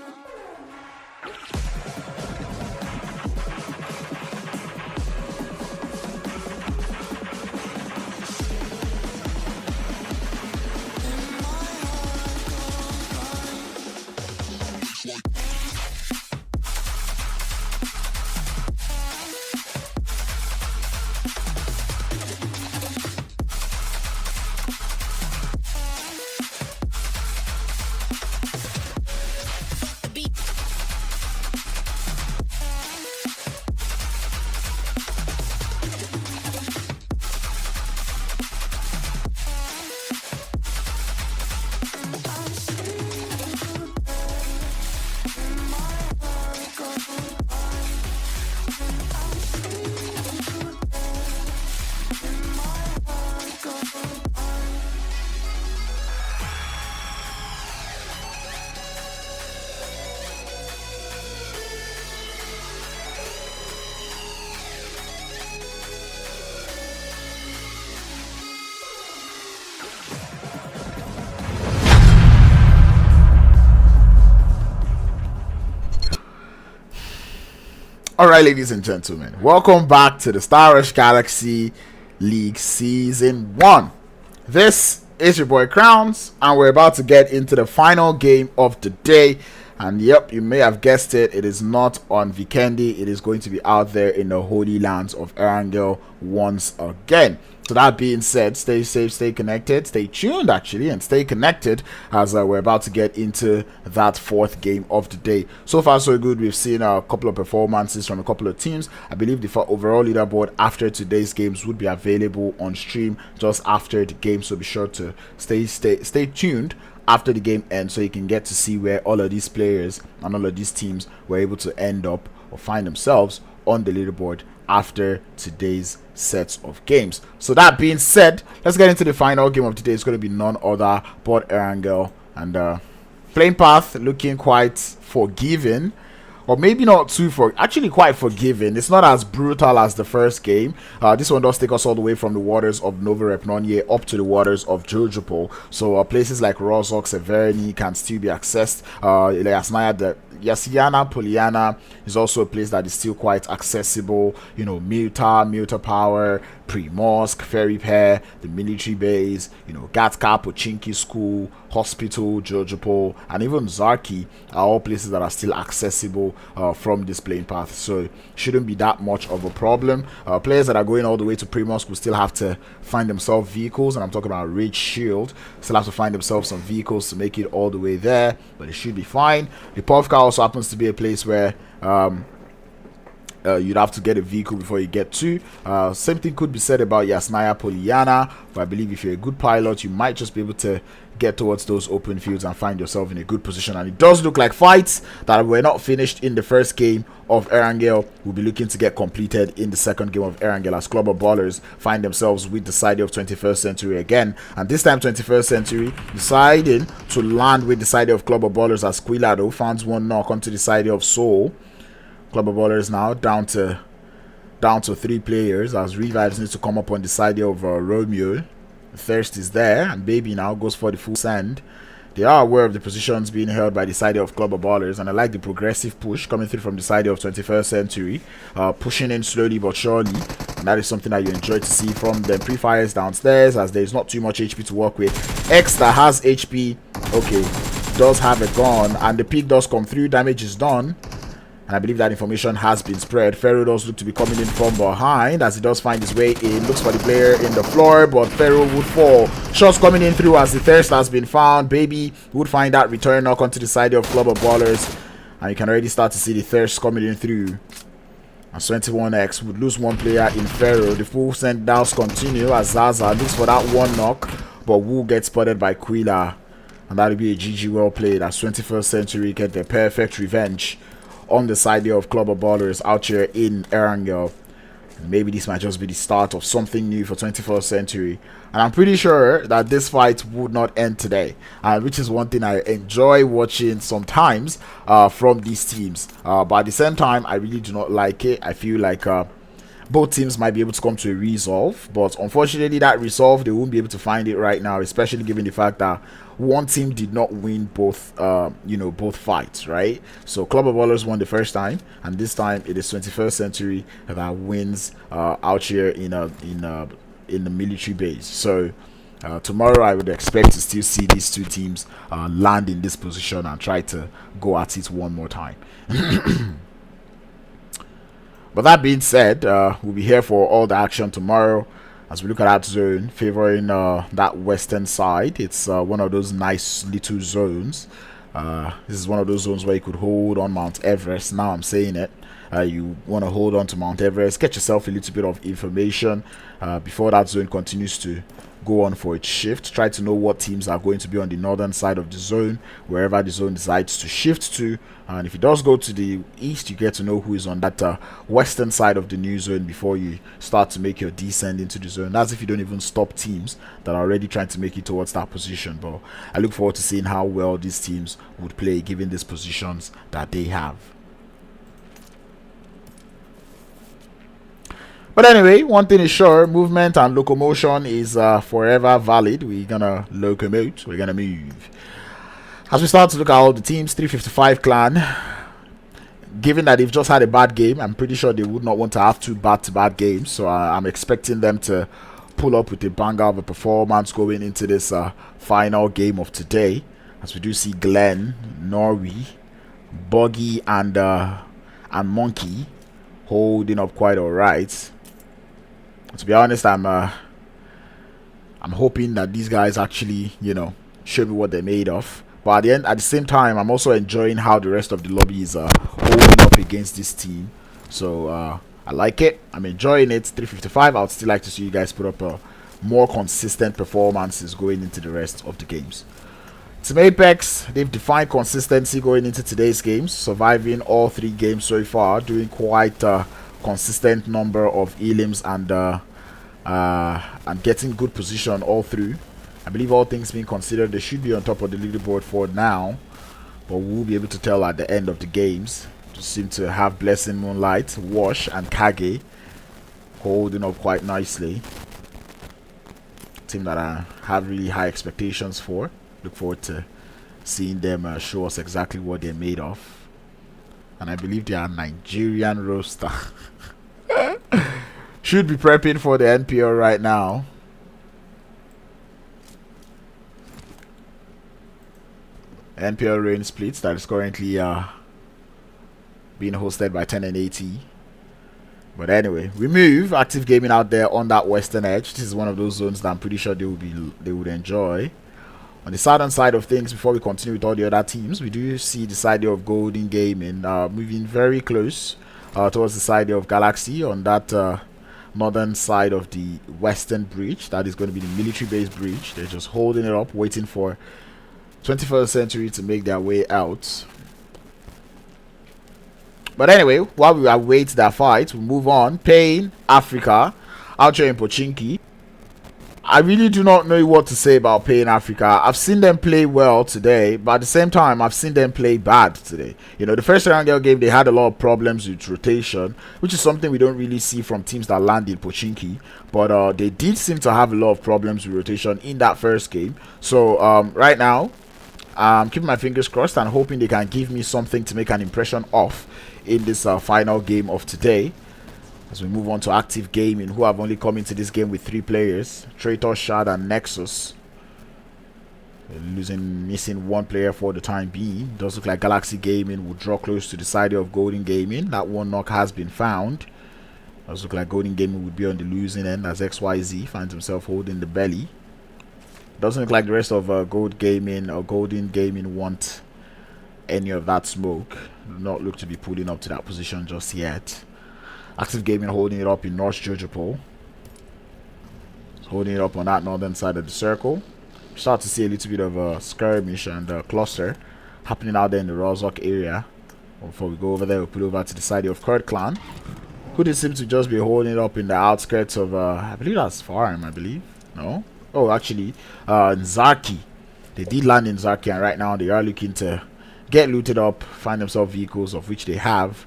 Alright, ladies and gentlemen, welcome back to the Star Rush Galaxy League Season 1. This is your boy Crownz, and we're about to get into the final game of the day. And yep, you may have guessed it, it is not on Vikendi, it is going to be out there in the holy lands of Erangel once again. So that being said, stay safe, stay connected, stay tuned actually, and stay connected as we're about to get into that fourth game of the day. So far so good. We've seen a couple of performances from a couple of teams. I believe the overall leaderboard after today's games would be available on stream just after the game, so be sure to stay tuned after the game ends so you can get to see where all of these players and all of these teams were able to end up or find themselves on the leaderboard after today's sets of games. So that being said, let's get into the final game of the day. It's going to be none other but Erangel, and playing path looking quite forgiving, or maybe not too actually quite forgiving. It's not as brutal as the first game. This one does take us all the way from the waters of Novorepnonye up to the waters of JUL. So places like Rozhok, Severny can still be accessed. Yasiana, Poliana is also a place that is still quite accessible. You know, Muta Power, Primorsk, Ferry Pair, the military base, you know, Gatka, Pochinki School, Hospital, JUL, and even Zarki are all places that are still accessible from this playing path. So it shouldn't be that much of a problem. Players that are going all the way to Primorsk will still have to find themselves vehicles, and I'm talking about Rage Shield. Still have to find themselves some vehicles to make it all the way there, but it should be fine. The Povka also happens to be a place where you'd have to get a vehicle before you get to. Same thing could be said about Yasnaya Poliana, but I believe if you're a good pilot, you might just be able to get towards those open fields and find yourself in a good position. And it does look like fights that were not finished in the first game of Erangel will be looking to get completed in the second game of Erangel, as Club of Ballers find themselves with the side of 21st Century again, and this time 21st Century deciding to land with the side of Club of Ballers as Quilado finds one knock onto the side of Soul. Club of Ballers now down to 3 players as Revives needs to come up on the side of Romeo. Thirst is there, and Baby now goes for the full send. They are aware of the positions being held by the side of Club of Ballers, and I like the progressive push coming through from the side of 21st Century, pushing in slowly but surely, and that is something that you enjoy to see from them. Pre-fires downstairs as there is not too much HP to work with. X that has HP, okay, does have a gun, and the peak does come through, damage is done. And I believe that information has been spread. Pharaoh does look to be coming in from behind as he does find his way in. Looks for the player in the floor, but Pharaoh would fall. Shots coming in through as the thirst has been found. Baby would find that return knock onto the side of Club of Ballers. And you can already start to see the thirst coming in through. As 21X would lose one player in Pharaoh. The full send downs continue as Zaza looks for that one knock, but Wu gets spotted by Quila. And that'll be a GG well played as 21st Century get their perfect revenge on the side of Club of Ballers out here in Erangel. Maybe this might just be the start of something new for 21st century. And I'm pretty sure that this fight would not end today. Which is one thing I enjoy watching sometimes from these teams. But at the same time, I really do not like it. I feel like both teams might be able to come to a resolve. But unfortunately, that resolve, they won't be able to find it right now. Especially given the fact that one team did not win both both fights, right? So Club of Ballers won the first time, and this time it is 21st century that wins out here in the military base. So tomorrow I would expect to still see these two teams land in this position and try to go at it one more time. But that being said, we'll be here for all the action tomorrow as we look at that zone favoring that western side. It's one of those nice little zones. This is one of those zones where you could hold on Mount Everest. Now I'm saying it. You want to hold on to Mount Everest, get yourself a little bit of information before that zone continues to go on for its shift. Try to know what teams are going to be on the northern side of the zone, wherever the zone decides to shift to. And if it does go to the east, you get to know who is on that western side of the new zone before you start to make your descent into the zone. That's if you don't even stop teams that are already trying to make it towards that position. But I look forward to seeing how well these teams would play given these positions that they have. But anyway, one thing is sure, movement and locomotion is forever valid. We're gonna locomote, we're gonna move. As we start to look at all the teams, 355 Clan, given that they've just had a bad game, I'm pretty sure they would not want to have two back-to-back games. So I'm expecting them to pull up with a banger of a performance going into this final game of today. As we do see Glenn, Norway, Buggy, and Monkey holding up quite alright. To be honest, I'm hoping that these guys actually, show me what they're made of. But at the same time, I'm also enjoying how the rest of the lobby is holding up against this team. So I like it. I'm enjoying it. 355. I would still like to see you guys put up more consistent performances going into the rest of the games. Team Apex, they've defined consistency going into today's games, surviving all 3 games so far, doing quite a consistent number of elims and getting good position all through. I believe all things being considered, they should be on top of the leaderboard for now, but we'll be able to tell at the end of the games. Just seem to have Blessing, Moonlight, Wash, and Kage holding up quite nicely. Team that I have really high expectations for. Look forward to seeing them show us exactly what they're made of. And I believe they are Nigerian roster. Should be prepping for the NPL right now. NPL rain splits that is currently being hosted by 10 and 80. But anyway, we move active gaming out there on that western edge. This is one of those zones that I'm pretty sure they would enjoy. On the southern side of things, before we continue with all the other teams, we do see the side of Golden Gaming moving very close towards the side of Galaxy on that northern side of the western bridge. That is going to be the military base bridge. They're just holding it up, waiting for 21st century to make their way out. But anyway, while we await that fight, we move on. Pain Africa out here in Pochinki. I really do not know what to say about Pain Africa. I've seen them play well today, but at the same time, I've seen them play bad today. The first round game, they had a lot of problems with rotation, which is something we don't really see from teams that land in Pochinki. But they did seem to have a lot of problems with rotation in that first game. So right now, I'm keeping my fingers crossed and hoping they can give me something to make an impression of in this final game of today. As we move on to active gaming, who have only come into this game with 3 players, Traitor, Shad, and Nexus. Missing 1 player for the time being. Does look like Galaxy Gaming will draw close to the side of Golden Gaming. That one knock has been found. Does look like Golden Gaming would be on the losing end as XYZ finds himself holding the belly. Doesn't look like the rest of Gold Gaming or Golden Gaming want any of that smoke. Do not look to be pulling up to that position just yet. Active Gaming holding it up in North Jojopol. Holding it up on that northern side of the circle. Start to see a little bit of a skirmish and a cluster happening out there in the Rozhok area. Before we go over there, we'll put over to the side of Kurd Clan. who they seem to just be holding up in the outskirts of, I believe that's Farm, I believe. No? Oh, actually, Zaki. They did land in Zaki, and right now they are looking to get looted up, find themselves vehicles, of which they have.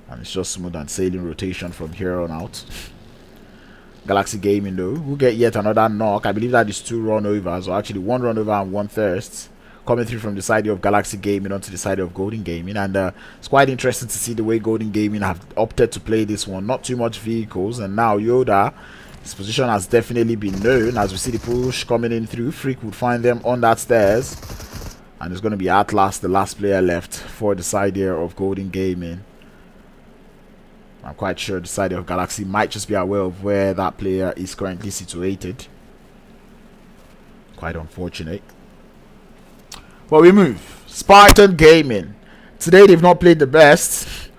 And it's just smooth and sailing rotation from here on out. Galaxy Gaming, though, who get yet another knock. I believe that is 2 runovers, or actually 1 runover and 1 thirst, coming through from the side of Galaxy Gaming onto the side of Golden Gaming. And it's quite interesting to see the way Golden Gaming have opted to play this one. Not too much vehicles, and now Yoda, his position has definitely been known. As we see the push coming in through, Freak would find them on that stairs, and it's going to be Atlas, the last player left for the side here of Golden Gaming. I'm quite sure the side of Galaxy might just be aware of where that player is currently situated. Quite unfortunate. But we move. Spartan Gaming. Today they've not played the best,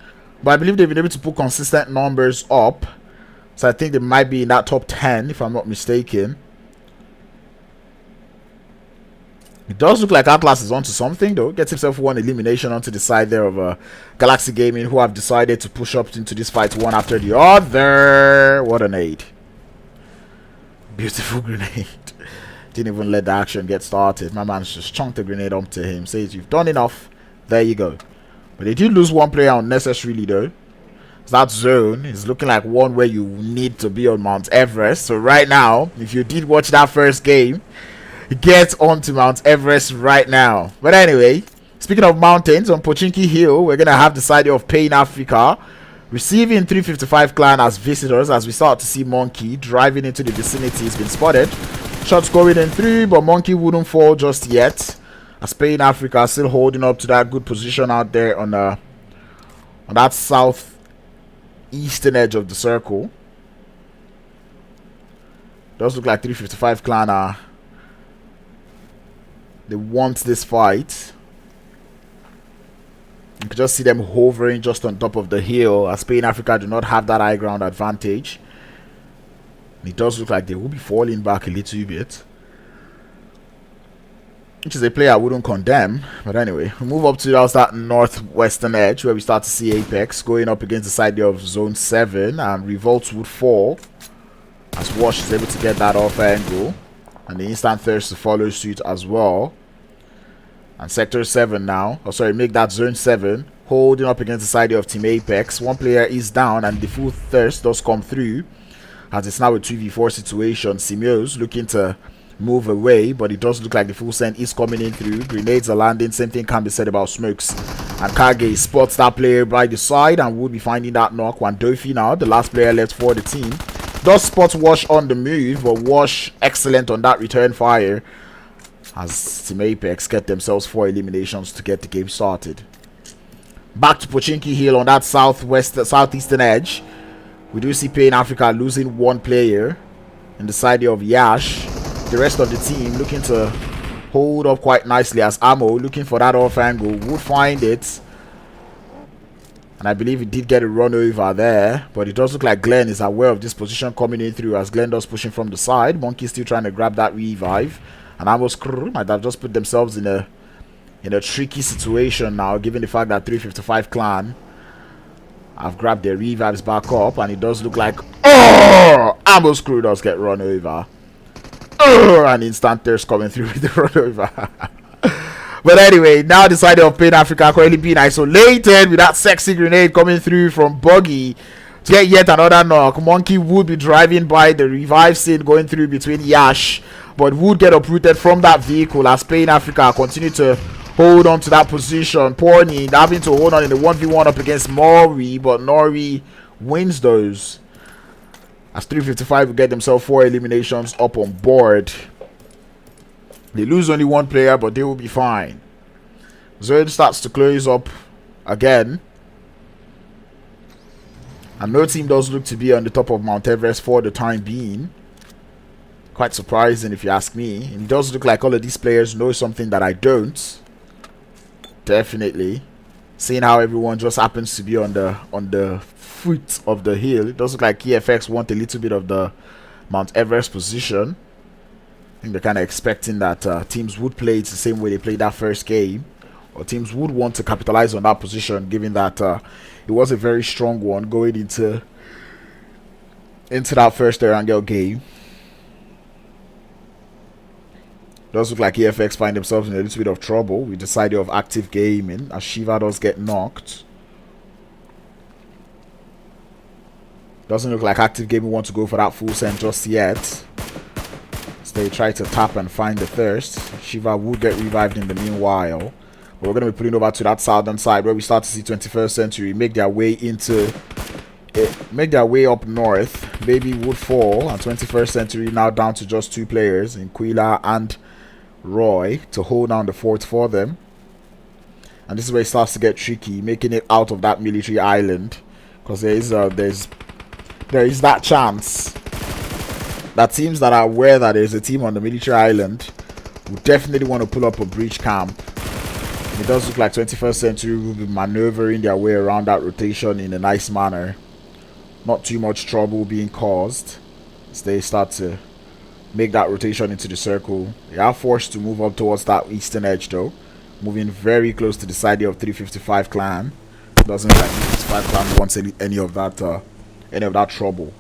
but I believe they've been able to put consistent numbers up. So I think they might be in that top 10 if I'm not mistaken. It does look like Atlas is onto something though. Gets himself 1 elimination onto the side there of Galaxy Gaming, who have decided to push up into this fight one after the other. What a nade. Beautiful grenade. Didn't even let the action get started. My man's just chunked the grenade up to him. Says, you've done enough. There you go. But they did lose 1 player unnecessarily though. That zone is looking like one where you need to be on Mount Everest. So right now, if you did watch that first game, get onto Mount Everest right now. But anyway, speaking of mountains, on Pochinki Hill, we're going to have the side of Pain Africa receiving 355 Clan as visitors, as we start to see Monkey driving into the vicinity. He's been spotted. Shots going in through, but Monkey wouldn't fall just yet, as Pain Africa still holding up to that good position out there on that southeastern edge of the circle. Does look like 355 Clan are... They want this fight. You can just see them hovering just on top of the hill, as Spain Africa do not have that high ground advantage. And it does look like they will be falling back a little bit, which is a play I wouldn't condemn. But anyway, we move up to that northwestern edge, where we start to see Apex going up against the side of Zone 7, and Revolts would fall, as Wash is able to get that off angle. And the instant thirst to follow suit as well. And Sector 7 now. Oh, sorry, make that Zone 7. Holding up against the side of Team Apex. 1 player is down, and the full thirst does come through, as it's now a 2v4 situation. Simios looking to move away, but it does look like the full send is coming in through. Grenades are landing. Same thing can be said about Smokes. And Kage spots that player by the side and would be finding that knock. Wandofi now, the last player left for the team, does spot Wash on the move, but Wash excellent on that return fire, as Team Apex get themselves 4 eliminations to get the game started. Back to Pochinki Hill on that southeastern edge. We do see Pain Africa losing 1 player in the side of Yash. The rest of the team looking to hold up quite nicely, as Ammo looking for that off angle would find it. And I believe he did get a run over there, but it does look like Glenn is aware of this position coming in through, as Glenn does pushing from the side. Monkey still trying to grab that revive, and Amos might have just put themselves in a tricky situation now, given the fact that 355 Clan have grabbed their revives back up, and it does look like Amos Crew does get run over. And instant thirst coming through with the run over. But anyway, now the side of Pain Africa currently being isolated with that sexy grenade coming through from Buggy to get yet another knock. Monkey would be driving by the revive scene going through between Yash, but would get uprooted from that vehicle, as Pain Africa continue to hold on to that position. Porny having to hold on in the 1v1 up against Nori, but Nori wins those, as 355 will get themselves 4 eliminations up on board. They lose only 1 player, but they will be fine. Zone starts to close up again, and no team does look to be on the top of Mount Everest for the time being. Quite surprising if you ask me. And it does look like all of these players know something that I don't. Definitely. Seeing how everyone just happens to be on the foot of the hill, it does look like EFX want a little bit of the Mount Everest position. I think they're kind of expecting that teams would play it the same way they played that first game, or teams would want to capitalize on that position, given that it was a very strong one going into into that first Erangel game. Does look like EFX find themselves in a little bit of trouble with the side of active gaming as Shiva does get knocked. Doesn't look like active gaming want to go for that full send just yet. So they try to tap and find the thirst. Shiva would get revived in the meanwhile. But we're going to be putting over to that southern side where we start to see 21st Century make their way into make their way up north. Maybe would fall, and 21st Century now down to just 2 players in Quila and Roy to hold down the fort for them. And this is where it starts to get tricky, making it out of that military island, because there is that chance that teams that are aware that there's a team on the military island would definitely want to pull up a breach camp. And it does look like 21st Century will be maneuvering their way around that rotation in a nice manner. Not too much trouble being caused as they start to make that rotation into the circle. They are forced to move up towards that eastern edge though, moving very close to the side of 355 Clan. Doesn't look like 355 Clan wants any of that trouble.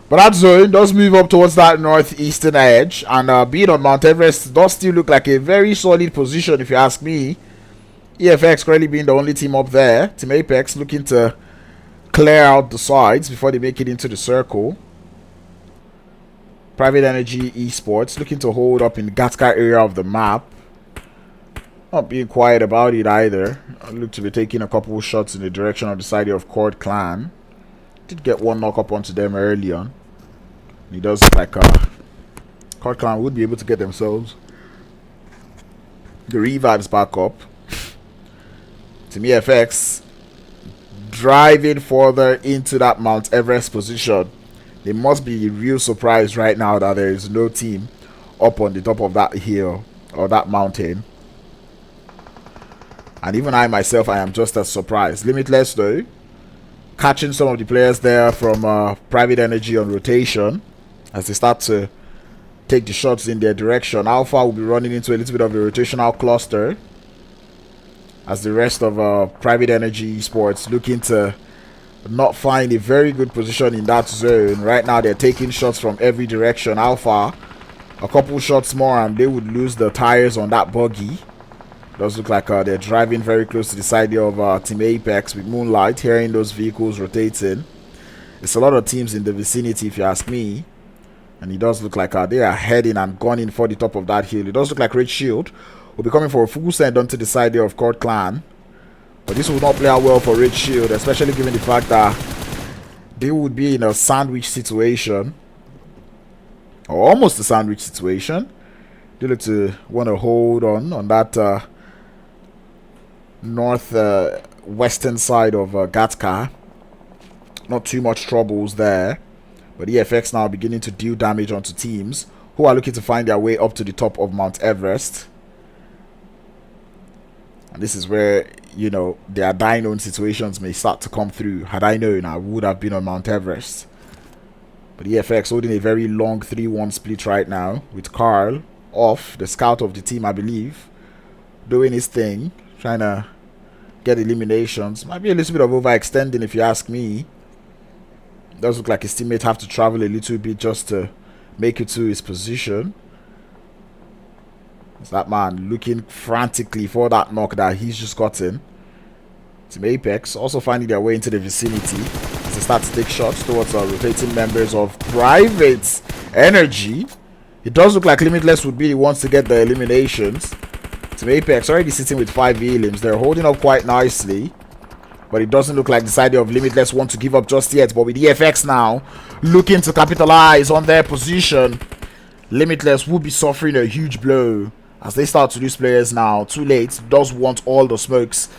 But that zone does move up towards that northeastern edge, and being on Mount Everest does still look like a very solid position if you ask me. EFX currently being the only team up there. Team Apex looking to clear out the sides before they make it into the circle. Private Energy Esports looking to hold up in the Gatkar area of the map. Not being quiet about it either. I look to be taking a couple of shots in the direction of the side of Kurd Clan. Did get one knock up onto them early on. And it does look like Kurd Clan would be able to get themselves the revives back up. Team EFX driving further into that Mount Everest position. They must be real surprised right now that there is no team up on the top of that hill or that mountain. And even I myself, I am just as surprised. Limitless though, catching some of the players there from Private Energy on rotation as they start to take the shots in their direction. Alpha will be running into a little bit of a rotational cluster as the rest of Private Energy Esports looking to not find a very good position in that zone. Right now they're taking shots from every direction. Alpha, a couple shots more and they would lose the tires on that buggy. Does look like they're driving very close to the side of Team Apex with Moonlight, hearing those vehicles rotating. It's a lot of teams in the vicinity if you ask me. And it does look like they are heading and gunning for the top of that hill. It does look like Red Shield will be coming for a full send onto the side there of Kurd Clan. But this will not play out well for Red Shield, especially given the fact that they would be in a sandwich situation. Or almost a sandwich situation. They look to want to hold on that north-western side of Gatkar. Not too much troubles there. But EFX now beginning to deal damage onto teams who are looking to find their way up to the top of Mount Everest. And this is where, you know, their dying own situations may start to come through. Had I known, I would have been on Mount Everest. But EFX holding a very long 3-1 split right now with Carl off, the scout of the team, I believe, doing his thing, trying to get eliminations. Might be a little bit of overextending if you ask me. Does look like his teammates have to travel a little bit just to make it to his position. It's that man looking frantically for that knock that he's just gotten. Team Apex also finding their way into the vicinity as they start to take shots towards rotating members of Private Energy. It does look like Limitless would be the ones to get the eliminations. Team Apex already sitting with 5 elims. They're holding up quite nicely. But it doesn't look like the side of Limitless want to give up just yet. But with EFX now looking to capitalize on their position, Limitless will be suffering a huge blow as they start to lose players now. Too late. Does want all the smokes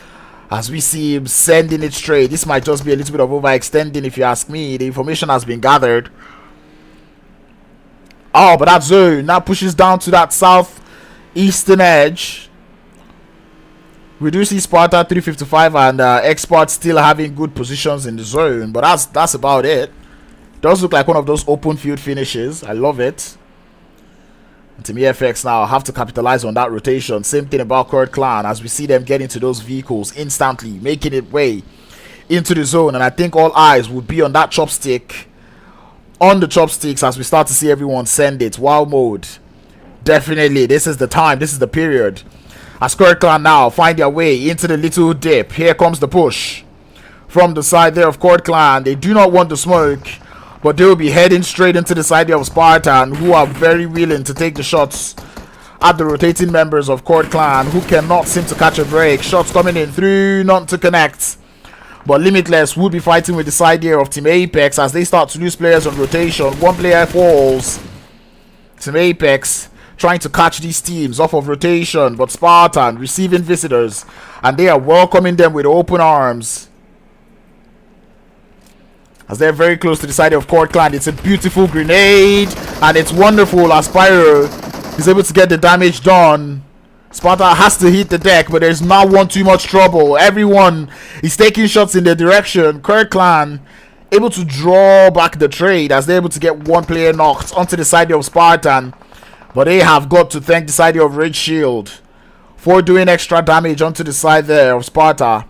as we see him sending it straight. This might just be a little bit of overextending if you ask me. The information has been gathered. Oh, but that zone now pushes down to that southeastern edge. We do see Sparta 355 and Expertz still having good positions in the zone, but that's about it. Does look like one of those open field finishes. I love it. And Team EFX now have to capitalize on that rotation. Same thing about Kurd Clan as we see them get into those vehicles instantly, making it way into the zone. And I think all eyes would be on that chopstick on the chopsticks as we start to see everyone send it. Wild mode. Definitely, this is the time. This is the period. As Kurd Clan now find their way into the little dip. Here comes the push from the side there of Kurd Clan. They do not want the smoke, but they will be heading straight into the side there of Spartan, who are very willing to take the shots at the rotating members of Kurd Clan, who cannot seem to catch a break. Shots coming in through, not to connect. But Limitless would be fighting with the side here of Team Apex as they start to lose players on rotation. One player falls. Team Apex trying to catch these teams off of rotation, but Spartan receiving visitors, and they are welcoming them with open arms as they're very close to the side of Kurd Clan. It's a beautiful grenade, and it's wonderful as Pyro is able to get the damage done. Sparta has to hit the deck, but there's not one too much trouble. Everyone is taking shots in their direction. Kurd Clan able to draw back the trade as they're able to get one player knocked onto the side of Spartan. But they have got to thank the side of Red Shield for doing extra damage onto the side there of Sparta.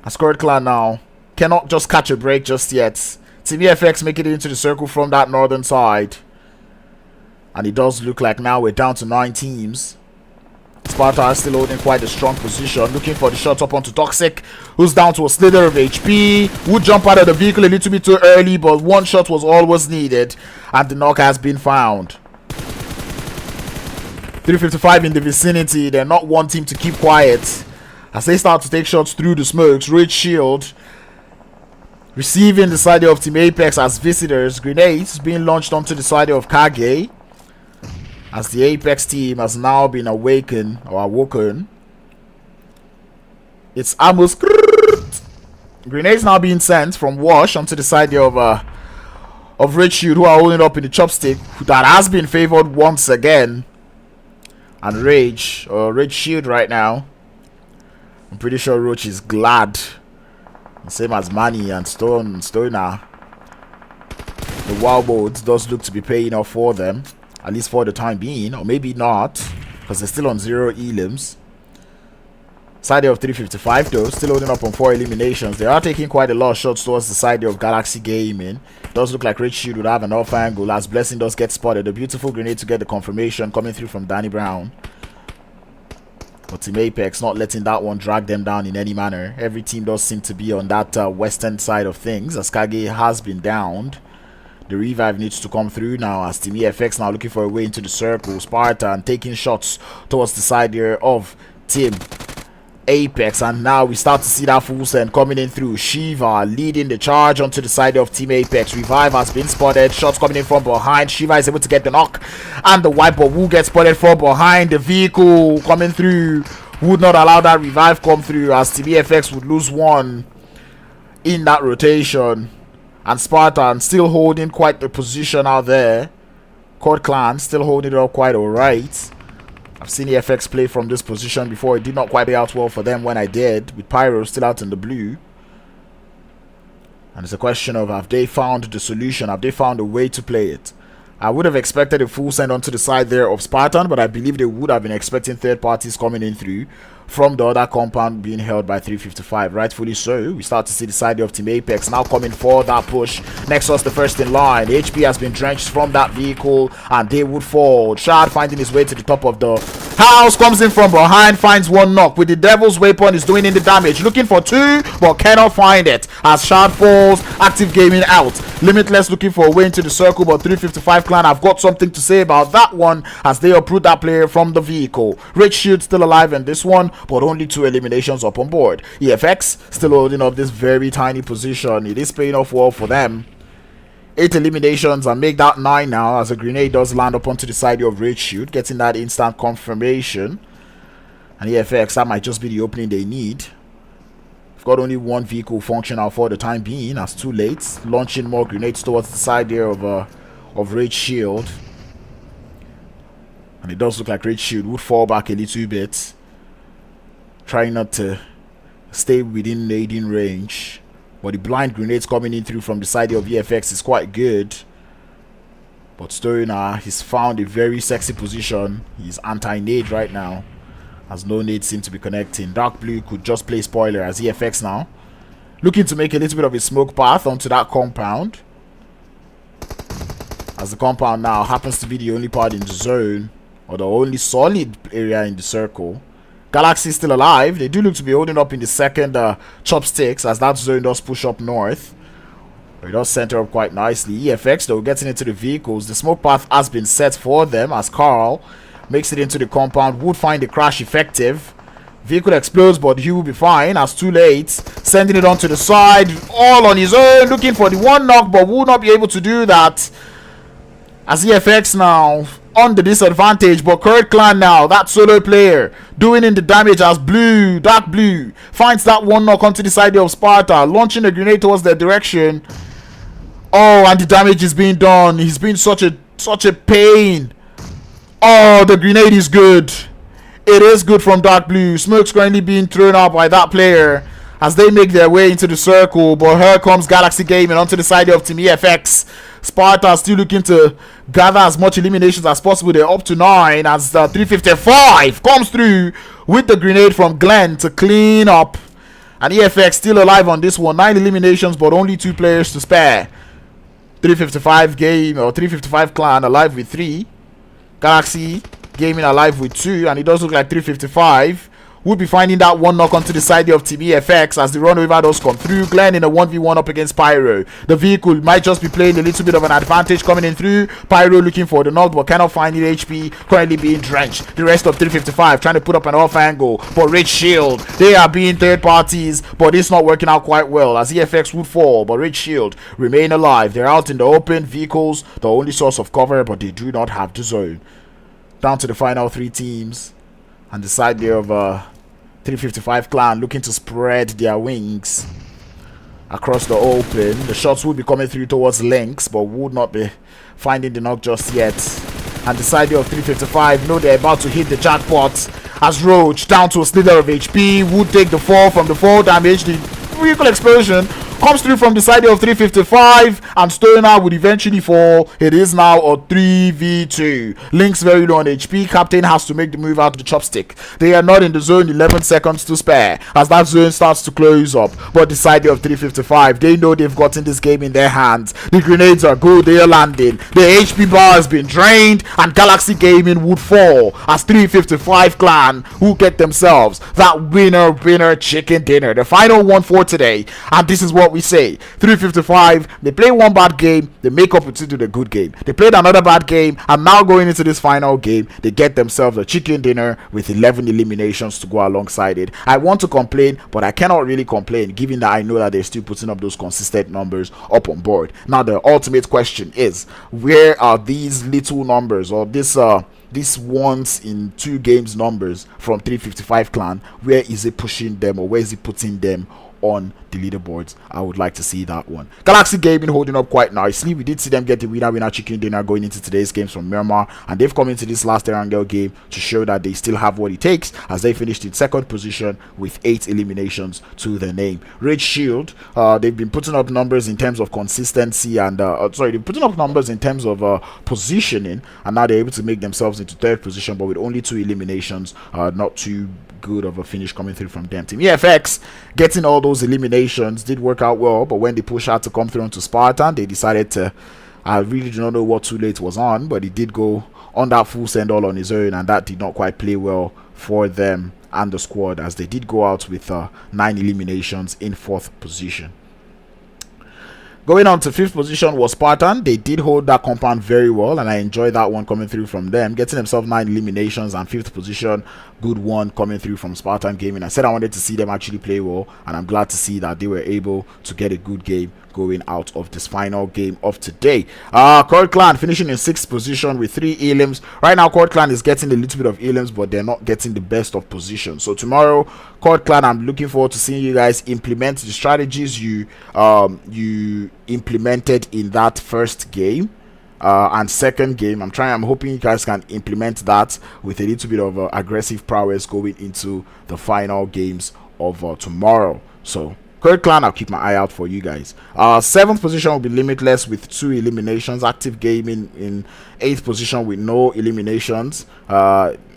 As Kurd Clan now cannot just catch a break just yet. Team EFX making it into the circle from that northern side. And it does look like now we're down to 9 teams. Sparta is still holding quite a strong position, looking for the shot up onto Toxic, who's down to a slither of HP. Would jump out of the vehicle a little bit too early, but one shot was always needed, and the knock has been found. 355 in the vicinity. They're not wanting to keep quiet as they start to take shots through the smokes. Red Shield receiving the side of Team Apex as visitors. Grenades being launched onto the side of Kage, as the Apex team has now been awoken. It's almost grenades now being sent from Wash onto the side of Red Shield, who are holding up in the chopstick that has been favored once again. And Red Shield right now, I'm pretty sure Roach is glad, same as Manny and Stoner. The wild modes does look to be paying off for them, at least for the time being, or maybe not, because they're still on 0 elims. Side of 355 though, still holding up on 4 eliminations. They are taking quite a lot of shots towards the side of Galaxy Gaming. Does look like Red Shield would have an off angle as Blessing does get spotted. A beautiful grenade to get the confirmation coming through from Danny Brown. But Team Apex not letting that one drag them down in any manner. Every team does seem to be on that western side of things, as Kage has been downed. The revive needs to come through now as Team EFX now looking for a way into the circle. Spartan taking shots towards the side here of Team Apex, and now we start to see that full send coming in through. Shiva leading the charge onto the side of Team Apex. Revive has been spotted. Shots coming in from behind. Shiva is able to get the knock, and the wipe, but will get spotted from behind. The vehicle coming through would not allow that revive come through, as Team EFX would lose one in that rotation. And Spartan still holding quite the position out there. Kurd Clan still holding it up quite alright. I've seen EFX play from this position before. It did not quite play out well for them when I did, with Pyro still out in the blue. And it's a question of, have they found the solution? Have they found a way to play it? I would have expected a full send onto the side there of Spartan, but I believe they would have been expecting third parties coming in through from the other compound being held by 355. Rightfully so. We start to see the side of Team Apex now coming for that push. Nexus the first in line. HP has been drenched from that vehicle, and they would fall. Shard finding his way to the top of the house, comes in from behind, finds one knock with the Devil's Weapon, is doing in the damage, looking for 2 but cannot find it as Shard falls. Active Gaming out. Limitless looking for a way into the circle, but 355 Clan have got something to say about that one as they uproot that player from the vehicle. Red Shield still alive in this one, but only 2 eliminations up on board. EFX still holding up this very tiny position. It is paying off well for them. 8 eliminations and make that 9 now, as a grenade does land up onto the side of Red Shield, getting that instant confirmation. And EFX, that might just be the opening they need. We've got only 1 vehicle functional for the time being, as too late. Launching more grenades towards the side there of Red Shield. And it does look like Red Shield would fall back a little bit, trying not to stay within aiding range. But the blind grenades coming in through from the side of VFX is quite good. But Stoner, he's found a very sexy position. He's anti-nade right now, as no nade seem to be connecting. Dark Blue could just play spoiler as EFX now, looking to make a little bit of a smoke path onto that compound. as the compound now happens to be the only part in the zone, or the only solid area in the circle. Galaxy is still alive. They do look to be holding up in the second chopsticks, as that zone does push up north. It does center up quite nicely. EFX though getting into the vehicles. The smoke path has been set for them as Carl makes it into the compound. Would find the crash effective. Vehicle explodes, but he will be fine as too late. Sending it onto the side, all on his own, looking for the one knock, but will not be able to do that. As EFX now on the disadvantage, but Kurd Clan now, that solo player, doing in the damage as Blue, Dark Blue, finds that one knock onto the side of Sparta, launching a grenade towards their direction. Oh, and the damage is being done. He's been such a pain. Oh, the grenade is good. It is good from Dark Blue. Smoke's currently being thrown out by that player as they make their way into the circle. But here comes Galaxy Gaming onto the side of Team EFX. Sparta still looking to gather as much eliminations as possible. They're up to 9 as 355 comes through with the grenade from Glenn to clean up. And EFX still alive on this one. 9 eliminations, but only 2 players to spare. 355 game or 355 clan alive with 3. Galaxy Gaming alive with 2, and it does look like 355 would be finding that one knock onto the side of Team EFX as the runover does come through. Glenn in a 1v1 up against Pyro. The vehicle might just be playing a little bit of an advantage coming in through. Pyro looking for the knock but cannot find it. HP currently being drenched. The rest of 355 trying to put up an off angle for Rich Shield. They are being third parties, but it's not working out quite well as EFX would fall, but Rich Shield remain alive. They're out in the open. Vehicles the only source of cover, but they do not have the zone. Down to the final 3 teams, and the side there of 355 clan looking to spread their wings across the open. The shots would be coming through towards Lynx, but would not be finding the knock just yet. And the side there of 355 know they're about to hit the jackpot as Roach down to a slither of HP would take the fall from the fall damage. The vehicle explosion comes through from the side of 355, and Stoner would eventually fall. It is now a 3v2. Lynx very low on HP. Captain has to make the move out of the chopstick. They are not in the zone. 11 seconds to spare as that zone starts to close up. But the side of 355, they know they've gotten this game in their hands. The grenades are good. They are landing. The HP bar has been drained, and Galaxy Gaming would fall as 355 clan who get themselves that winner chicken dinner. The final one for today, and this is what we say. 355, they play one bad game, they make up with it with a good game. They played another bad game, and now going into this final game, they get themselves a chicken dinner with 11 eliminations to go alongside it. I want to complain, but I cannot really complain given that I know that they're still putting up those consistent numbers up on board. Now the ultimate question is, where are these little numbers, or this once in 2 games numbers from 355 clan? Where is it pushing them, or where is it putting them on the leaderboards? I would like to see that one. Galaxy Gaming holding up quite nicely. We did see them get the winner chicken dinner going into today's games from Myanmar, and they've come into this last Erangel game to show that they still have what it takes, as they finished in 2nd position with 8 eliminations to their name. Rage Shield, they've been putting up numbers in terms of consistency and they're putting up numbers in terms of positioning, and now they're able to make themselves into 3rd position, but with only 2 eliminations. Not too good of a finish coming through from them. Team EFX getting all those eliminations did work out well, but when they push out to come through onto Spartan, they decided to, I really do not know what Too Late was on, but he did go on that full send all on his own, and that did not quite play well for them and the squad, as they did go out with 9 eliminations in 4th position. Going on to 5th position was Spartan. They did hold that compound very well, and I enjoyed that one coming through from them, getting themselves 9 eliminations, and 5th position, good one coming through from Spartan Gaming. I said I wanted to see them actually play well, and I'm glad to see that they were able to get a good game going out of this final game of today. Kurd Clan finishing in 6th position with 3 elims. Right now Kurd Clan is getting a little bit of elims, but they're not getting the best of positions. So tomorrow, Kurd Clan, I'm looking forward to seeing you guys implement the strategies you implemented in that first game and second game. I'm hoping you guys can implement that with a little bit of aggressive prowess going into the final games of tomorrow. So Kurd Clan, I'll keep my eye out for you guys. 7th position will be Limitless with 2 eliminations. Active Gaming in 8th position with no eliminations.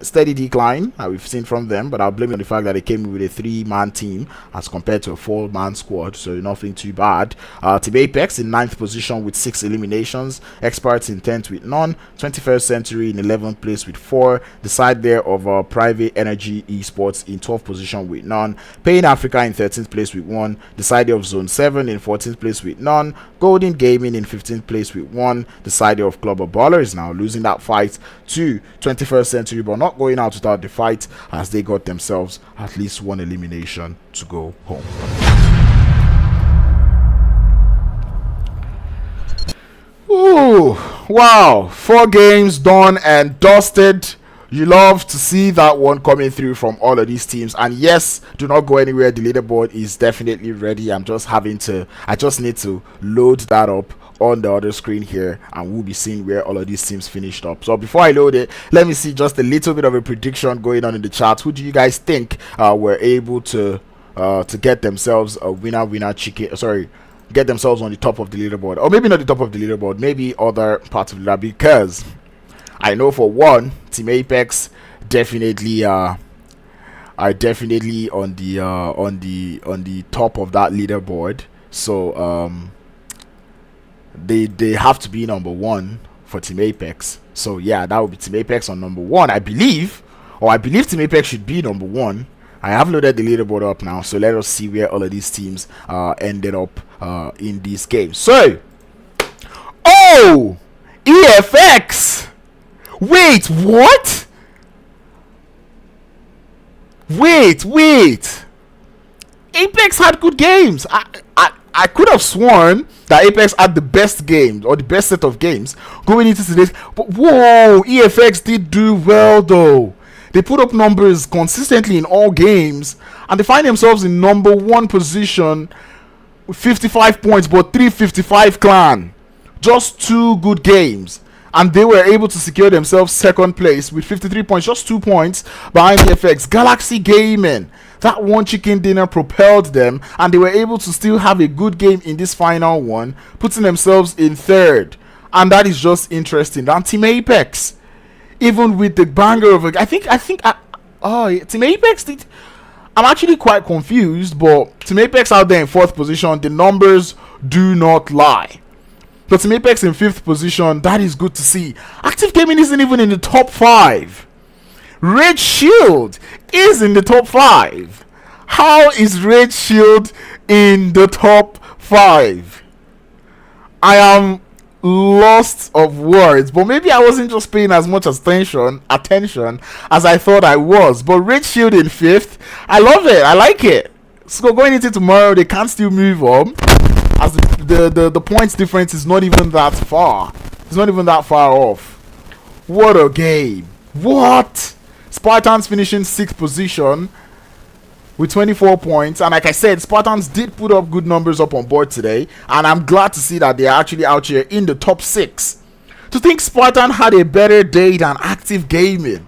Steady decline we've seen from them, but I'll blame it on the fact that they came with a 3-man team as compared to a 4-man squad, so nothing too bad. Team Apex in 9th position with 6 eliminations. Expertz in 10th with none. 21st Century in 11th place with 4. The side there of Private Energy Esports in 12th position with none. Pain Africa in 13th place with 1. The side of Zone 7 in 14th place with none. Golden Gaming in 15th place with 1. The side of Club of Baller is now losing that fight to 21st Century, but not going out without the fight, as they got themselves at least 1 elimination to go home. Ooh, wow, 4 games done and dusted. You love to see that one coming through from all of these teams. And yes, do not go anywhere. The leaderboard is definitely ready. I just need to load that up on the other screen here, and we'll be seeing where all of these teams finished up. So before I load it, let me see just a little bit of a prediction going on in the chat. Who do you guys think were able to get themselves a winner chicken? Sorry, get themselves on the top of the leaderboard, or maybe not the top of the leaderboard, maybe other parts of the leaderboard, because I know for one, Team Apex definitely are definitely on the top of that leaderboard. So they have to be number 1 for Team Apex. So yeah, that would be Team Apex on number 1, I believe, or I believe Team Apex should be number 1. I have loaded the leaderboard up now, so let us see where all of these teams ended up in these games. So, oh, EFX. Wait, what? Wait. Apex had good games. I could have sworn that Apex had the best games, or the best set of games going into today's. But whoa, EFX did do well though. They put up numbers consistently in all games, and they find themselves in number 1 position with 55 points, but 355 clan. Just 2 good games, and they were able to secure themselves 2nd place with 53 points, just 2 points behind EFX. Galaxy Gaming, that one chicken dinner propelled them, and they were able to still have a good game in this final one, putting themselves in 3rd, and that is just interesting. And Team Apex, even with the banger of a, I think Team Apex did. I'm actually quite confused, but Team Apex out there in 4th position, the numbers do not lie. But Team Apex in 5th position, that is good to see. Active Gaming isn't even in the top 5. Red Shield is in the top 5. How is Red Shield in the top 5? I am lost of words, but maybe I wasn't just paying as much attention as I thought I was. But Red Shield in 5th, I love it, I like it. So going into tomorrow, they can still move up, as the points difference is not even that far. It's not even that far off. What a game. What? Spartans finishing 6th position with 24 points, and like I said, Spartans did put up good numbers up on board today, and I'm glad to see that they're actually out here in the top 6. To think Spartan had a better day than Active Gaming.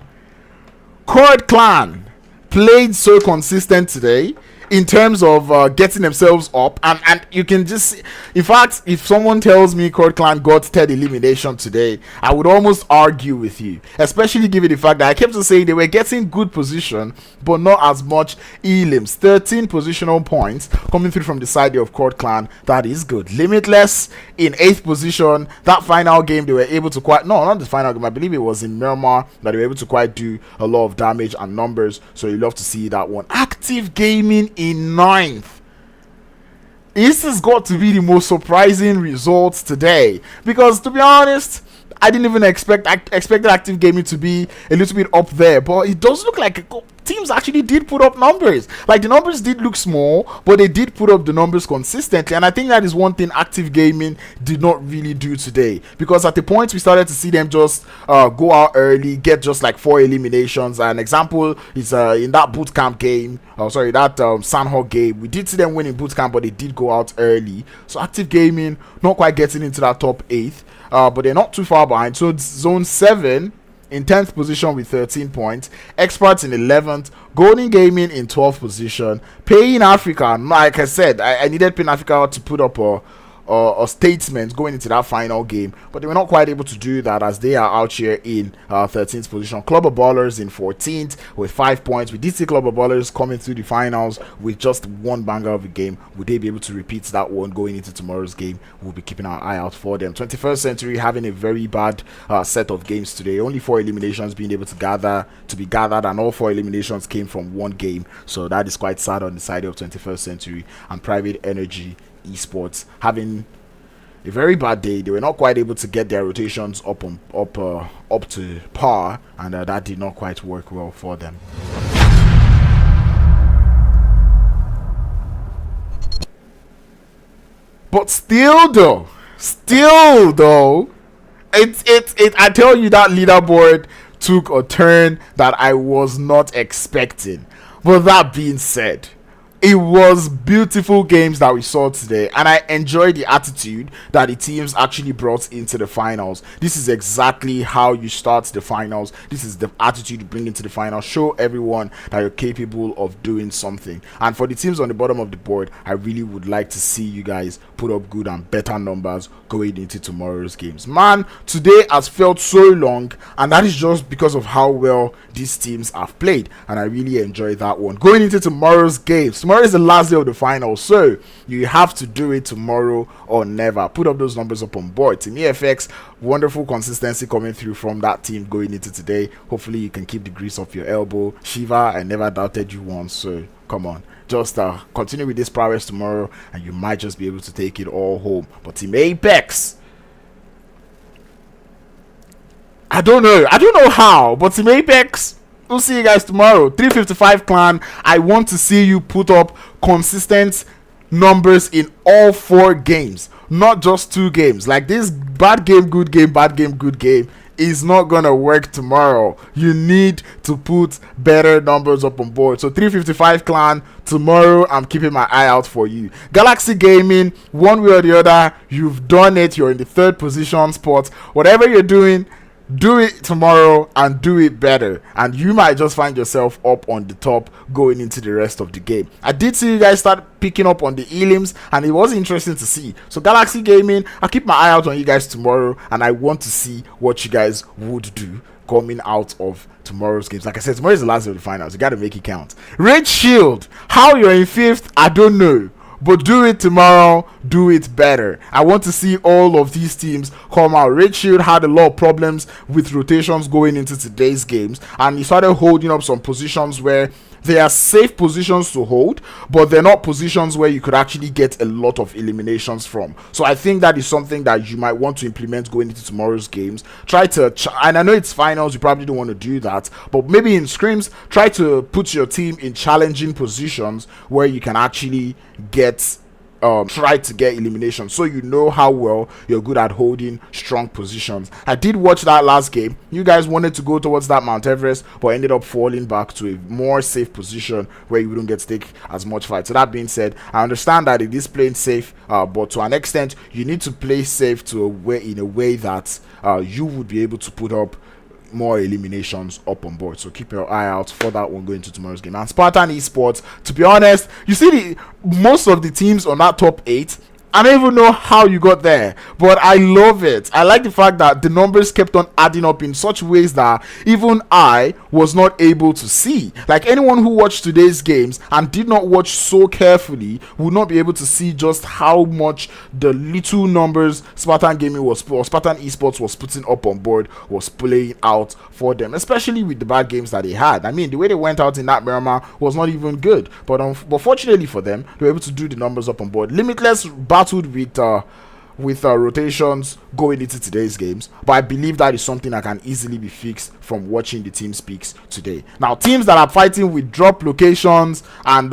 Kurd Clan played so consistent today in terms of getting themselves up, and you can just see, in fact, if someone tells me Kurd Clan got 3rd elimination today, I would almost argue with you, especially given the fact that I kept on saying they were getting good position but not as much elims. 13 positional points coming through from the side of Kurd Clan. That is good. Limitless in 8th position. That final game they were able to quite, no, not the final game, I believe it was in Myanmar, that they were able to quite do a lot of damage and numbers, so you love to see that one. Active Gaming in 9th. This has got to be the most surprising results today, because to be honest, I didn't even expected Active Gaming to be a little bit up there, but it does look like teams actually did put up numbers. Like, the numbers did look small, but they did put up the numbers consistently, and I think that is one thing Active Gaming did not really do today, because at the point we started to see them just go out early, get just like 4 eliminations. An example is in that bootcamp game, that Sandhog game, we did see them win in bootcamp, but they did go out early. So Active Gaming not quite getting into that top 8th, but they're not too far behind. So Zone 7 in 10th position with 13 points, Expertz in 11th, Golden Gaming in 12th position, Paying Africa. Like I said, I needed Paying Africa to put up a statement going into that final game, but they were not quite able to do that as they are out here in 13th position. Club of Ballers in 14th with 5 points. We did see Club of Ballers coming through the finals with just one banger of a game. Would they be able to repeat that one going into tomorrow's game? We'll be keeping our eye out for them. 21st Century having a very bad set of games today. Only 4 eliminations being able to be gathered, and all 4 eliminations came from one game, so that is quite sad on the side of 21st Century. And Private Energy Esports having a very bad day. They were not quite able to get their rotations up to par, and that did not quite work well for them. But still though, I tell you, that leaderboard took a turn that I was not expecting. But that being said, it was beautiful games that we saw today, and I enjoy the attitude that the teams actually brought into the finals. This is exactly how you start the finals. This is the attitude you bring into the finals. Show everyone that you're capable of doing something. And for the teams on the bottom of the board, I really would like to see you guys put up good and better numbers going into tomorrow's games. Man, today has felt so long, and that is just because of how well these teams have played, and I really enjoyed that one. Going into tomorrow's games, tomorrow is the last day of the finals, so you have to do it tomorrow or never. Put up those numbers up on board. Team EFX, wonderful consistency coming through from that team going into today. Hopefully you can keep the grease off your elbow. Shiva, I never doubted you once, so come on, just continue with this prowess tomorrow, and you might just be able to take it all home. But Team Apex, I don't know how, but Team Apex, we'll see you guys tomorrow. 355 Clan, I want to see you put up consistent numbers in all 4 games, not just 2 games. Like this bad game, good game, bad game, good game is not gonna work tomorrow. You need to put better numbers up on board. So 355 Clan, tomorrow I'm keeping my eye out for you. Galaxy Gaming, one way or the other, you've done it. You're in the 3rd position spot. Whatever you're doing, do it tomorrow and do it better, and you might just find yourself up on the top going into the rest of the game. I did see you guys start picking up on the elims, and it was interesting to see. So Galaxy Gaming, I'll keep my eye out on you guys tomorrow, and I want to see what you guys would do coming out of tomorrow's games. Like I said, tomorrow is the last day of the finals. You got to make it count. Red Shield, how you're in 5th, I don't know, but do it tomorrow, do it better. I want to see all of these teams come out. Red Shield had a lot of problems with rotations going into today's games, and he started holding up some positions where they are safe positions to hold, but they're not positions where you could actually get a lot of eliminations from. So I think that is something that you might want to implement going into tomorrow's games. Try to, and I know it's finals, you probably don't want to do that, but maybe in scrims, try to put your team in challenging positions where you can actually get try to get elimination, so you know how well you're good at holding strong positions. I did watch that last game. You guys wanted to go towards that Mount Everest, but ended up falling back to a more safe position where you wouldn't get to take as much fight. So that being said, I understand that it is playing safe, but to an extent you need to play safe in a way that you would be able to put up more eliminations up on board. So keep your eye out for that one going into tomorrow's game. And Spartan Esports, to be honest, you see most of the teams on that top 8, I don't even know how you got there, but I love it. I like the fact that the numbers kept on adding up in such ways that even I was not able to see. Like anyone who watched today's games and did not watch so carefully would not be able to see just how much the little numbers Spartan Spartan Esports was putting up on board was playing out for them, especially with the bad games that they had. I mean, the way they went out in that Miramar was not even good, but fortunately for them, they were able to do the numbers up on board. Limitless battled with rotations going into today's games, but I believe that is something that can easily be fixed from watching the team speaks today. Now, teams that are fighting with drop locations and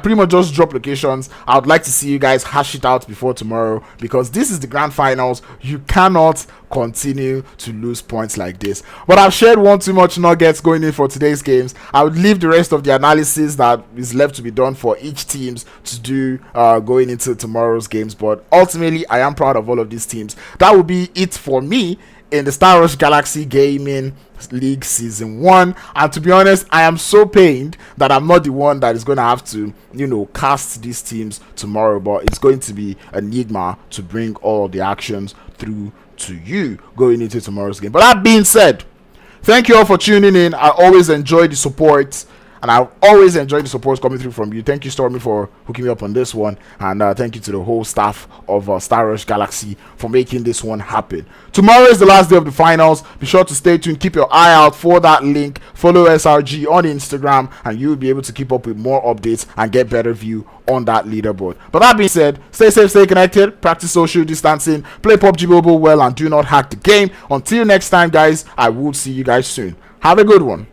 pretty much just drop locations, I would like to see you guys hash it out before tomorrow, because this is the grand finals. You cannot continue to lose points like this. But I've shared one too much nuggets going in for today's games. I would leave the rest of the analysis that is left to be done for each teams to do going into tomorrow's games. But ultimately, I am proud of all of these teams. That will be it for me in the Star Rush Galaxy Gaming League Season 1. And to be honest, I am so pained that I'm not the one that is going to have to, cast these teams tomorrow, but it's going to be Enigma to bring all the actions through to you going into tomorrow's game. But that being said, thank you all for tuning in. I always enjoy the support, and I always enjoy the support coming through from you. Thank you, Stormy, for hooking me up on this one, and thank you to the whole staff of Star Rush Galaxy for making this one happen. Tomorrow is the last day of the finals. Be sure to stay tuned. Keep your eye out for that link. Follow SRG on Instagram, and you'll be able to keep up with more updates and get better view on that leaderboard. But that being said, stay safe, stay connected, practice social distancing, play PUBG Mobile well, and do not hack the game. Until next time, guys, I will see you guys soon. Have a good one.